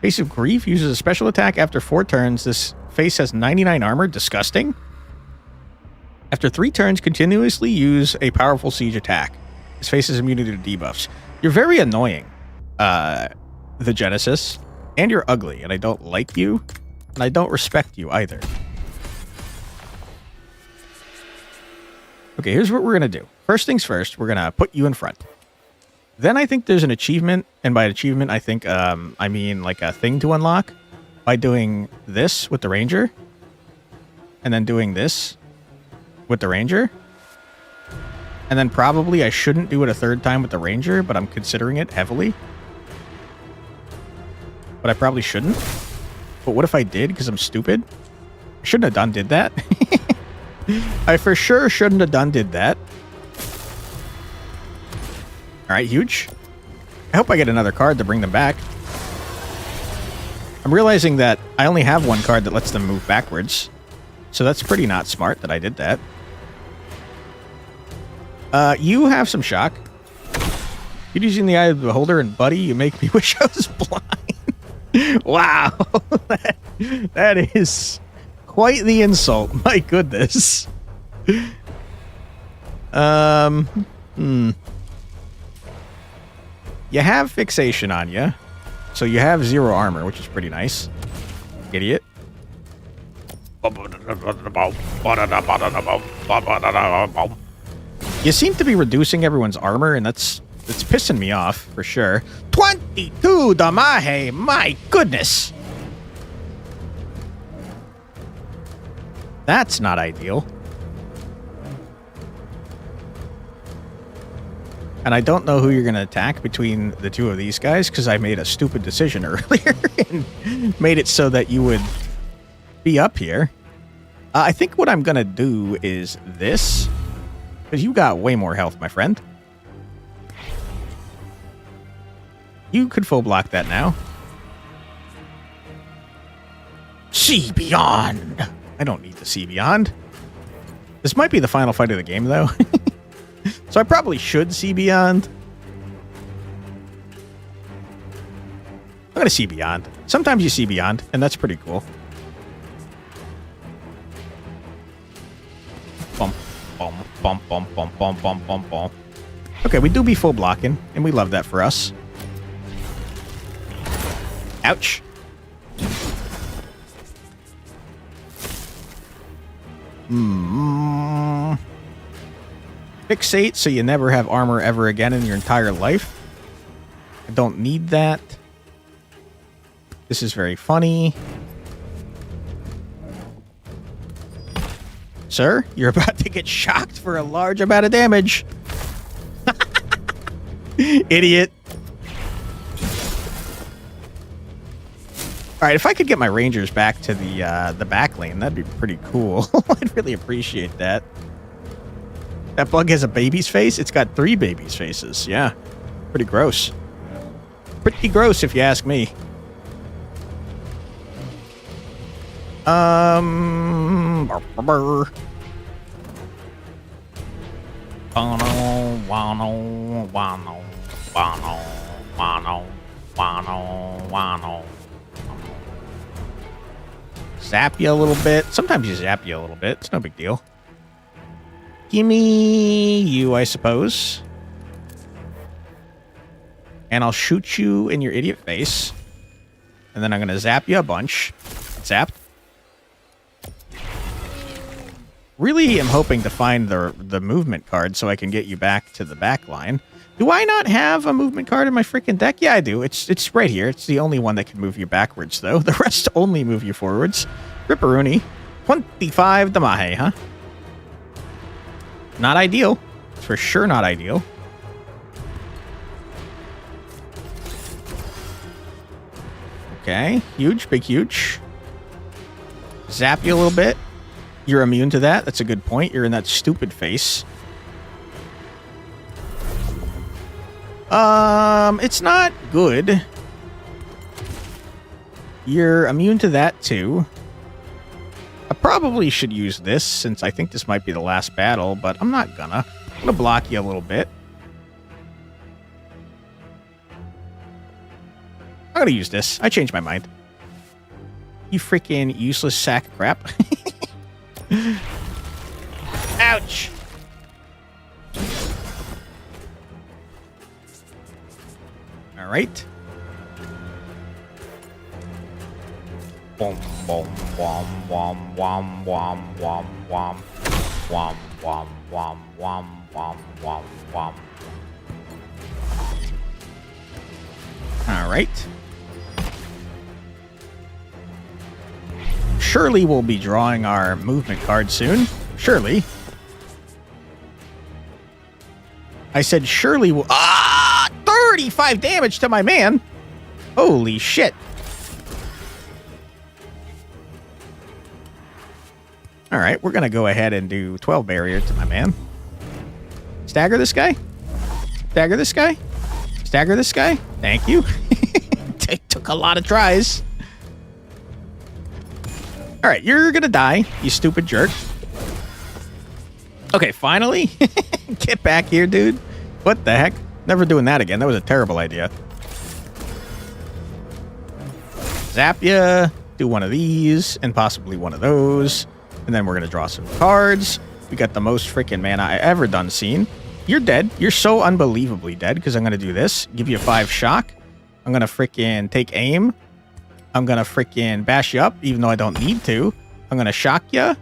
Face of Grief uses a special attack after 4 turns. This face has 99 armor. Disgusting. After 3 turns, continuously use a powerful siege attack. This face is immunity to debuffs. You're very annoying, the Genesis, and you're ugly, and I don't like you, and I don't respect you either. Okay, here's what we're going to do. First things first, we're going to put you in front. Then I think there's an achievement, and by achievement, I think, I mean like a thing to unlock by doing this with the Ranger, and then doing this with the Ranger. And then probably I shouldn't do it a 3rd time with the Ranger, but I'm considering it heavily. but I probably shouldn't. But what if I did, because I'm stupid? I shouldn't have did that. I for sure shouldn't have did that. Alright, huge. I hope I get another card to bring them back. I'm realizing that I only have one card that lets them move backwards. So that's pretty not smart that I did that. You have some shock. You're using the Eye of the Beholder, and buddy, you make me wish I was blind. Wow. That is quite the insult. My goodness. You have fixation on you. So you have 0 armor, which is pretty nice. Idiot. You seem to be reducing everyone's armor, and it's pissing me off, for sure. 22 damage! My goodness! That's not ideal. And I don't know who you're going to attack between the two of these guys, because I made a stupid decision earlier and made it so that you would be up here. I think what I'm going to do is this, because you got way more health, my friend. You could full block that now. See beyond. I don't need to see beyond. This might be the final fight of the game, though. So I probably should see beyond. I'm going to see beyond. Sometimes you see beyond, and that's pretty cool. Bum, bum, bum, bum, bum, bum, bum, bum, bum. Okay, we do be full blocking, and we love that for us. Ouch. Fixate, so you never have armor ever again in your entire life. I don't need that. This is very funny. Sir, you're about to get shocked for a large amount of damage. Idiot. All right, if I could get my rangers back to the back lane, that'd be pretty cool. I'd really appreciate that. That bug has a baby's face? It's got 3 babies' faces. Yeah. Pretty gross. Pretty gross, if you ask me. Zap you a little bit. Sometimes you zap you a little bit. It's no big deal. Gimme you, I suppose. And I'll shoot you in your idiot face. And then I'm going to zap you a bunch. Zapped. Really am hoping to find the movement card so I can get you back to the back line. Do I not have a movement card in my freaking deck? Yeah, I do. It's right here. It's the only one that can move you backwards, though. The rest only move you forwards. Ripperoonie. 25 damage, huh? Not ideal. It's for sure not ideal. Okay. Huge. Big huge. Zap you a little bit. You're immune to that. That's a good point. You're in that stupid face. It's not good. You're immune to that, too. I probably should use this, since I think this might be the last battle, but I'm not gonna. I'm gonna block you a little bit. I'm gonna use this. I changed my mind. You freaking useless sack of crap. Ouch! Alright. Wom wom wom wom wom wom wom wom wom wom wom wom wom wom wom. Alright. Surely we'll be drawing our movement card soon. Surely. I said surely we'll... 35 damage to my man! Holy shit. All right, we're going to go ahead and do 12 barrier to my man. Stagger this guy. Stagger this guy. Stagger this guy. Thank you. It took a lot of tries. All right, you're going to die, you stupid jerk. Okay, finally. Get back here, dude. What the heck? Never doing that again. That was a terrible idea. Zap ya. Do one of these and possibly one of those. And then we're going to draw some cards. We got the most freaking mana I ever done seen. You're dead. You're so unbelievably dead because I'm going to do this. Give you a 5 shock. I'm going to freaking take aim. I'm going to freaking bash you up even though I don't need to. I'm going to shock you.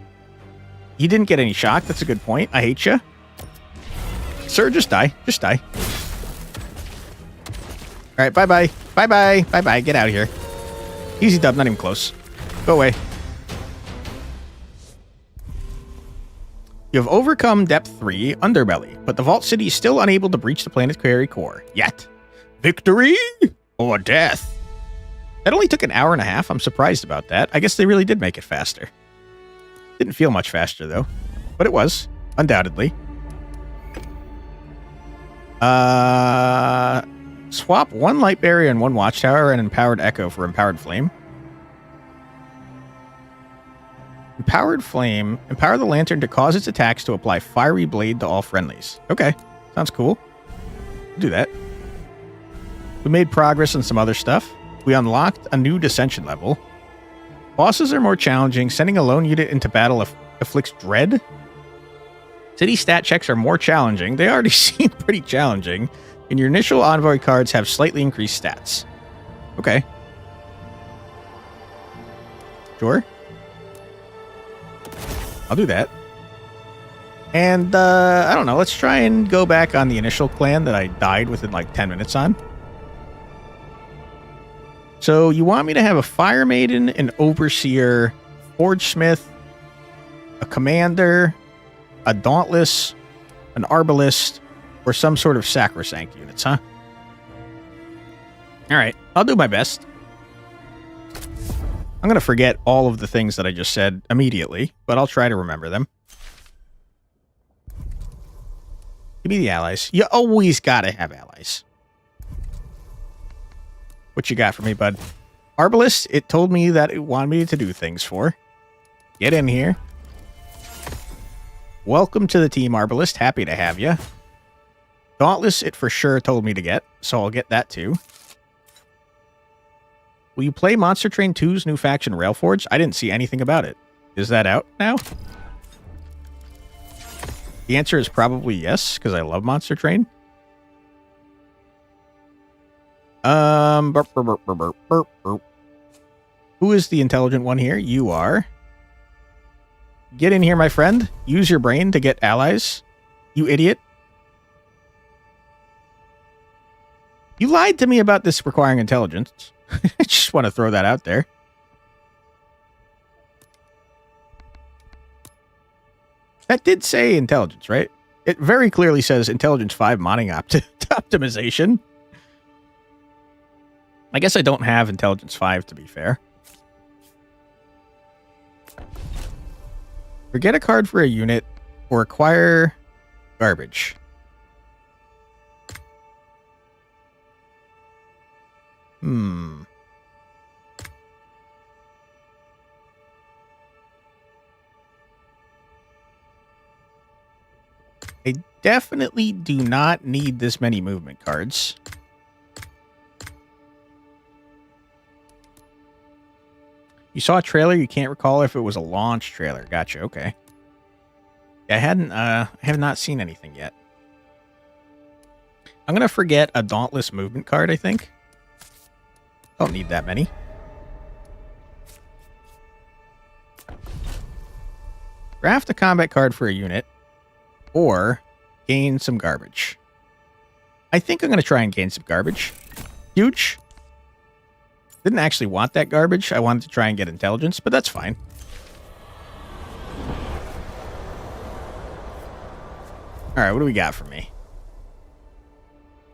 You didn't get any shock. That's a good point. I hate you. Sir, just die. Just die. All right, bye-bye. Bye-bye. Bye-bye. Get out of here. Easy dub. Not even close. Go away. You have overcome Depth 3 Underbelly, but the Vault City is still unable to breach the planetary core. Yet. Victory or death? That only took an hour and a half. I'm surprised about that. I guess they really did make it faster. Didn't feel much faster, though. But it was. Undoubtedly. Swap 1 Light Barrier and 1 Watchtower and Empowered Echo for Empowered Flame. Empowered Flame. Empower the Lantern to cause its attacks to apply Fiery Blade to all friendlies. Okay. Sounds cool. Do that. We made progress on some other stuff. We unlocked a new Dissension level. Bosses are more challenging. Sending a lone unit into battle afflicts dread. City stat checks are more challenging. They already seem pretty challenging. And your initial envoy cards have slightly increased stats. Okay. Sure. I'll do that. And, I don't know. Let's try and go back on the initial clan that I died within like 10 minutes on. So you want me to have a Fire Maiden, an Overseer, Forge Smith, a Commander, a Dauntless, an Arbalist, or some sort of Sacrosanct units, huh? Alright, I'll do my best. I'm going to forget all of the things that I just said immediately, but I'll try to remember them. Give me the allies. You always got to have allies. What you got for me, bud? Arbalist, it told me that it wanted me to do things for. Get in here. Welcome to the team, Arbalist. Happy to have you. Dauntless, it for sure told me to get, so I'll get that too. Will you play Monster Train 2's new faction, Railforge? I didn't see anything about it. Is that out now? The answer is probably yes, because I love Monster Train. Burp, burp, burp, burp, burp, burp. Who is the intelligent one here? You are. Get in here, my friend. Use your brain to get allies. You idiot. You lied to me about this requiring intelligence. I just want to throw that out there. That did say intelligence, right? It very clearly says intelligence 5 modding optimization. I guess I don't have intelligence 5 to be fair. Forget a card for a unit or acquire garbage. I definitely do not need this many movement cards. You saw a trailer, you can't recall if it was a launch trailer. Gotcha, okay. I have not seen anything yet. I'm gonna forget a Dauntless movement card, I think. Don't need that many. Draft a combat card for a unit. Or gain some garbage. I think I'm gonna try and gain some garbage. Huge. Didn't actually want that garbage. I wanted to try and get intelligence, but that's fine. Alright, what do we got for me?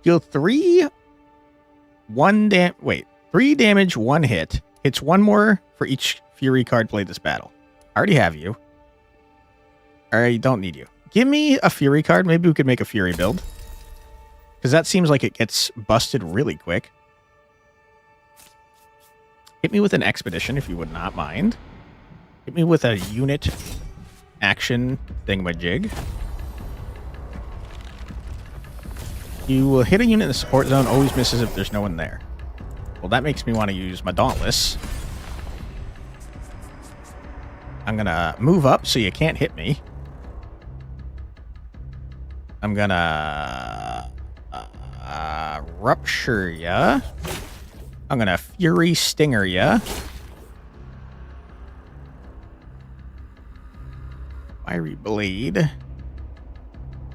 Deal 3 damage, 1 hit. Hits 1 more for each Fury card played this battle. I already have you. I don't need you. Give me a Fury card. Maybe we could make a Fury build. Because that seems like it gets busted really quick. Hit me with an Expedition, if you would not mind. Hit me with a unit action thingamajig. You will hit a unit in the support zone, always misses if there's no one there. Well, that makes me want to use my Dauntless. I'm going to move up so you can't hit me. I'm going to Rupture ya. I'm going to Fury Stinger ya. Fiery Blade.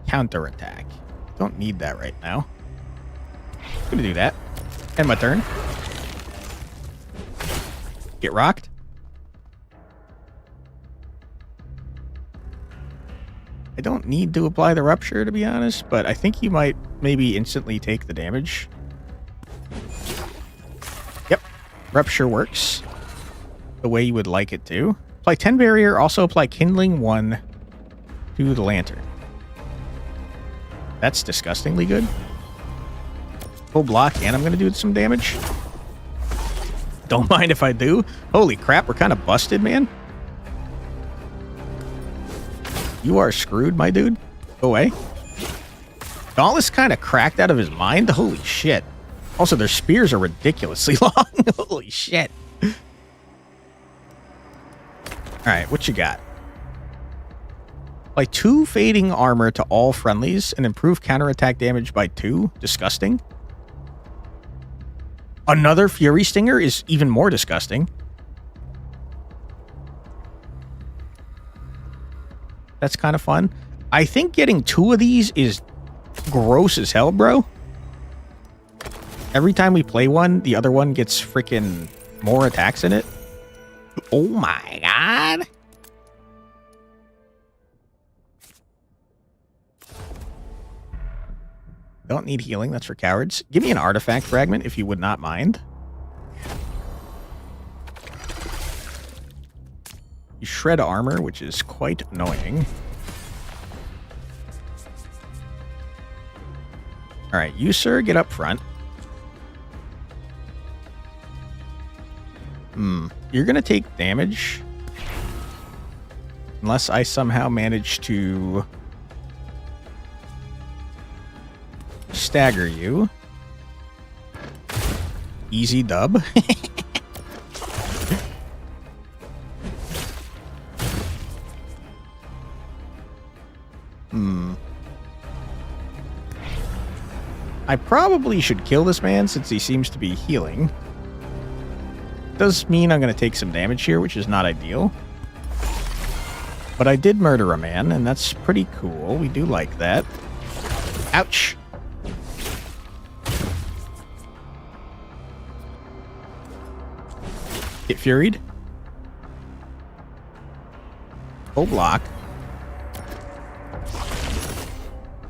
Counterattack. Don't need that right now. I'm going to do that. End my turn. Get rocked. I don't need to apply the Rupture, to be honest, but I think you might maybe instantly take the damage. Yep. Rupture works the way you would like it to. Apply 10 barrier, also apply Kindling 1 to the Lantern. That's disgustingly good. Full block, and I'm going to do some damage. Don't mind if I do. Holy crap, we're kind of busted, man. You are screwed, my dude. Go away. Dauntless kind of cracked out of his mind. Holy shit. Also, their spears are ridiculously long. Holy shit. Alright, what you got? Apply 2 fading armor to all friendlies and improve counterattack damage by 2. Disgusting. Another Fury Stinger is even more disgusting. That's kind of fun. I think getting 2 of these is gross as hell, bro. Every time we play one, the other one gets freaking more attacks in it. Oh my god. Don't need healing. That's for cowards. Give me an artifact fragment if you would not mind. You shred armor, which is quite annoying. Alright, you, sir, get up front. You're going to take damage. Unless I somehow manage to stagger you. Easy dub. I probably should kill this man since he seems to be healing. Does mean I'm going to take some damage here, which is not ideal. But I did murder a man, and that's pretty cool. We do like that. Ouch. Get furied. Full block.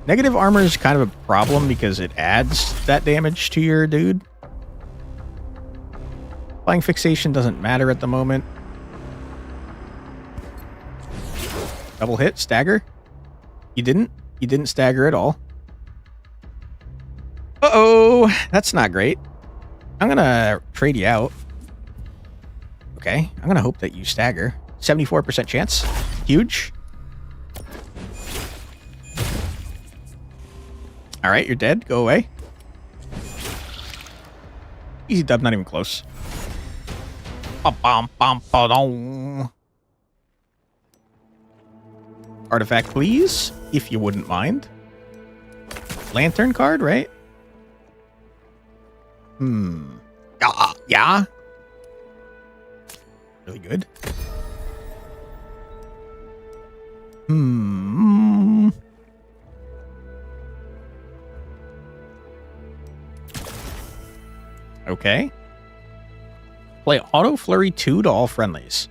Negative armor is kind of a problem because it adds that damage to your dude. Flying fixation doesn't matter at the moment. Double hit, stagger. You didn't? You didn't stagger at all. Uh-oh, that's not great. I'm gonna trade you out. Okay, I'm gonna hope that you stagger. 74% chance. Huge. Alright, you're dead. Go away. Easy dub, not even close. Artifact, please, if you wouldn't mind. Lantern card, right? Yeah. Really good. Okay. Play Auto Flurry 2 to all friendlies.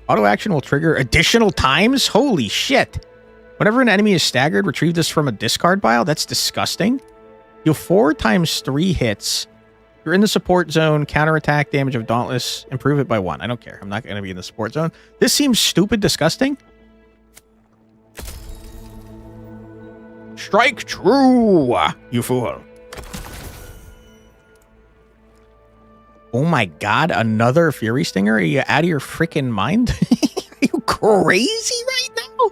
Auto action will trigger additional times? Holy shit. Whenever an enemy is staggered, retrieve this from a discard pile? That's disgusting. You'll 4 times 3 hits. You're in the support zone. Counterattack damage of Dauntless. Improve it by 1. I don't care. I'm not going to be in the support zone. This seems stupid disgusting. Strike true, you fool. Oh my god, another Fury Stinger? Are you out of your freaking mind? Are you crazy right now?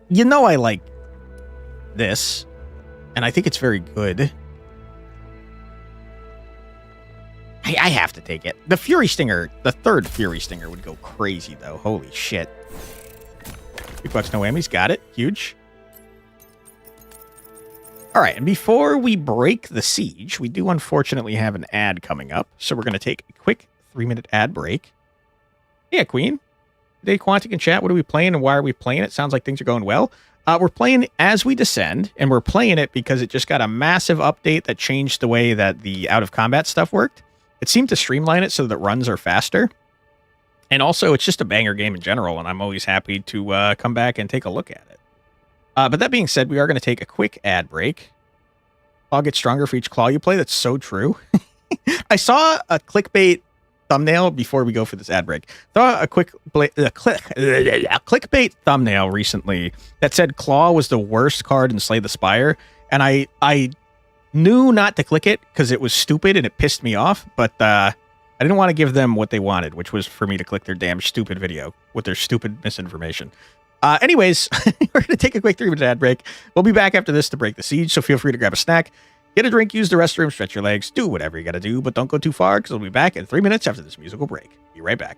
You know I like this, and I think it's very good. I have to take it. The Fury Stinger, the third Fury Stinger would go crazy, though. Holy shit. $3 no whammies. Got it. Huge. All right, and before we break the siege, we do unfortunately have an ad coming up, so we're going to take a quick 3-minute ad break. Yeah, Queen. Today, Quantic and chat, what are we playing and why are we playing it? Sounds like things are going well. We're playing As We Descend, and we're playing it because it just got a massive update that changed the way that the out-of-combat stuff worked. It seemed to streamline it so that runs are faster. And also, it's just a banger game in general, and I'm always happy to come back and take a look at it. But that being said, we are going to take a quick ad break. Claw gets stronger for each claw you play. That's so true. I saw a clickbait thumbnail before we go for this ad break. Saw a clickbait thumbnail recently that said Claw was the worst card in Slay the Spire, and I knew not to click it because it was stupid and it pissed me off, but I didn't want to give them what they wanted, which was for me to click their damn stupid video with their stupid misinformation. Anyways, we're going to take a quick 3-minute ad break. We'll be back after this to break the siege, so feel free to grab a snack, get a drink, use the restroom, stretch your legs, do whatever you got to do, but don't go too far because we'll be back in 3 minutes after this musical break. Be right back.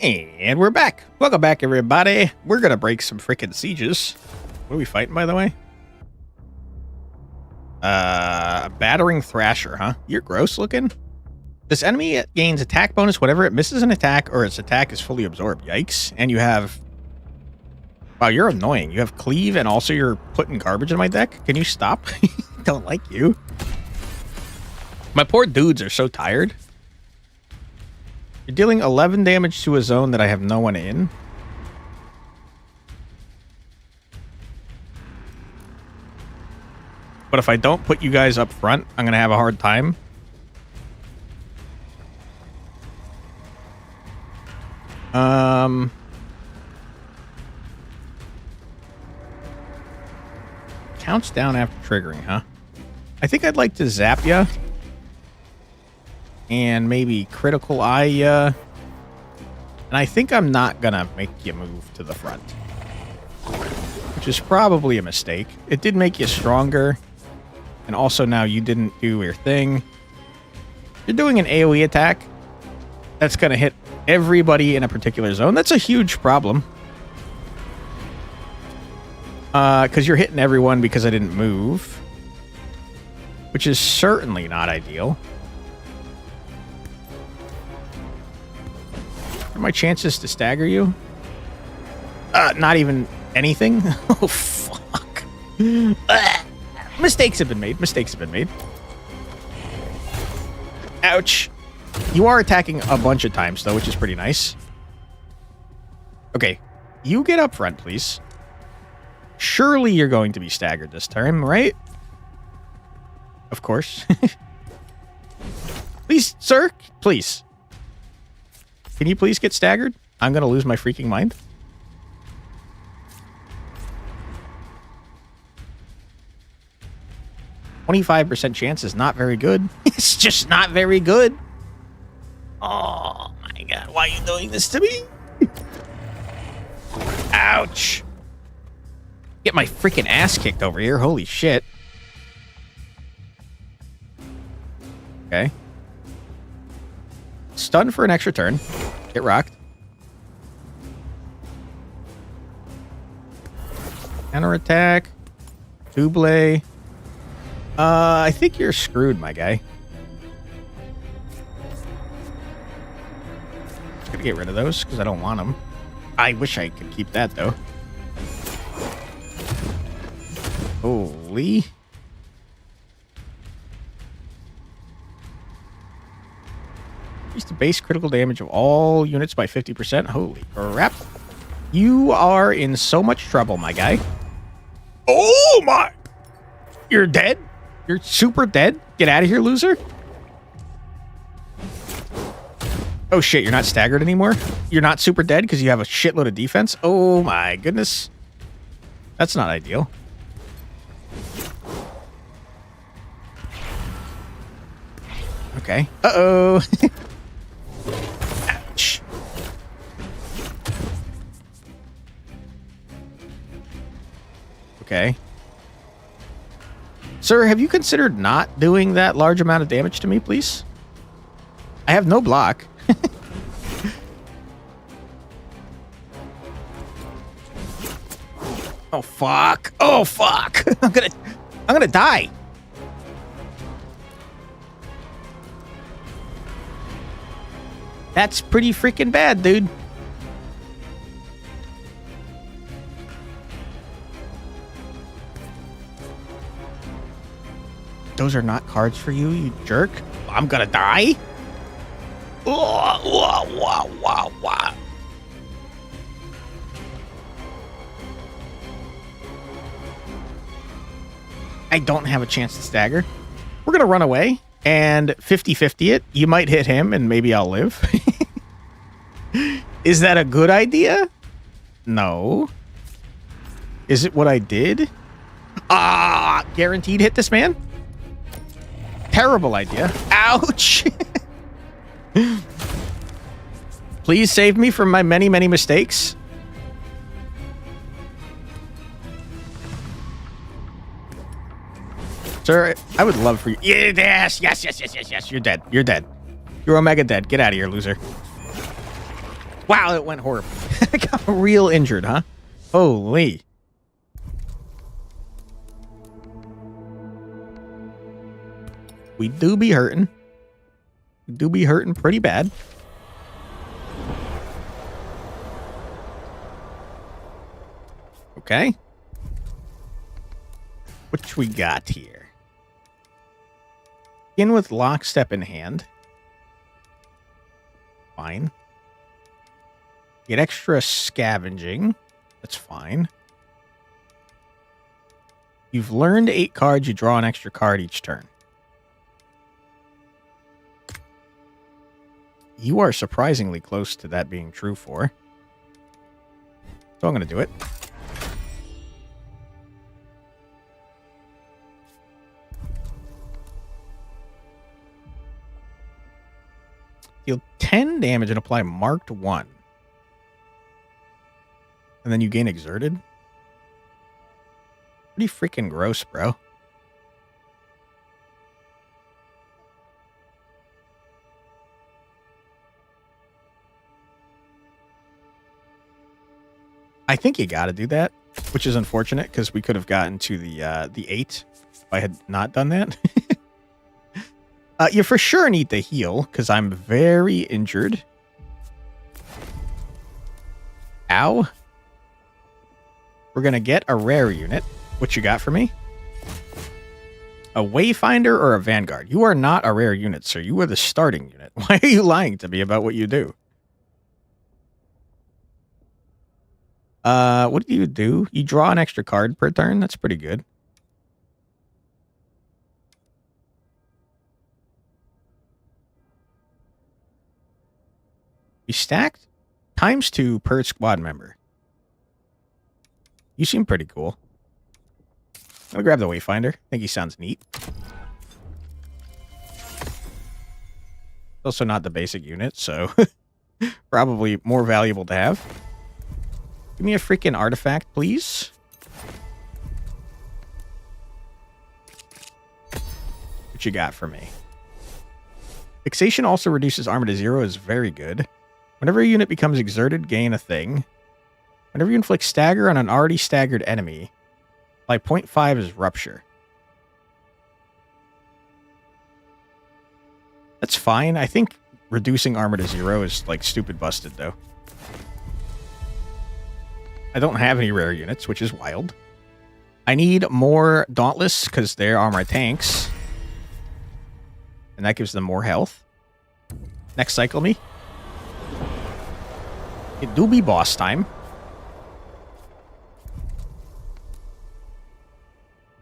And we're back. Welcome back, everybody. We're going to break some freaking sieges. What are we fighting, by the way? A battering thrasher, huh? You're gross looking. This enemy gains attack bonus whenever it misses an attack or its attack is fully absorbed. Yikes. And you have Wow, you're annoying. You have cleave and also you're putting garbage in my deck? Can you stop? Don't like you. My poor dudes are so tired. You're dealing 11 damage to a zone that I have no one in. But if I don't put you guys up front, I'm going to have a hard time. Counts down after triggering, huh? I think I'd like to zap ya. And maybe critical eye ya. And I think I'm not gonna make you move to the front. Which is probably a mistake. It did make you stronger. And also now you didn't do your thing. You're doing an AoE attack. That's gonna hit everybody in a particular zone. That's a huge problem. Because you're hitting everyone because I didn't move. Which is certainly not ideal. What are my chances to stagger you? Not even anything? Oh, fuck. Mistakes have been made. Mistakes have been made. Ouch. You are attacking a bunch of times, though, which is pretty nice. Okay. You get up front, please. Surely you're going to be staggered this time, right? Of course. Please, sir. Please. Can you please get staggered? I'm going to lose my freaking mind. %25 chance is not very good. It's just not very good. Oh my god, why are you doing this to me? Ouch. Get my freaking ass kicked over here. Holy shit. Okay. Stun for an extra turn. Get rocked. Counter attack. Double. I think you're screwed, my guy. Just gonna get rid of those because I don't want them. I wish I could keep that though. Holy. Increase the base critical damage of all units by 50%. Holy crap. You are in so much trouble, my guy. Oh my. You're dead? You're super dead? Get out of here, loser. Oh shit, you're not staggered anymore? You're not super dead because you have a shitload of defense? Oh my goodness. That's not ideal. Okay. Uh-oh. Ouch. Okay. Sir, have you considered not doing that large amount of damage to me, please? I have no block. Oh fuck. Oh fuck. I'm gonna die. That's pretty freaking bad, dude. Those are not cards for you, you jerk. I'm gonna die. I don't have a chance to stagger. We're gonna run away and 50-50 it. You might hit him and maybe I'll live. Is that a good idea? No. Is it what I did? Guaranteed hit this man? Terrible idea. Ouch. Please save me from my many, many mistakes. Sir, I would love for you. Yes. You're dead. You're dead. You're Omega dead. Get out of here, loser. Wow, it went horrible. I got real injured, huh? Holy. We do be hurting. We do be hurting pretty bad. Okay. What we got here? Begin with lockstep in hand. Fine. Get extra scavenging. That's fine. You've learned 8 cards. You draw an extra card each turn. You are surprisingly close to that being true for. So I'm going to do it. Deal 10 damage and apply marked 1. And then you gain exerted. Pretty freaking gross, bro. I think you got to do that, which is unfortunate because we could have gotten to the 8 if I had not done that. You for sure need to heal because I'm very injured. Ow. We're going to get a rare unit. What you got for me? A Wayfinder or a Vanguard? You are not a rare unit, sir. You are the starting unit. Why are you lying to me about what you do? What do? You draw an extra card per turn? That's pretty good. You stacked ×2 per squad member. You seem pretty cool. I'm gonna grab the Wayfinder. I think he sounds neat. Also not the basic unit, so probably more valuable to have. Give me a freaking artifact, please. What you got for me? Fixation also reduces armor to 0 is very good. Whenever a unit becomes exerted, gain a thing. Whenever you inflict stagger on an already staggered enemy, apply 0.5 is rupture. That's fine. I think reducing armor to 0 is like stupid busted though. I don't have any rare units, which is wild. I need more Dauntless because they are my tanks. And that gives them more health. Next cycle me. It do be boss time.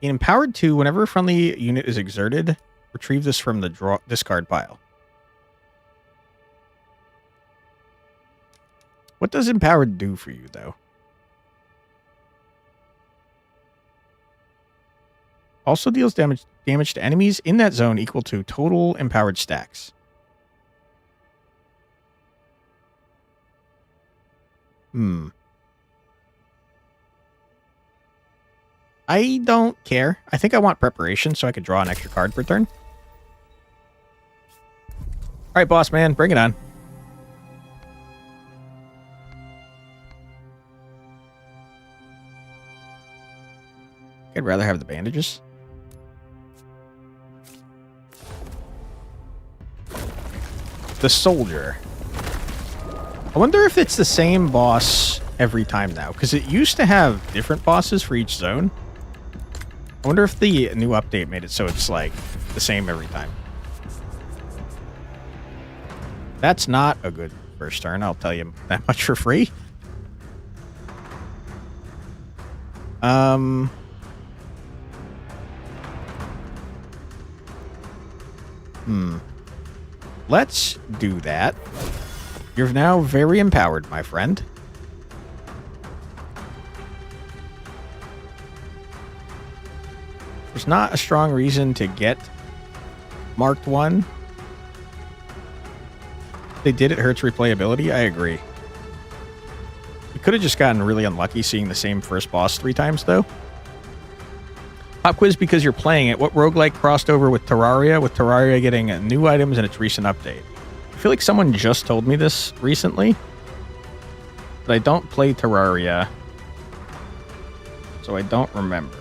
In Empowered 2, whenever a friendly unit is exerted, retrieve this from the discard pile. What does Empowered do for you, though? Also deals damage to enemies in that zone equal to total empowered stacks. I don't care. I think I want preparation so I could draw an extra card per turn. Alright, boss man, bring it on. I'd rather have the bandages. The soldier. I wonder if it's the same boss every time now, because it used to have different bosses for each zone. I wonder if the new update made it so it's like the same every time. That's not a good first turn, I'll tell you that much for free. Let's do that. You're now very empowered, my friend. There's not a strong reason to get marked 1. They did, it hurts replayability. I agree. You could have just gotten really unlucky seeing the same first boss 3 times, though. Pop quiz because you're playing it. What roguelike crossed over with Terraria, with Terraria getting new items in its recent update? I feel like someone just told me this recently. But I don't play Terraria. So I don't remember.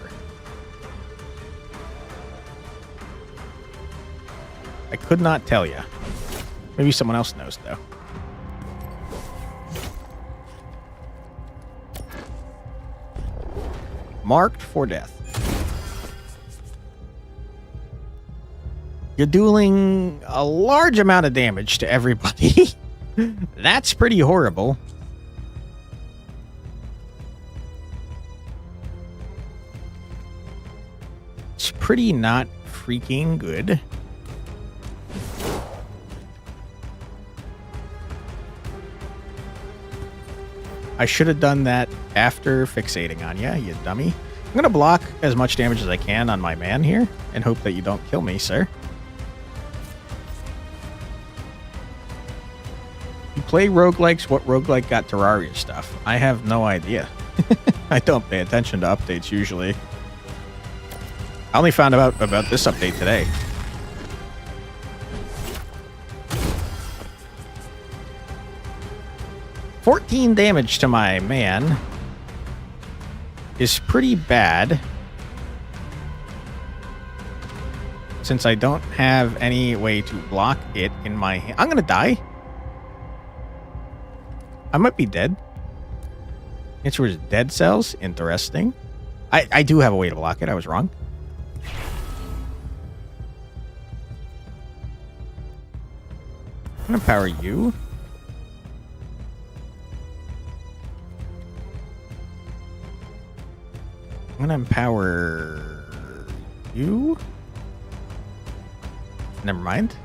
I could not tell you. Maybe someone else knows, though. Marked for death. You're dealing a large amount of damage to everybody. That's pretty horrible. It's pretty not freaking good. I should have done that after fixating on you, you dummy. I'm going to block as much damage as I can on my man here and hope that you don't kill me, sir. You play roguelikes, what roguelike got Terraria stuff? I have no idea. I don't pay attention to updates usually. I only found out about this update today. $14 damage to my man is pretty bad. Since I don't have any way to block it in my hand. I'm gonna die. I might be dead. Answer was dead cells. Interesting. I do have a way to block it. I was wrong. I'm gonna power you. I'm gonna empower you. Never mind.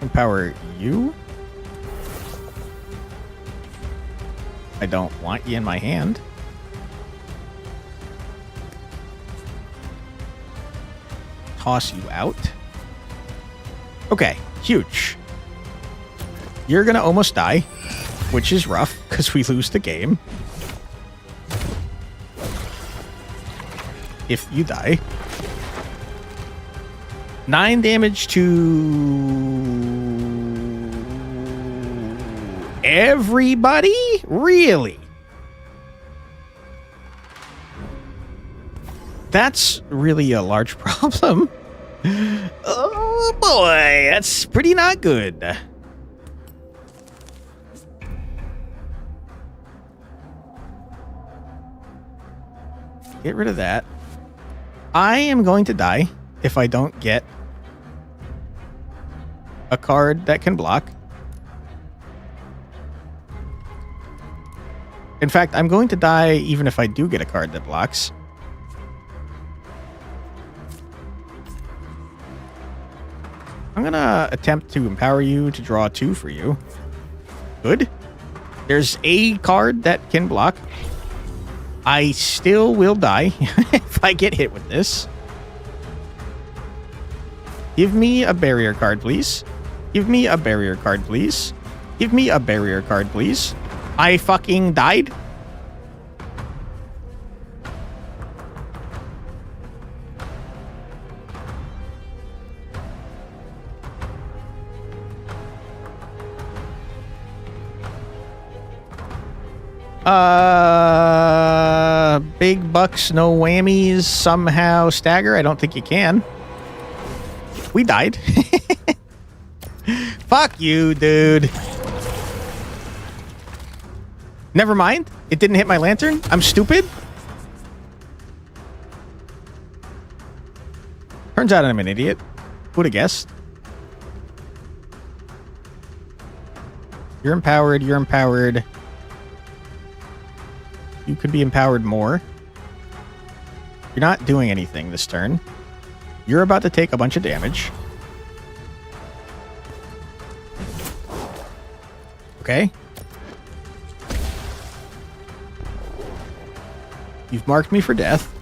Empower you. I don't want you in my hand. Toss you out. Okay, huge. You're gonna almost die, which is rough because we lose the game. If you die. 9 damage to everybody? Really? That's really a large problem. Oh boy, that's pretty not good. Get rid of that. I am going to die if I don't get a card that can block. In fact, I'm going to die even if I do get a card that blocks. I'm going to attempt to empower you to draw 2 for you. Good. There's a card that can block. I still will die if I get hit with this. Give me a barrier card, please. Give me a barrier card, please. Give me a barrier card, please. I fucking died. Big bucks, no whammies, somehow stagger. I don't think you can. We died. Fuck you, dude. Never mind. It didn't hit my lantern. I'm stupid. Turns out I'm an idiot. Who'd have guessed? You're empowered. You're empowered. You could be empowered more. You're not doing anything this turn. You're about to take a bunch of damage. Okay. You've marked me for death.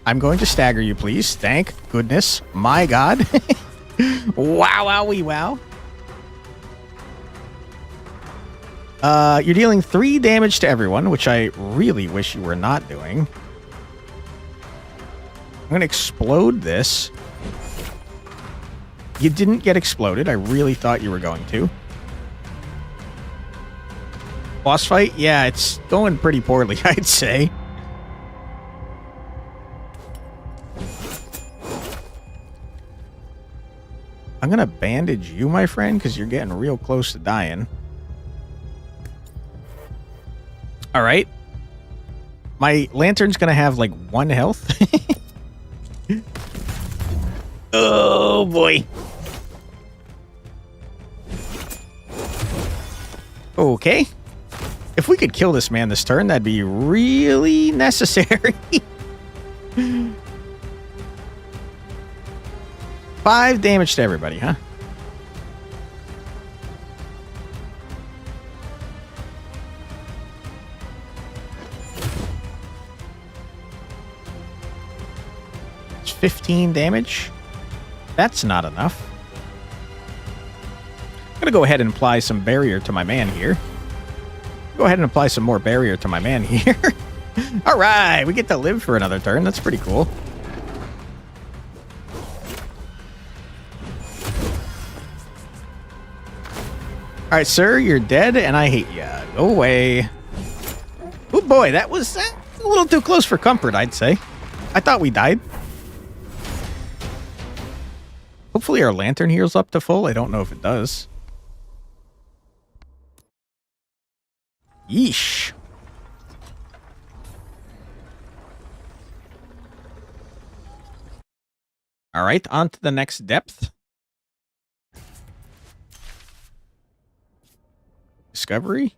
I'm going to stagger you, please. Thank goodness. My God. Wow, wowie, wow. You're dealing 3 damage to everyone, which I really wish you were not doing. I'm going to explode this. You didn't get exploded. I really thought you were going to. Boss fight? Yeah, it's going pretty poorly, I'd say. I'm going to bandage you, my friend, because you're getting real close to dying. All right. My lantern's gonna have like 1 health. Oh boy. Okay. If we could kill this man this turn, that'd be really necessary. 5 damage to everybody, huh? It's 15 damage. That's not enough. I'm gonna go ahead and apply some barrier to my man here. Go ahead and apply some more barrier to my man here. All right, we get to live for another turn. That's pretty cool. All right, sir, you're dead, and I hate ya. Go away. Oh boy, that was a little too close for comfort, I'd say. I thought we died. Hopefully our lantern heals up to full. I don't know if it does. Yeesh. All right, on to the next depth. Discovery.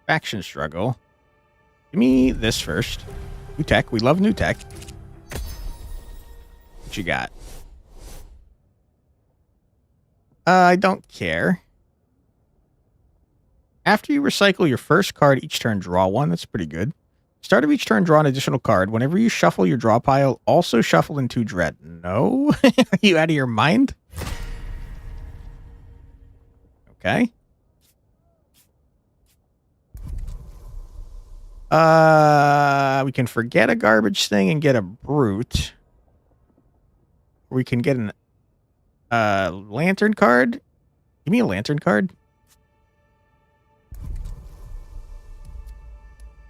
Faction struggle. Give me this first. New tech. We love new tech. What you got? I don't care. After you recycle your first card each turn, draw 1. That's pretty good. Start of each turn, draw an additional card. Whenever you shuffle your draw pile, also shuffle into dread. No? Are you out of your mind? Okay. We can forget a garbage thing and get a brute. Or we can get an lantern card. Give me a lantern card.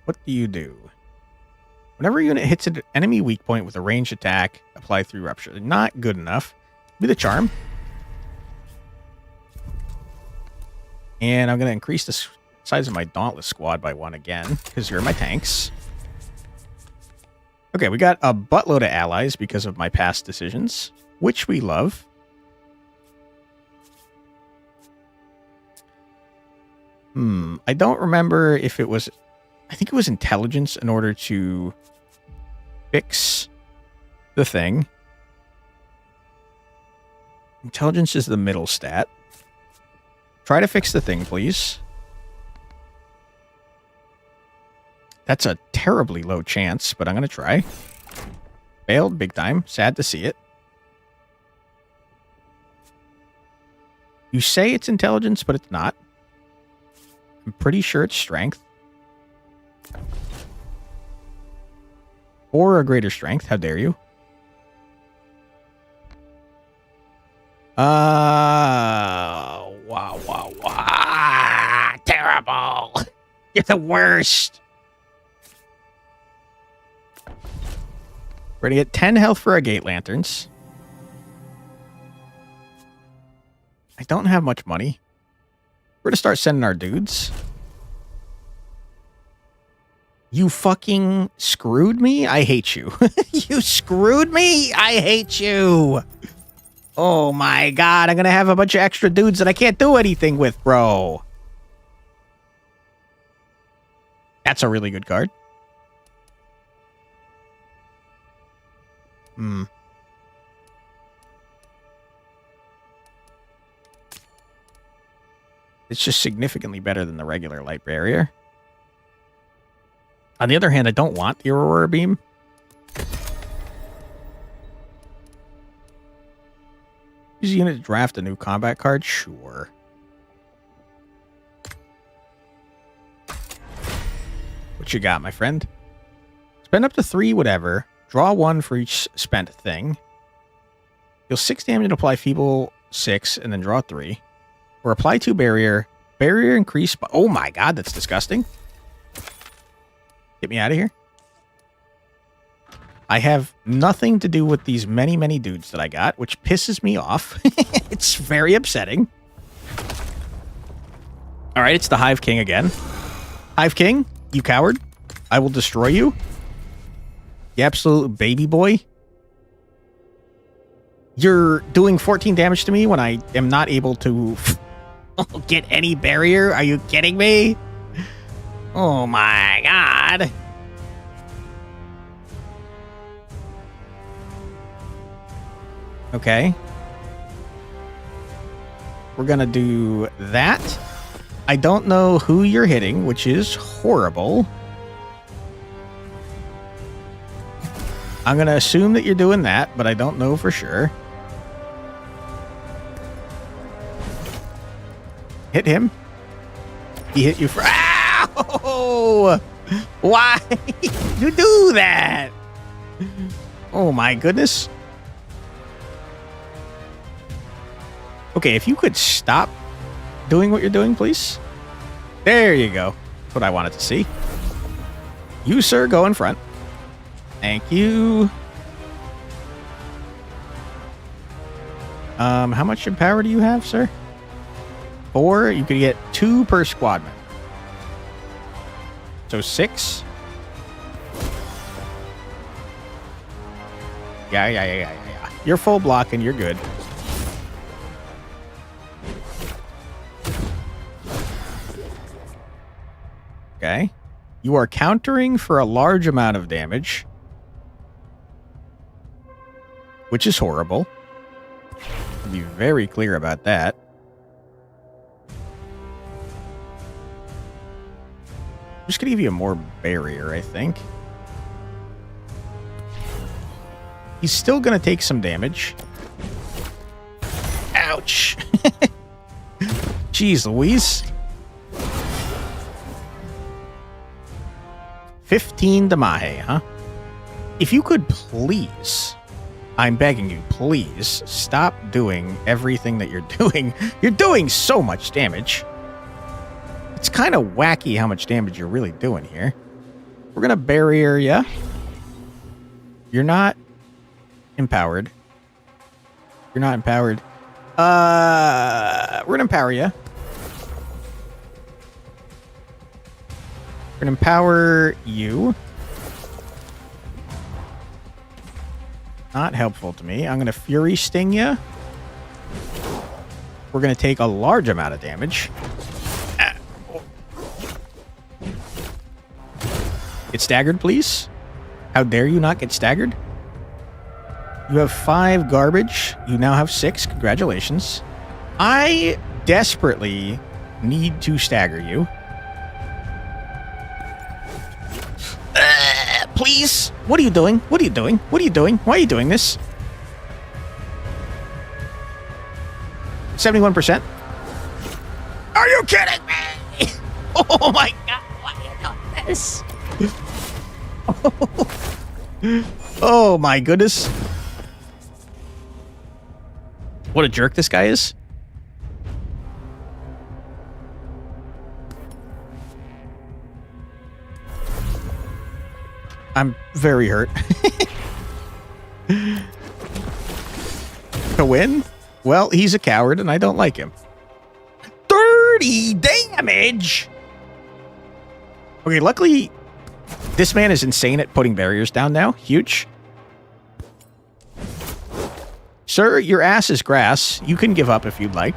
What do you do? Whenever a unit hits an enemy weak point with a ranged attack, apply 3 rupture. Not good enough. Be the charm. And I'm going to increase the size of my Dauntless squad by 1 again, because you're my tanks. Okay, we got a buttload of allies because of my past decisions, which we love. I don't remember if it was... I think it was intelligence in order to fix the thing. Intelligence is the middle stat. Try to fix the thing, please. That's a terribly low chance, but I'm going to try. Failed big time. Sad to see it. You say it's intelligence, but it's not. I'm pretty sure it's strength. Or a greater strength. How dare you? Wow. Terrible. You're the worst. We're going to get 10 health for our gate lanterns. I don't have much money. We're going to start sending our dudes. You fucking screwed me? I hate you. You screwed me? I hate you. Oh my god, I'm going to have a bunch of extra dudes that I can't do anything with, bro. That's a really good card. It's just significantly better than the regular light barrier. On the other hand, I don't want the Aurora Beam. Use a unit to draft a new combat card? Sure. What you got, my friend? Spend up to 3, whatever. Draw 1 for each spent thing. Deal 6 damage and apply Feeble 6, and then draw 3. Or apply 2 barrier. Barrier increase by... Oh my god, that's disgusting. Get me out of here. I have nothing to do with these many, many dudes that I got, which pisses me off. It's very upsetting. All right, it's the Hive King again. Hive King, you coward. I will destroy you. You absolute baby boy. You're doing 14 damage to me when I am not able to get any barrier. Are you kidding me? Oh my god. Okay. We're gonna do that. I don't know who you're hitting, which is horrible. I'm gonna assume that you're doing that, but I don't know for sure. Hit him. He hit you for... Ow! Why you do that? Oh my goodness. Okay, if you could stop doing what you're doing, please. There you go. That's what I wanted to see. You, sir, go in front. Thank you. How much power do you have, sir? 4. You could get 2 per squad member. So 6. Yeah. You're full block and you're good. Okay. You are countering for a large amount of damage, which is horrible. I'll be very clear about that. I'm just gonna give you a more barrier, I think. He's still gonna take some damage. Ouch. Jeez Louise. 15 Damahe, huh? If you could please, I'm begging you, please stop doing everything that you're doing. You're doing so much damage. It's kind of wacky how much damage you're really doing here. We're gonna barrier ya. You're not empowered. You're not empowered. We're gonna empower ya. We're gonna empower you. Not helpful to me. I'm gonna Fury Sting you. We're gonna take a large amount of damage. Get staggered, please. How dare you not get staggered? You have 5 garbage. You now have 6. Congratulations. I desperately need to stagger you. Please? What are you doing? What are you doing? What are you doing? Why are you doing this? 71%? Are you kidding me? Oh my god, why are you doing this? Oh my goodness. What a jerk this guy is. I'm very hurt. To win? Well, he's a coward and I don't like him. 30 damage! Okay, luckily, this man is insane at putting barriers down now. Huge. Sir, your ass is grass. You can give up if you'd like.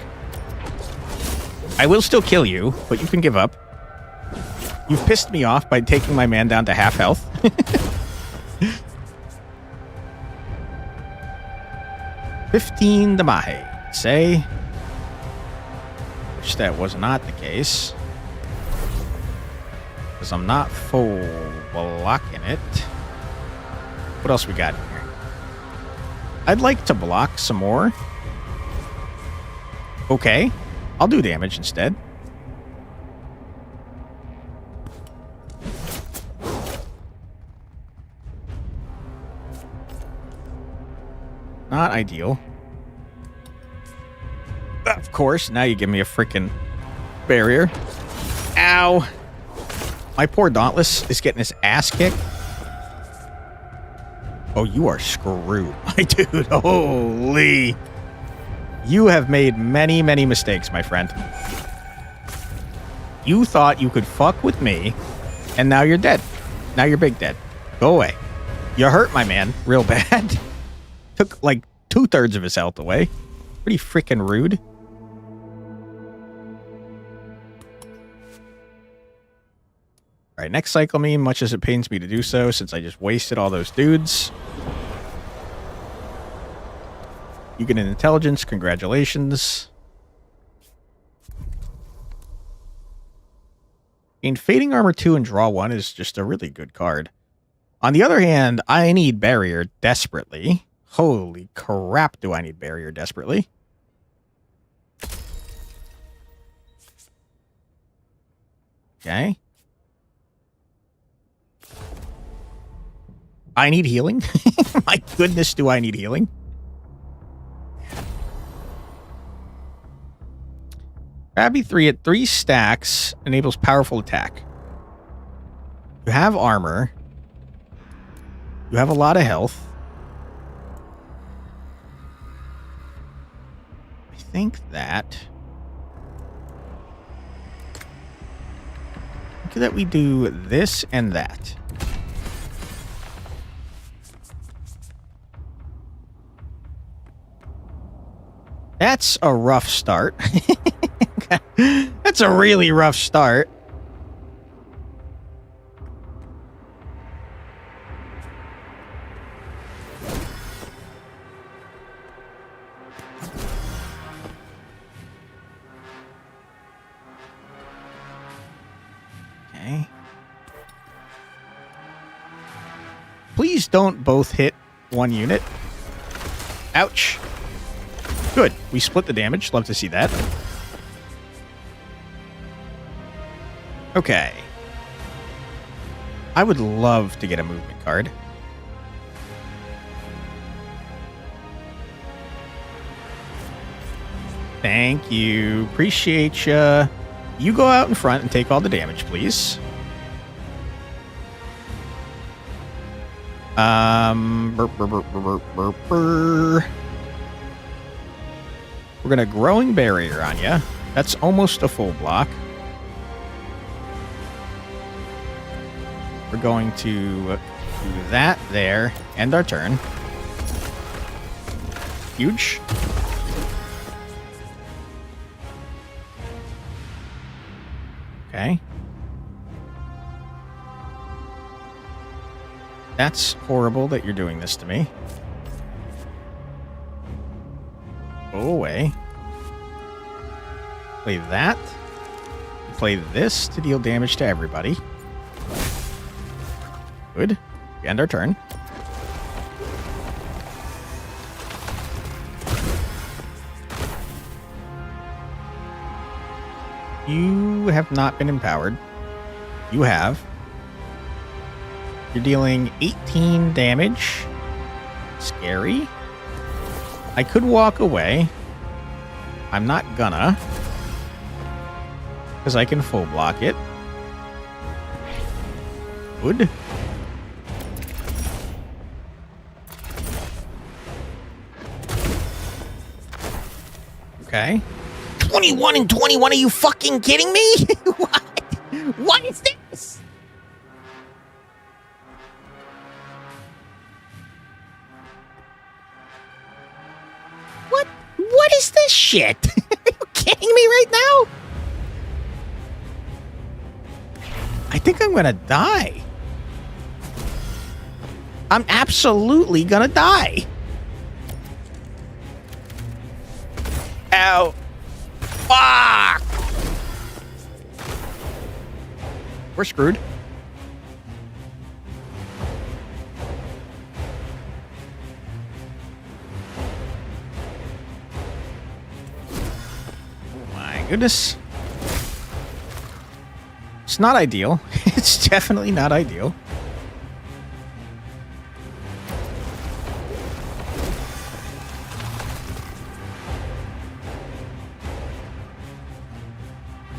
I will still kill you, but you can give up. You've pissed me off by taking my man down to half health. 15 Damahe. Say. Wish that was not the case. Because I'm not full blocking it. What else we got here? I'd like to block some more. Okay. I'll do damage instead. Not ideal. Of course, now you give me a freaking barrier. Ow. My poor Dauntless is getting his ass kicked. Oh, you are screwed, my dude. Holy. You have made many, many mistakes, my friend. You thought you could fuck with me, and now you're dead. Now you're big dead. Go away. You hurt my man real bad. Took like 2/3 of his health away. Pretty freaking rude. All right, next cycle me, much as it pains me to do so, since I just wasted all those dudes. You get an intelligence. Congratulations. Gain Fading Armor 2 and draw 1 is just a really good card. On the other hand, I need Barrier desperately. Holy crap, do I need Barrier desperately. Okay. I need healing. My goodness, do I need healing? Gravity 3 at 3 stacks enables powerful attack. You have armor. You have a lot of health. I think that we do this and that. That's a rough start. That's a really rough start. Okay. Please don't both hit one unit. Ouch. Good. We split the damage. Love to see that. Okay. I would love to get a movement card. Thank you. Appreciate ya. You go out in front and take all the damage, please. We're gonna Growing Barrier on ya. That's almost a full block. We're going to do that there. End our turn. Huge. Okay. That's horrible that you're doing this to me. Go away. Play that. Play this to deal damage to everybody. Good. We end our turn. You have not been empowered. You have. You're dealing 18 damage. Scary. I could walk away. I'm not gonna. Because I can full block it. Good. Okay. 21 and 21, are you fucking kidding me? What? What is this? What is this shit? Are you kidding me right now? I think I'm gonna die. I'm absolutely gonna die. Ow. Fuck! We're screwed. Oh my goodness. It's not ideal. It's definitely not ideal.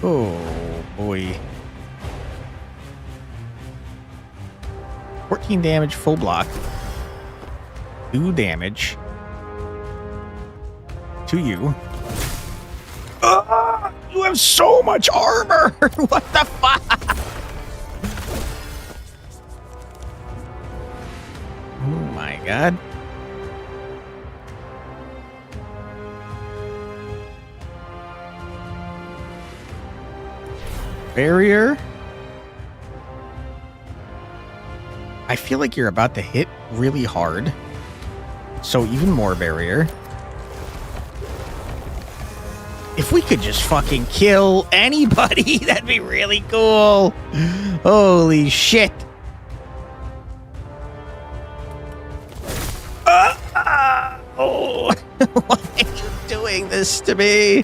Oh, boy. 14 damage, full block. 2 damage. To you. You have so much armor! What the fuck? god. Barrier. I feel like you're about to hit really hard. So even more barrier. If we could just fucking kill anybody, that'd be really cool. Holy shit. Oh, why are you doing this to me?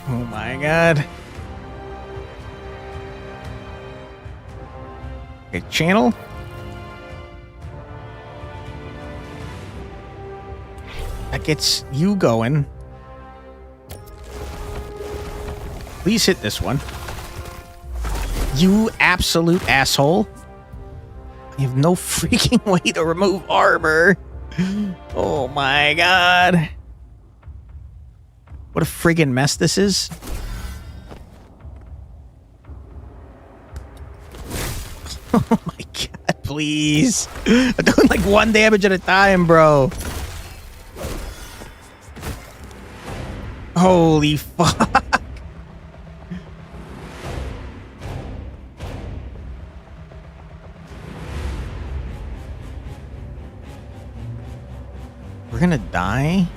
Oh my god. Okay, channel. That gets you going. Please hit this one. You absolute asshole. You have no freaking way to remove armor. Oh my god. What a friggin' mess this is. Oh my god, please. I'm doing like 1 damage at a time, bro. Holy fuck. We're gonna die?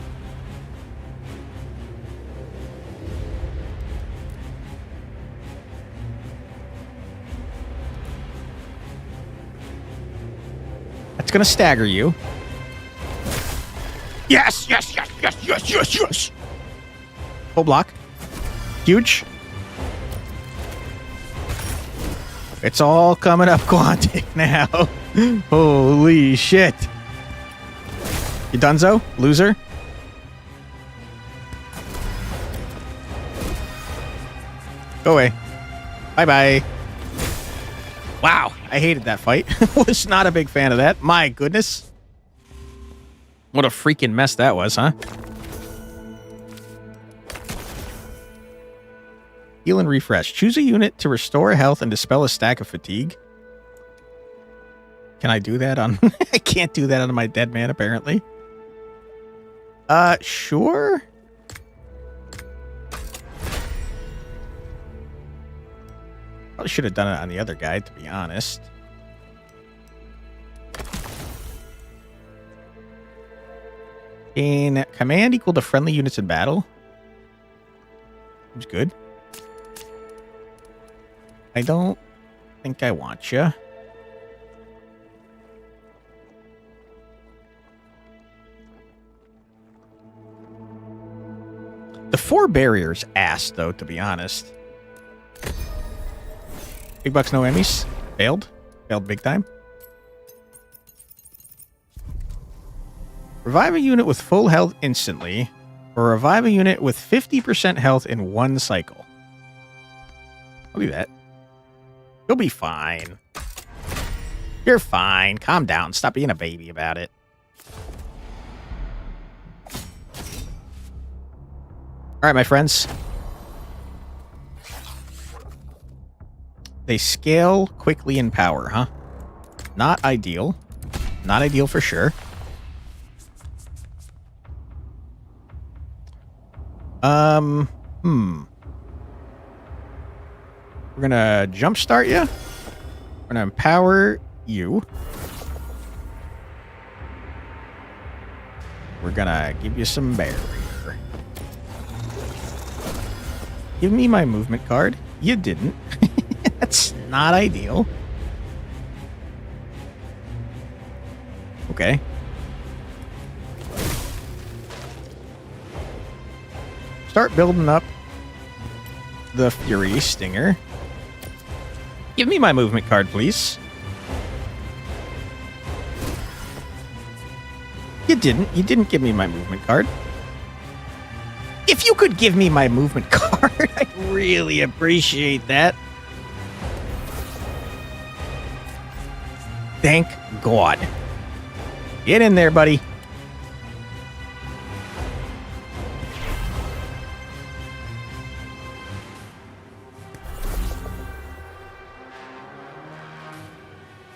That's gonna stagger you. Yes, yes, yes, yes, yes, yes, yes. Full block. Huge. It's all coming up Quantic now. Holy shit. You donezo? Loser? Go away. Bye-bye. Wow, I hated that fight. Was not a big fan of that. My goodness. What a freaking mess that was, huh? Heal and refresh. Choose a unit to restore health and dispel a stack of fatigue. Can I do that on... I can't do that on my dead man, apparently. Sure. Probably should have done it on the other guy, to be honest. Gain command equal to friendly units in battle. Seems good. I don't think I want you. The 4 barriers ass, though, to be honest. Big bucks, no Emmys. Failed. Failed big time. Revive a unit with full health instantly, or revive a unit with 50% health in 1 cycle. I'll do that. You'll be fine. You're fine. Calm down. Stop being a baby about it. All right, my friends. They scale quickly in power, huh? Not ideal. Not ideal for sure. We're gonna jumpstart you. We're gonna empower you. We're gonna give you some barrier. Give me my movement card. You didn't. That's not ideal. Okay. Start building up the Fury Stinger. Give me my movement card, please. You didn't. You didn't give me my movement card. If you could give me my movement card, I'd really appreciate that. Thank God. Get in there, buddy.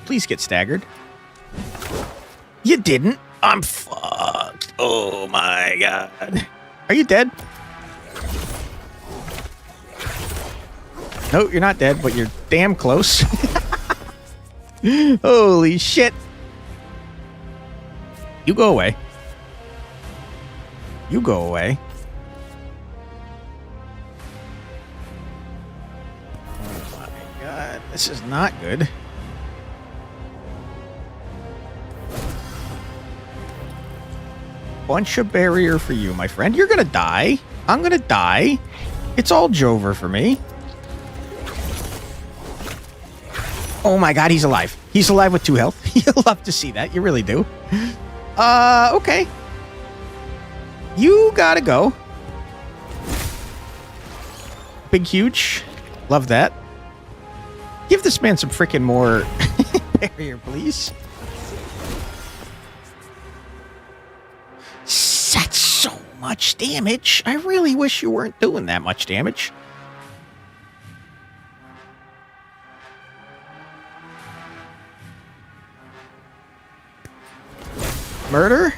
please get staggered. You didn't. I'm fucked. Oh my god. Are you dead? No, you're not dead, but you're damn close. Holy shit. You go away. You go away. Oh my god. This is not good. Bunch of barrier for you, my friend. You're gonna die. I'm gonna die. It's all Jover for me. Oh my god, he's alive. He's alive with 2 health. You'll love to see that. You really do. Okay. You gotta go. Big, huge. Love that. Give this man some freaking more barrier, please. That's so much damage. I really wish you weren't doing that much damage. Murder?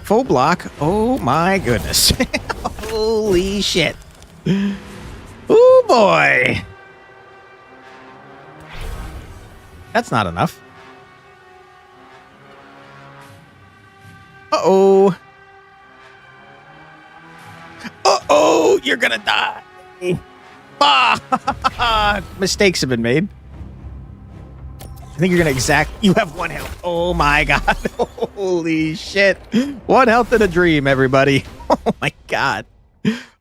Full block. Oh my goodness. Holy shit. Oh boy. That's not enough. Uh-oh. Uh-oh, you're gonna die. Ah, mistakes have been made. I think you're gonna exact. You have 1 health. Oh my god. Holy shit. 1 health in a dream, everybody. Oh my god.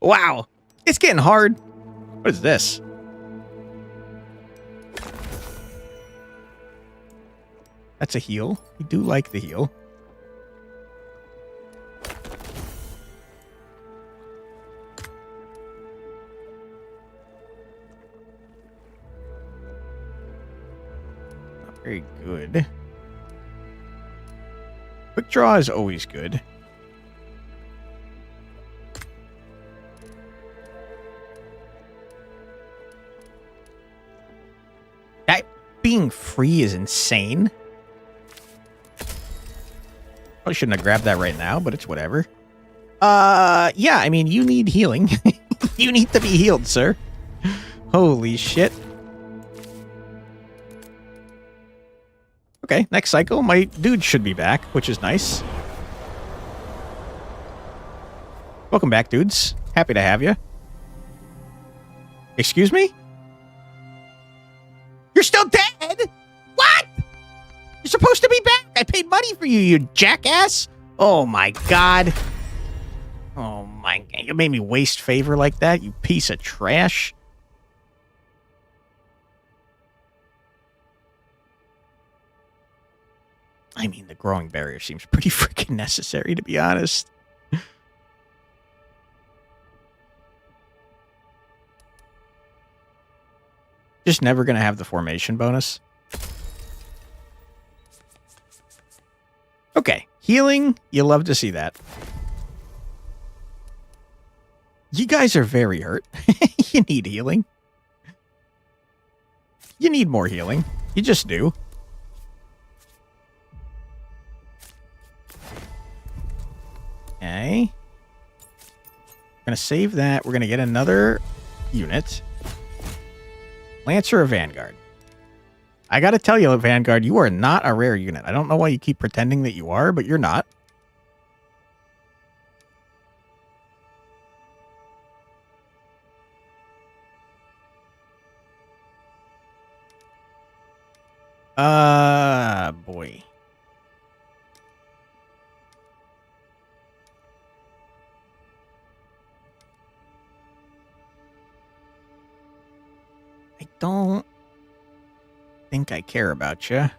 Wow. It's getting hard. What is this? That's a heal. We do like the heal. Very good. Quick draw is always good. That being free is insane. Probably shouldn't have grabbed that right now, but it's whatever. Yeah, I mean, you need healing. You need to be healed, sir. Holy shit. Okay, next cycle, my dude should be back, which is nice. Welcome back, dudes. Happy to have you. Excuse me? You're still dead? What? You're supposed to be back. I paid money for you, you jackass. Oh my god. Oh my god. You made me waste favor like that, you piece of trash. I mean, the growing barrier seems pretty freaking necessary, to be honest. Just never going to have the formation bonus. Okay, healing. You love to see that. You guys are very hurt. You need healing. You need more healing. You just do. Okay. We're going to save that. We're going to get another unit. Lancer or Vanguard? I got to tell you, Vanguard, you are not a rare unit. I don't know why you keep pretending that you are, but you're not. Boy. I don't think I care about you.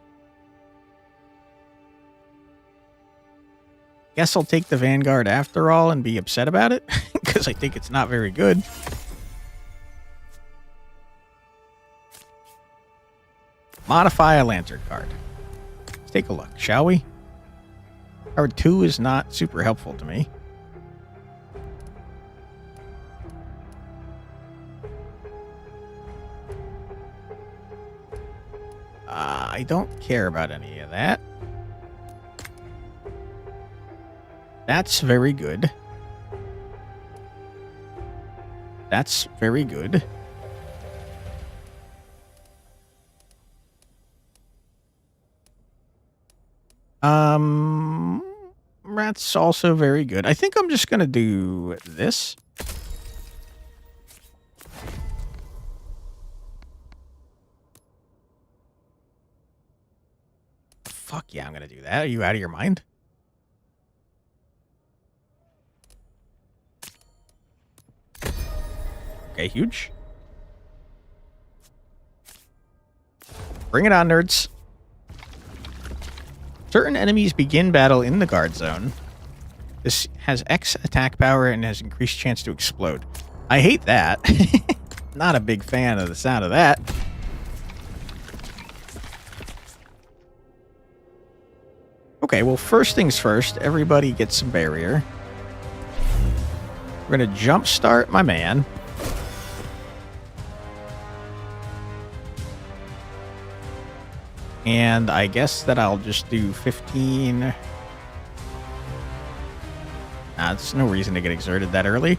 Guess I'll take the Vanguard after all and be upset about it, because I think it's not very good. Modify a Lantern card. Let's take a look, shall we? Card 2 is not super helpful to me. I don't care about any of that. That's very good. That's very good. That's also very good. I think I'm just gonna do this. Fuck yeah, I'm gonna do that. Are you out of your mind? Okay, huge. Bring it on, nerds. Certain enemies begin battle in the guard zone. This has X attack power and has increased chance to explode. I hate that. Not a big fan of the sound of that. Okay, well, first things first, everybody gets some barrier. We're going to jumpstart my man. And I guess that I'll just do 15. There's no reason to get exerted that early.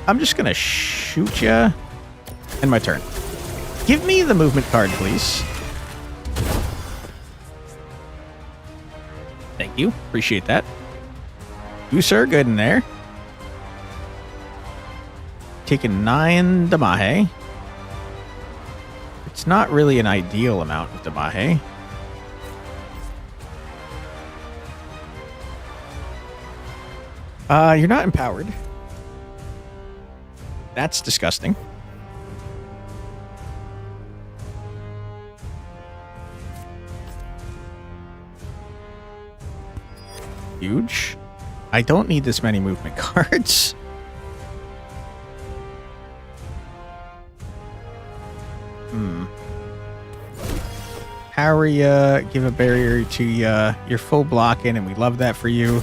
I'm just going to shoot ya. End my turn. Give me the movement card, please. Thank you. Appreciate that. You, sir, good in there. Taking 9 Damahe. It's not really an ideal amount of Damahe. You're not empowered. That's disgusting. Huge. I don't need this many movement cards. Power ya, give a barrier to ya. You're full blocking, and we love that for you.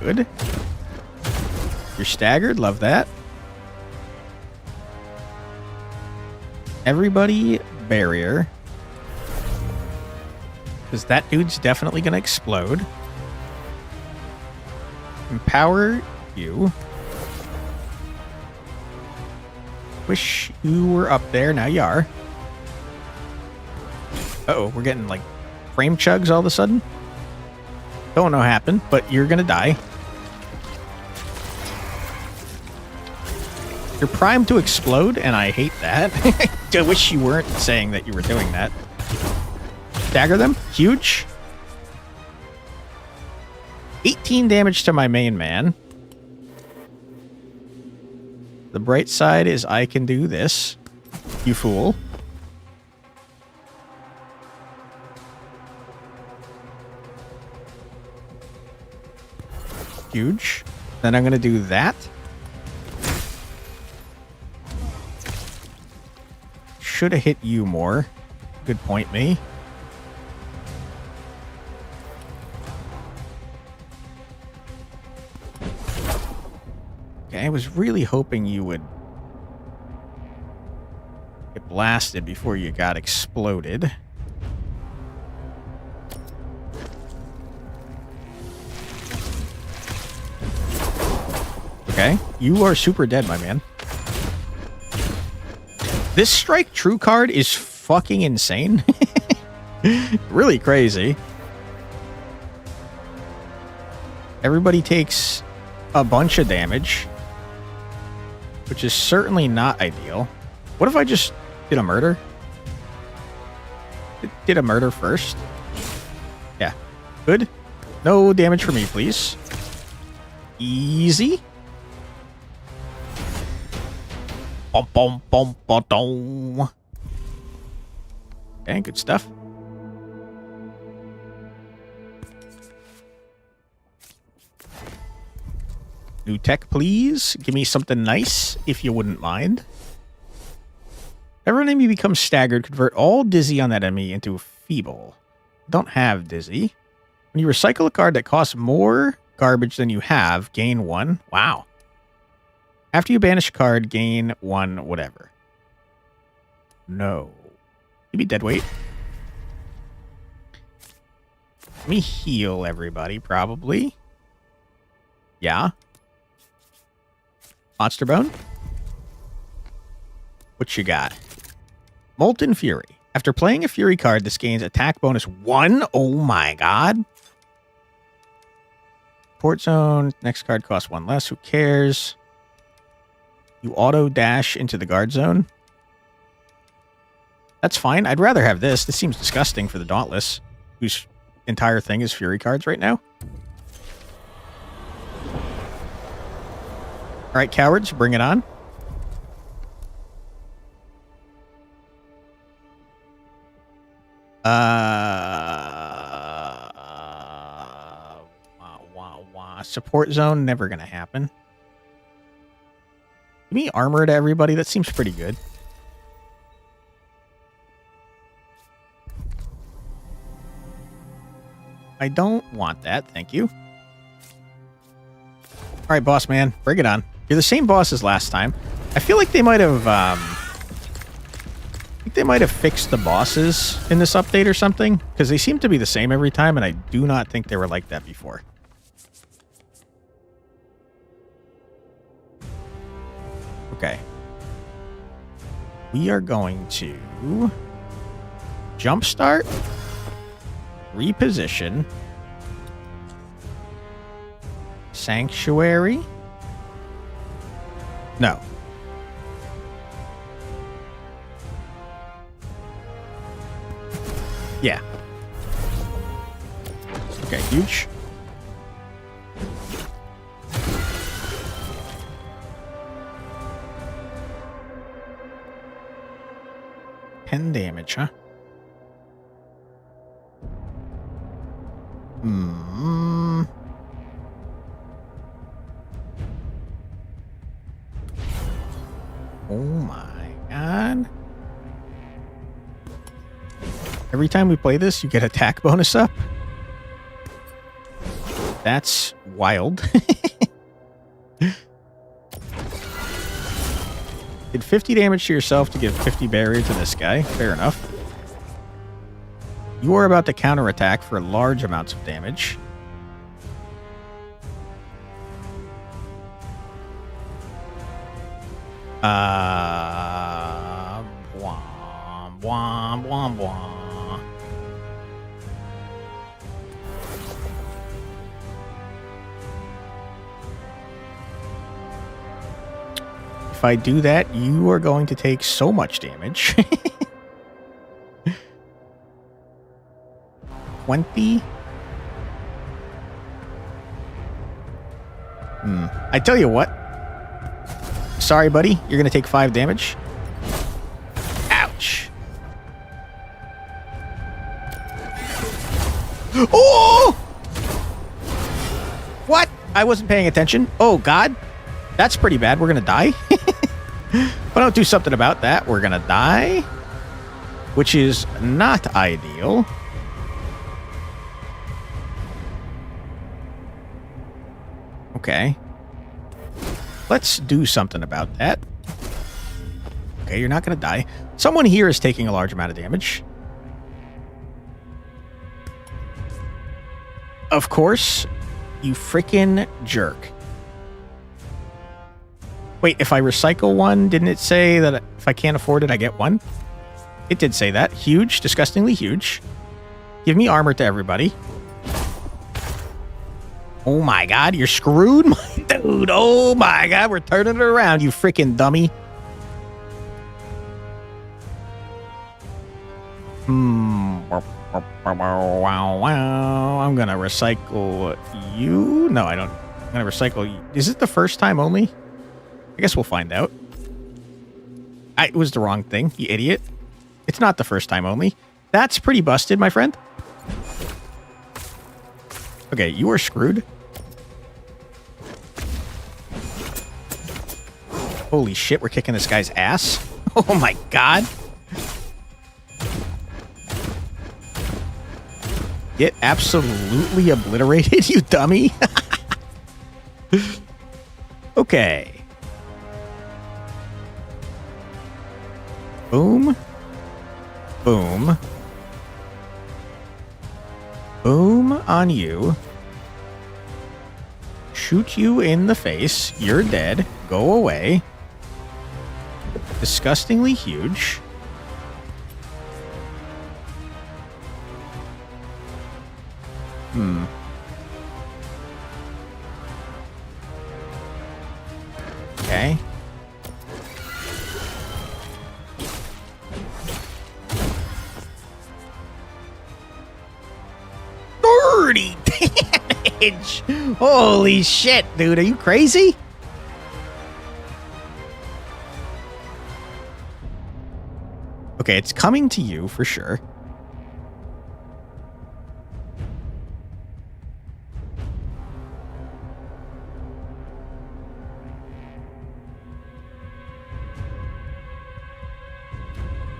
Good. You're staggered, love that. Everybody barrier. Because that dude's definitely going to explode. Empower you. Wish you were up there. Now you are. Uh-oh, we're getting like frame chugs all of a sudden. Don't know what happened, but you're going to die. You're primed to explode, and I hate that. I wish you weren't saying that you were doing that. Dagger them. Huge. 18 damage to my main man. The bright side is I can do this. You fool. Huge. Then I'm going to do that. Should have hit you more. Good point, me. Okay, I was really hoping you would get blasted before you got exploded. Okay, you are super dead, my man. This Strike True card is fucking insane. Really crazy. Everybody takes a bunch of damage, which is certainly not ideal. What if I just did a murder? Did a murder first? Yeah. Good. No damage for me, please. Easy. Bum, bum, bum, bum, dum. Okay, good stuff. New tech, please. Give me something nice, if you wouldn't mind. Every enemy becomes staggered. Convert all dizzy on that enemy into feeble. Don't have dizzy. When you recycle a card that costs more garbage than you have, gain 1. Wow. After you banish a card, gain 1 whatever. No. Give me dead weight. Let me heal everybody, probably. Yeah. Monster Bone. What you got? Molten Fury. After playing a Fury card, this gains attack bonus 1. Oh my god. Port Zone. Next card costs 1 less. Who cares? You auto dash into the guard zone. That's fine. I'd rather have this. This seems disgusting for the Dauntless, whose entire thing is Fury cards right now. All right, cowards, bring it on. Support zone, never gonna happen. Give me armor to everybody. That seems pretty good. I don't want that, thank you. All right, boss man, bring it on. You're the same boss as last time. I feel like they might have, fixed the bosses in this update or something, because they seem to be the same every time, and I do not think they were like that before. Okay. We are going to jumpstart, reposition, sanctuary. No. Yeah. Okay, huge. Damage, huh? Oh my god. Every time we play this, you get attack bonus up. That's wild. Did 50 damage to yourself to give 50 barrier to this guy. Fair enough. You are about to counterattack for large amounts of damage. Bwah, bwah, bwah, bwah. If I do that, you are going to take so much damage. 20. I tell you what. Sorry, buddy. You're going to take 5 damage. Ouch. Oh! What? I wasn't paying attention. Oh, God. That's pretty bad. We're going to die. If I don't do something about that, we're going to die. Which is not ideal. Okay. Let's do something about that. Okay, you're not going to die. Someone here is taking a large amount of damage. Of course, you freaking jerk. Wait, if I recycle one, didn't it say that if I can't afford it, I get one? It did say that. Huge, disgustingly huge. Give me armor to everybody. Oh my god, you're screwed, my dude. Oh my god, we're turning it around, you freaking dummy. I'm gonna recycle you. No, I don't. I'm gonna recycle you. Is it the first time only? I guess we'll find out. It was the wrong thing, you idiot. It's not the first time only. That's pretty busted, my friend. Okay, you are screwed. Holy shit, we're kicking this guy's ass. Oh my god. Get absolutely obliterated, you dummy. Okay. Boom. Boom. Boom on you. Shoot you in the face. You're dead. Go away. Disgustingly huge. Okay. $30 damage! Holy shit, dude. Are you crazy? Okay, it's coming to you for sure.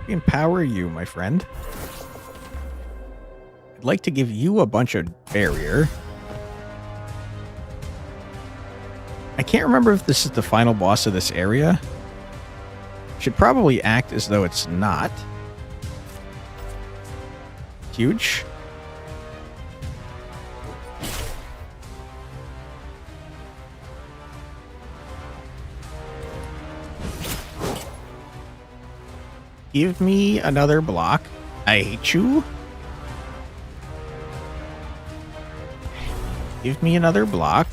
Empower you, my friend. I'd like to give you a bunch of barrier. I can't remember if this is the final boss of this area. Should probably act as though it's not. Huge. Give me another block. I hate you. Give me another block.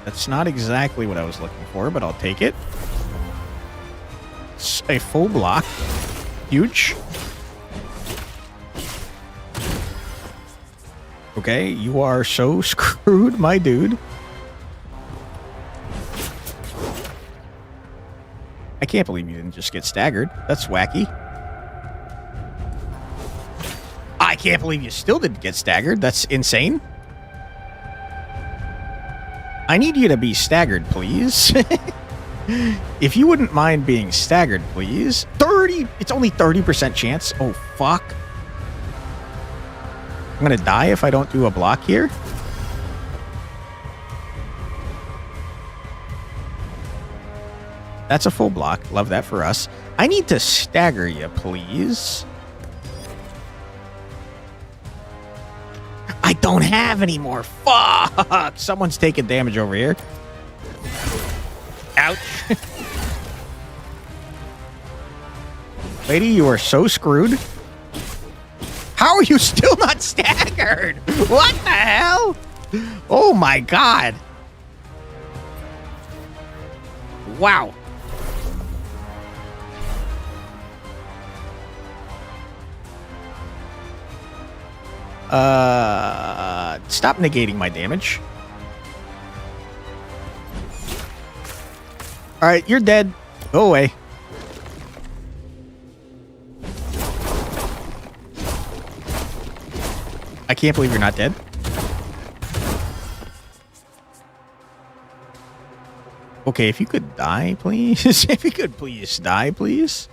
That's not exactly what I was looking for, but I'll take it. It's a full block. Huge. Okay, you are so screwed, my dude. I can't believe you didn't just get staggered. That's wacky. I can't believe you still didn't get staggered. That's insane. I need you to be staggered, please. If you wouldn't mind being staggered, please. 30! It's only 30% chance. Oh, fuck. I'm gonna die if I don't do a block here. That's a full block. Love that for us. I need to stagger you, please. I don't have any more. Fuck! Someone's taking damage over here. Ouch. Lady, you are so screwed. How are you still not staggered? What the hell? Oh my god. Wow. Stop negating my damage. Alright, you're dead. Go away. I can't believe you're not dead. Okay, if you could die, please. If you could please die, please.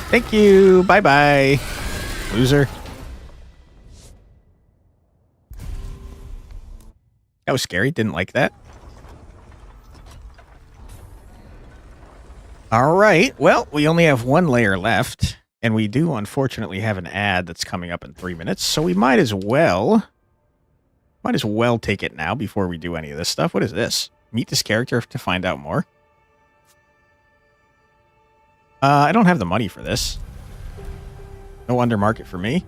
Thank you. Bye-bye. Loser. That was scary. Didn't like that. All right. Well, we only have one layer left. And we do, unfortunately, have an ad that's coming up in 3 minutes. So we might as well take it now before we do any of this stuff. What is this? Meet this character to find out more. I don't have the money for this. No undermarket for me.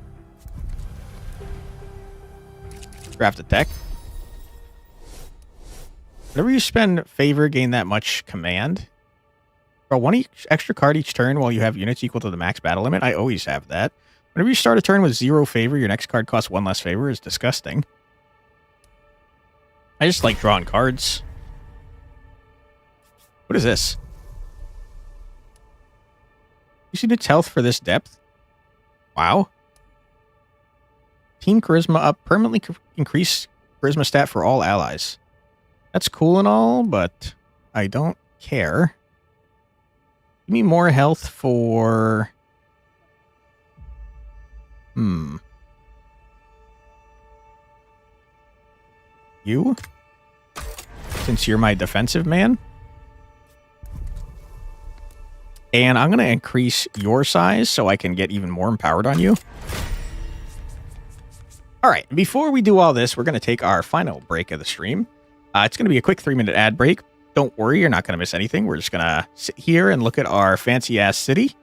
Craft a tech. Whenever you spend favor, gain that much command. Bro, one extra card each turn while you have units equal to the max battle limit. I always have that. Whenever you start a turn with 0 favor, your next card costs 1 less favor. Is disgusting. I just like drawing cards. What is this? You see its health for this depth? Wow. Team charisma up. Permanently increase charisma stat for all allies. That's cool and all, but I don't care. Give me more health for... You? Since you're my defensive man? And I'm going to increase your size so I can get even more empowered on you. All right, before we do all this, we're going to take our final break of the stream. It's going to be a quick 3-minute ad break. Don't worry, you're not going to miss anything. We're just going to sit here and look at our fancy-ass city.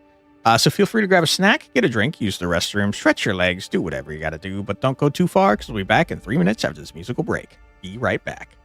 So feel free to grab a snack, get a drink, use the restroom, stretch your legs, do whatever you got to do, but don't go too far because we'll be back in 3 minutes after this musical break. Be right back.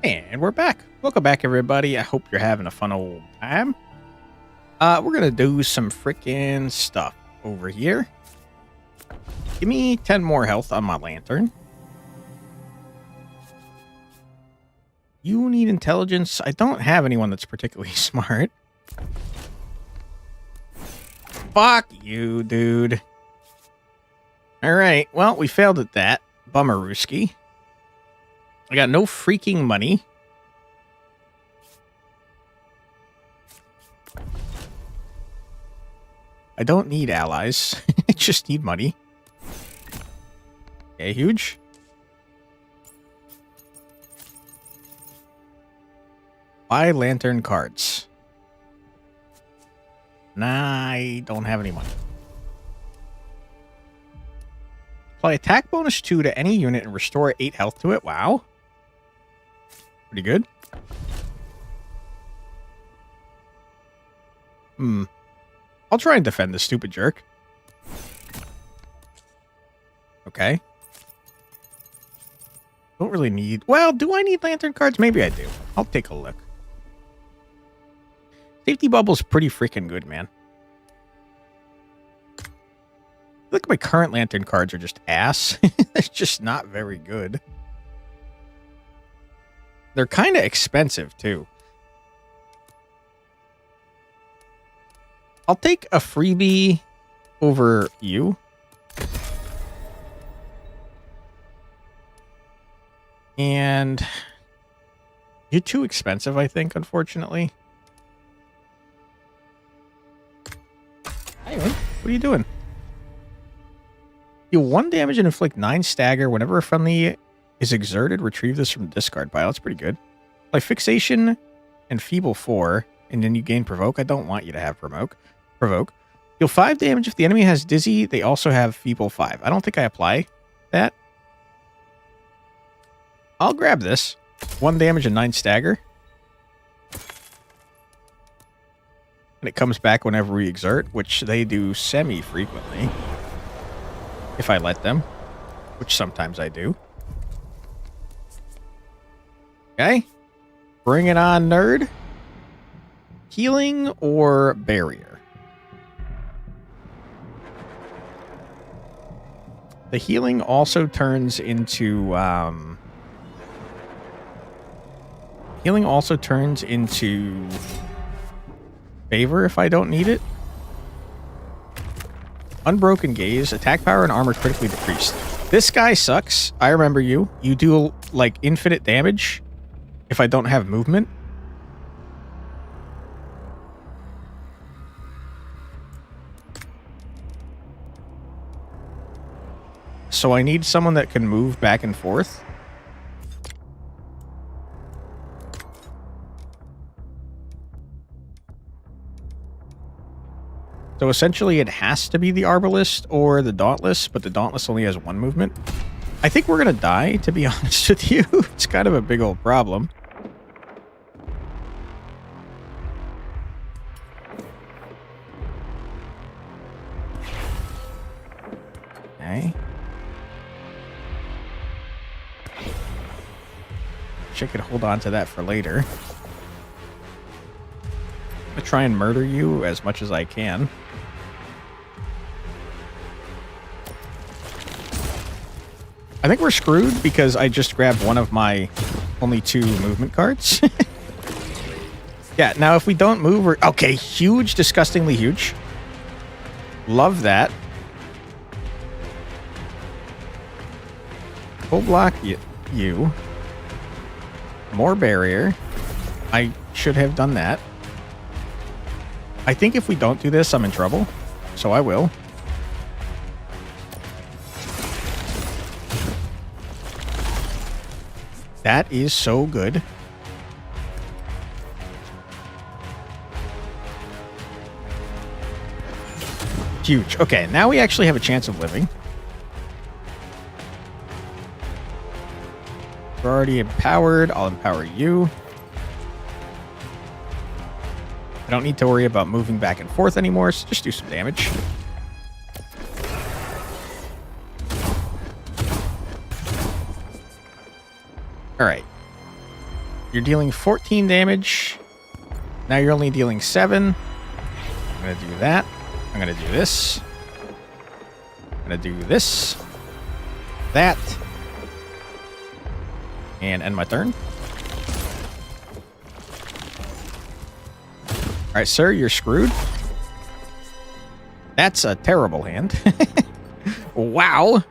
And we're back. Welcome back, everybody. I hope you're having a fun old time. We're going to do some freaking stuff over here. Give me 10 more health on my lantern. You need intelligence. I don't have anyone that's particularly smart. Fuck you, dude. All right. Well, we failed at that. Bummerooski. I got no freaking money. I don't need allies. I just need money. Okay, huge. Buy lantern cards. Nah, I don't have any money. Apply attack bonus 2 to any unit and restore 8 health to it. Wow. Pretty good. I'll try and defend this stupid jerk. Okay. Don't really need... Well, do I need lantern cards? Maybe I do. I'll take a look. Safety bubble's pretty freaking good, man. Look, my current lantern cards are just ass. They're just not very good. They're kind of expensive, too. I'll take a freebie over you. And you're too expensive, I think, unfortunately. Hey, what are you doing? Deal 1 damage and inflict 9 stagger whenever a friendly is exerted. Retrieve this from the discard pile. That's pretty good. Like fixation and feeble 4, and then you gain provoke. I don't want you to have provoke. Deal 5 damage if the enemy has dizzy. They also have feeble 5. I don't think I apply that. I'll grab this. 1 damage and 9 stagger. And it comes back whenever we exert, which they do semi-frequently. If I let them. Which sometimes I do. Okay. Bring it on, nerd. Healing or barrier? The healing also turns into... Healing also turns into favor if I don't need it. Unbroken gaze, attack power and armor critically decreased. This guy sucks. I remember you. You do like infinite damage if I don't have movement. So I need someone that can move back and forth. So essentially it has to be the Arbalist or the Dauntless, but the Dauntless only has 1 movement. I think we're going to die, to be honest with you. It's kind of a big old problem. Okay. Wish I could hold on to that for later. I'm going to try and murder you as much as I can. I think we're screwed because I just grabbed one of my only 2 movement cards. Yeah, now if we don't move, we're... Okay, huge, disgustingly huge. Love that. Full block you. More barrier. I should have done that. I think if we don't do this, I'm in trouble. So I will. That is so good. Huge. Okay, now we actually have a chance of living. We're already empowered. I'll empower you. I don't need to worry about moving back and forth anymore, so just do some damage. Alright. You're dealing 14 damage. Now you're only dealing 7. I'm going to do that. I'm going to do this. I'm going to do this. That. And end my turn. Alright, sir, you're screwed. That's a terrible hand. Wow.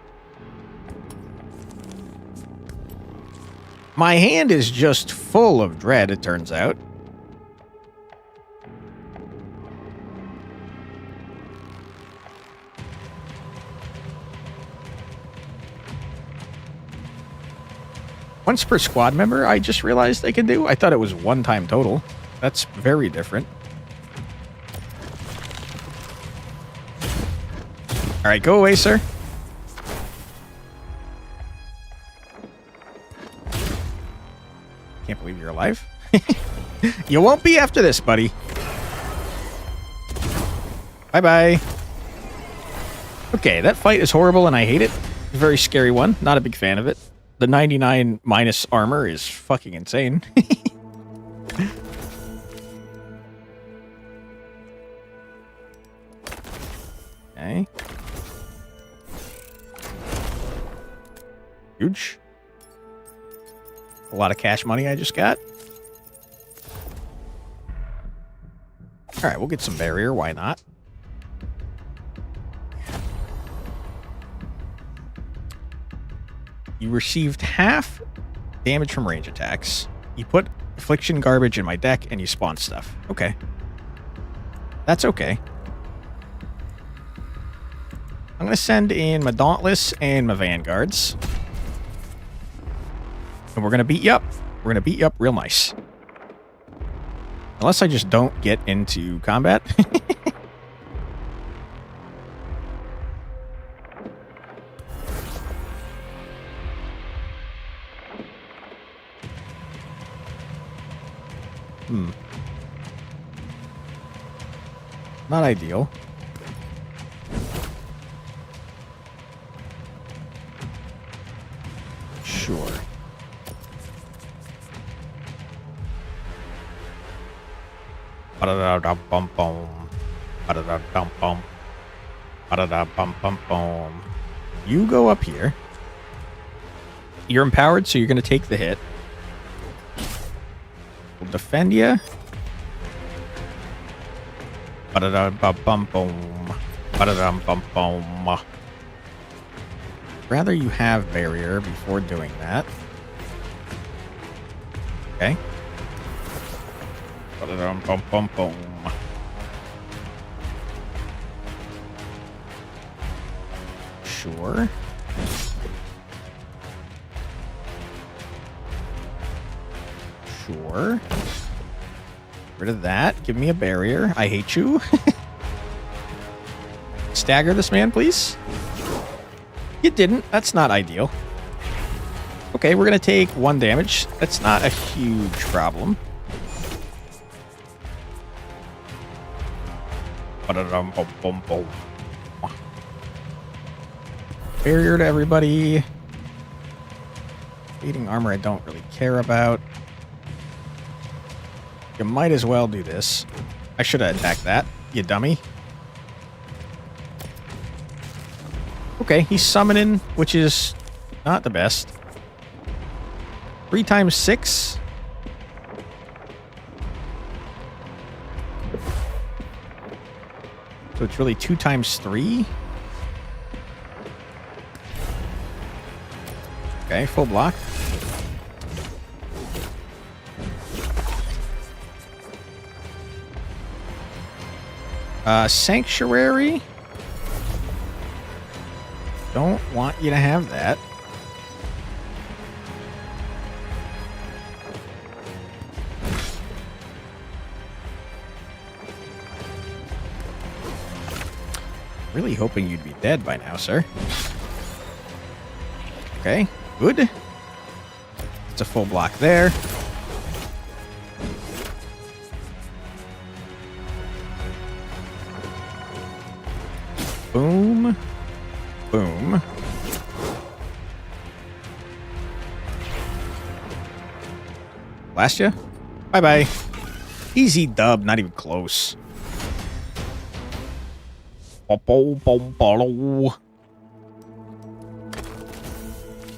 My hand is just full of dread, it turns out. Once per squad member, I just realized they can do. I thought it was 1 time total. That's very different. All right, go away, sir. Can't believe you're alive. You won't be after this, buddy. Bye-bye. Okay, that fight is horrible and I hate it. A very scary one. Not a big fan of it. The 99 minus armor is fucking insane. Okay. Huge. A lot of cash money I just got. All right, we'll get some barrier. Why not? You received half damage from range attacks. You put affliction garbage in my deck and you spawn stuff. Okay. That's okay. I'm going to send in my Dauntless and my Vanguards. And we're going to beat you up. We're going to beat you up real nice. Unless I just don't get into combat. Not ideal. Sure. Ba-da-da-da-bum-bum. Ba-da-da-dum-bum. Ba-da-da-bum-bum-bum. You go up here. You're empowered, so you're going to take the hit. We'll defend you. Ba-da-da-bum-bum. Ba-da-dum-bum-bum. Rather you have barrier before doing that. Okay. Ba-da-dum-bum-bum-bum. Sure. Sure. Rid of that. Give me a barrier. I hate you. Stagger this man, please. You didn't. That's not ideal. Okay, we're going to take 1 damage. That's not a huge problem. Ba-da-dum-bum-bum-bum. Barrier to everybody. Fading armor I don't really care about. You might as well do this. I should have attacked that, you dummy. Okay, he's summoning, which is not the best. 3 times 6. So it's really 2 times 3. Okay, full block. Sanctuary. Don't want you to have that. Really hoping you'd be dead by now, sir. Okay, good. It's a full block there. Boom. Boom. Blast ya? Bye-bye. Easy dub, not even close.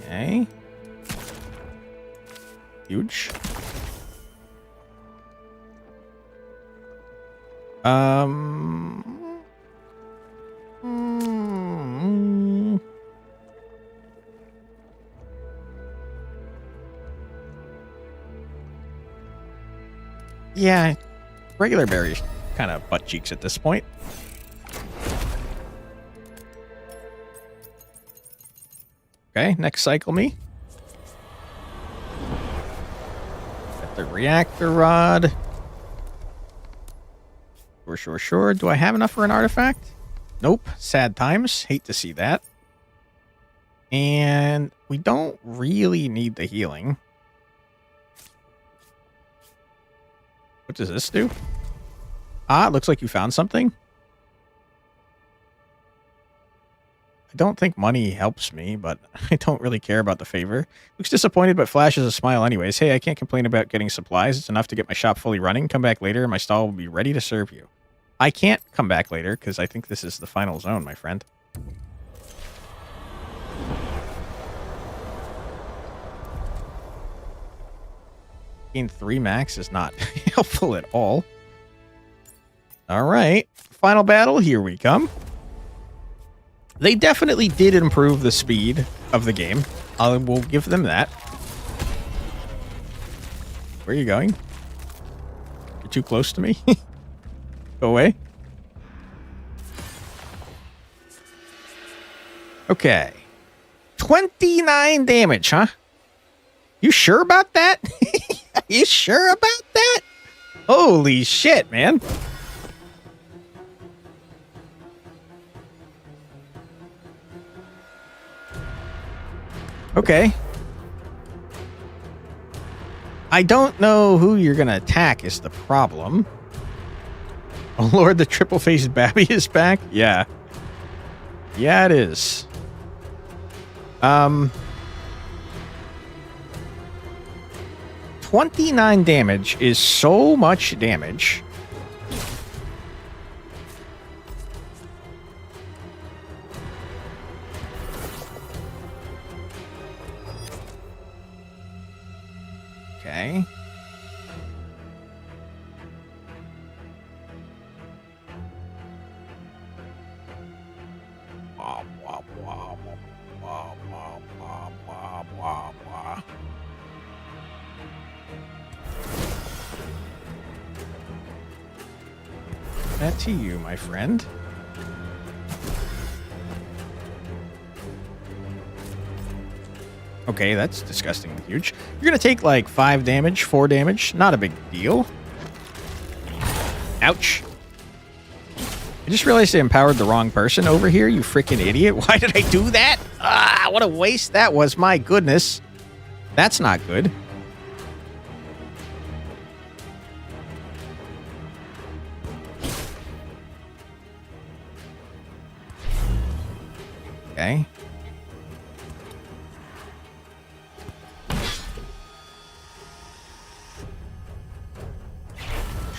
Okay. Huge. Yeah, regular berry kind of butt cheeks at this point. Okay, next cycle me. Got the reactor rod. Sure. Do I have enough for an artifact? Nope. Sad times. Hate to see that. And we don't really need the healing. What does this do? Ah, it looks like you found something. I don't think money helps me, but I don't really care about the favor. Looks disappointed, but flashes a smile anyways. Hey, I can't complain about getting supplies. It's enough to get my shop fully running. Come back later and my stall will be ready to serve you. I can't come back later because I think this is the final zone, my friend. Gain 3 max is not helpful at all. All right. Final battle. Here we come. They definitely did improve the speed of the game. I will give them that. Where are you going? You're too close to me. Go away. Okay. 29 damage, huh? You sure about that? You sure about that? Holy shit, man. Okay. I don't know who you're gonna attack is the problem. Oh lord, the triple-faced Babby is back? Yeah. Yeah, it is. 29 damage is so much damage. Okay. That to you, my friend. Okay, that's disgustingly huge. You're gonna take like 5 damage, 4 damage. Not a big deal. Ouch. I just realized I empowered the wrong person over here, you freaking idiot. Why did I do that? Ah, what a waste that was. My goodness. That's not good. Okay.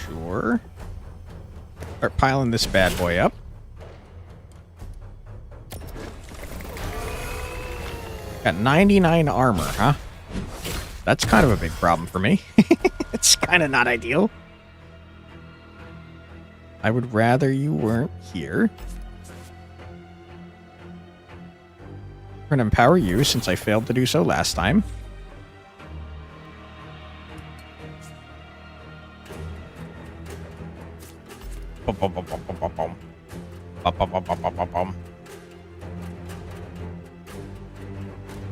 Sure. Start piling this bad boy up. Got 99 armor, huh? That's kind of a big problem for me. It's kind of not ideal. I would rather you weren't here. We're going to empower you since I failed to do so last time.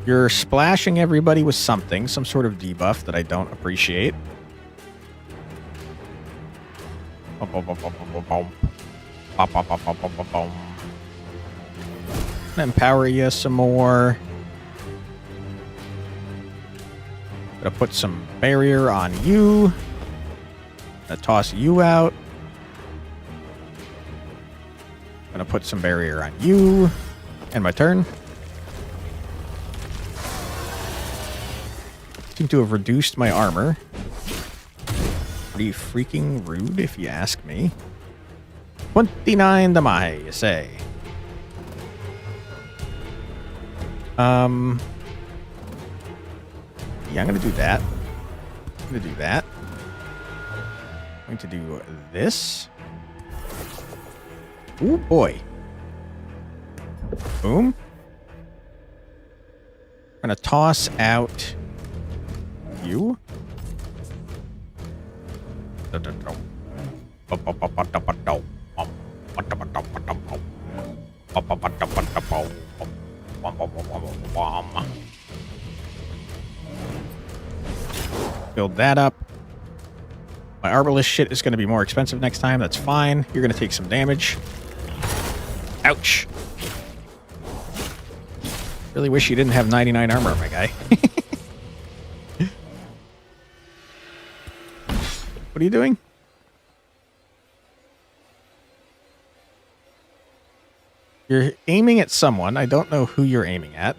You're splashing everybody with something, some sort of debuff that I don't appreciate. Empower you some more. Gonna put some barrier on you. Gonna toss you out. Gonna put some barrier on you. And my turn. Seem to have reduced my armor. Pretty freaking rude, if you ask me. 29 damage, you say. Yeah, I'm gonna do that. I'm gonna do that. I'm going to do this. Ooh, boy. Boom. I'm gonna toss out you. Build that up. My arbalist shit is going to be more expensive next time. That's fine. You're going to take some damage. Ouch. Really wish you didn't have 99 armor, my guy. What are you doing? You're aiming at someone. I don't know who you're aiming at.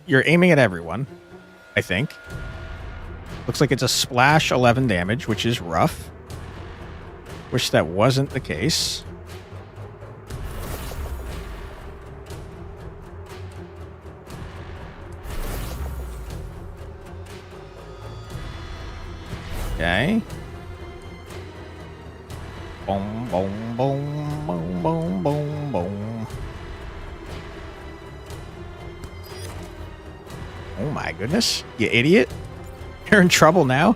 You're aiming at everyone, I think. Looks like it's a splash 11 damage, which is rough. Wish that wasn't the case. Okay. Boom, boom, boom, boom, boom, boom, boom. Oh my goodness. You idiot. You're in trouble now.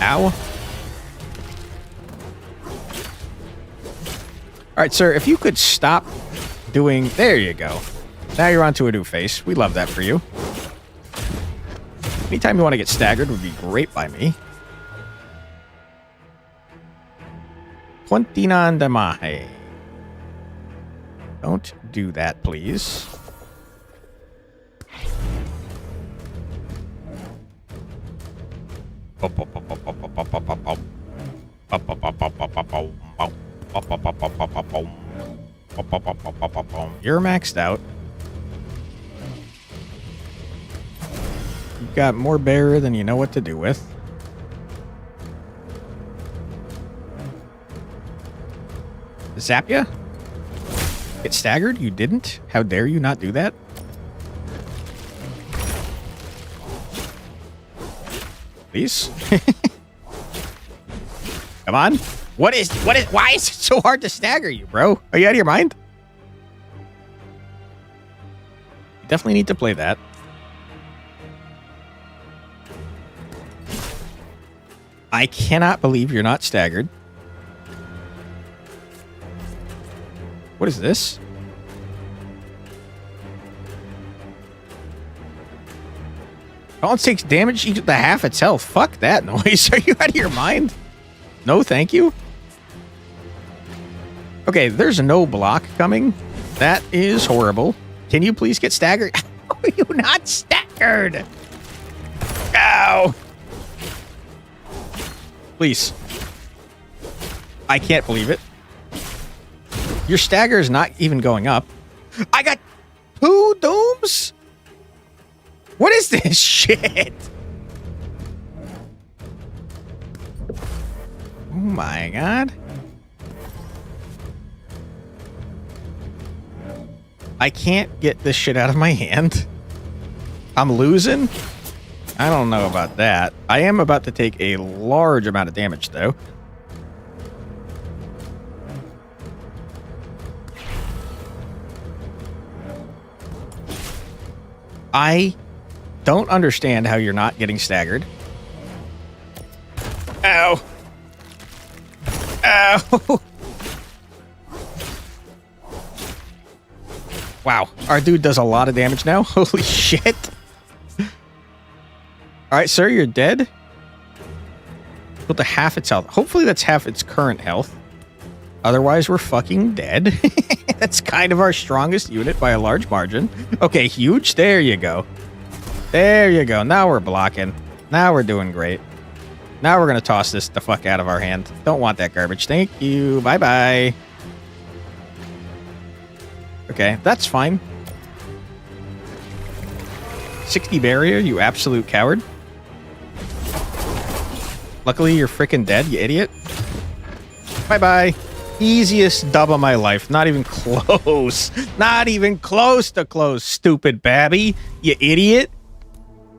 Ow. All right, sir, if you could stop doing... There you go. Now you're onto a new face. We love that for you. Anytime you want to get staggered would be great by me. 29 damage. Don't do that, please. You're maxed out. You've got more bearer than you know what to do with. Zap ya? Get staggered? You didn't? How dare you not do that? Please? Come on. Why is it so hard to stagger you, bro? Are you out of your mind? You definitely need to play that. I cannot believe you're not staggered. What is this? Balance takes damage equal to half its health. Fuck that noise. Are you out of your mind? No, thank you. Okay, there's no block coming. That is horrible. Can you please get staggered? How are you not staggered? Ow. Please. I can't believe it. Your stagger is not even going up. I got 2 dooms? What is this shit? Oh my god. I can't get this shit out of my hand. I'm losing? I don't know about that. I am about to take a large amount of damage, though. I don't understand how you're not getting staggered. Ow. Ow. Wow. Our dude does a lot of damage now. Holy shit. All right, sir, you're dead. Equal to half its health. Hopefully that's half its current health. Otherwise, we're fucking dead. That's kind of our strongest unit by a large margin. Okay, huge. There you go. There you go. Now we're blocking. Now we're doing great. Now we're going to toss this the fuck out of our hand. Don't want that garbage. Thank you. Bye-bye. Okay, that's fine. 60 barrier, you absolute coward. Luckily, you're freaking dead, you idiot. Bye-bye. Easiest dub of my life. Not even close. Not even close to close, stupid babby. You idiot.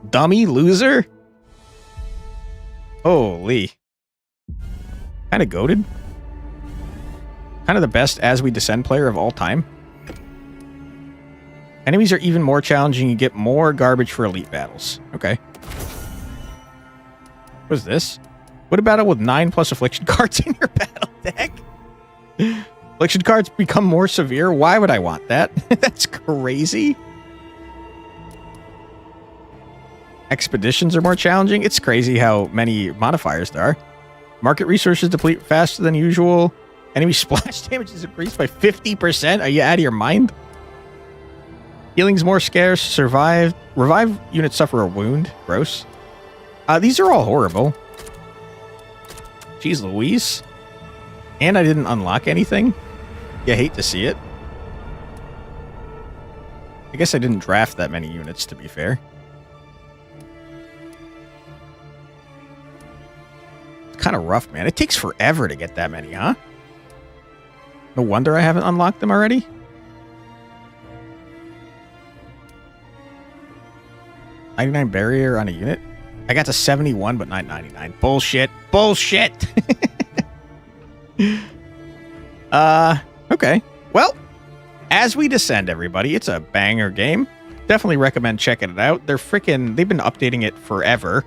Dummy loser. Holy. Kind of goated. Kind of the best As We Descend player of all time. Enemies are even more challenging. You get more garbage for elite battles. Okay. What is this? What a battle with 9+ affliction cards in your battle deck? Affliction cards become more severe? Why would I want that? That's crazy. Expeditions are more challenging? It's crazy how many modifiers there are. Market resources deplete faster than usual. Enemy splash damage is increased by 50%? Are you out of your mind? Healing's more scarce. Revive units suffer a wound. Gross. These are all horrible. Jeez Louise. And I didn't unlock anything. You hate to see it. I guess I didn't draft that many units, to be fair. It's kind of rough, man. It takes forever to get that many, huh? No wonder I haven't unlocked them already. 99 barrier on a unit. I got to 71, but not 99. Bullshit. Bullshit. Okay. Well, as we descend, everybody, it's a banger game. Definitely recommend checking it out. They've been updating it forever.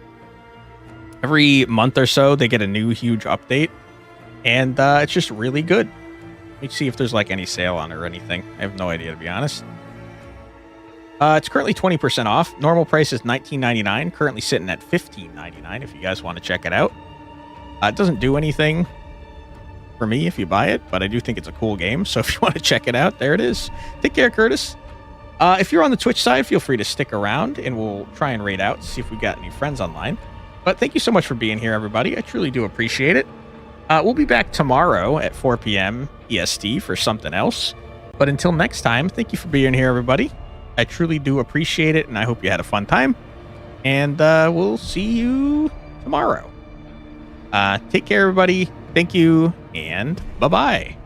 Every month or so, they get a new huge update. And it's just really good. Let me see if there's like any sale on it or anything. I have no idea, to be honest. It's currently 20% off. Normal price is $19.99. Currently sitting at $15.99 if you guys want to check it out. It doesn't do anything for me if you buy it, but I do think it's a cool game. So if you want to check it out, there it is. Take care, Curtis. If you're on the Twitch side, feel free to stick around and we'll try and raid out, see if we got any friends online. But thank you so much for being here, everybody. I truly do appreciate it. We'll be back tomorrow at 4 p.m. EST for something else. But until next time, thank you for being here, everybody. I truly do appreciate it, and I hope you had a fun time. And we'll see you tomorrow. Take care, everybody. Thank you, and bye-bye.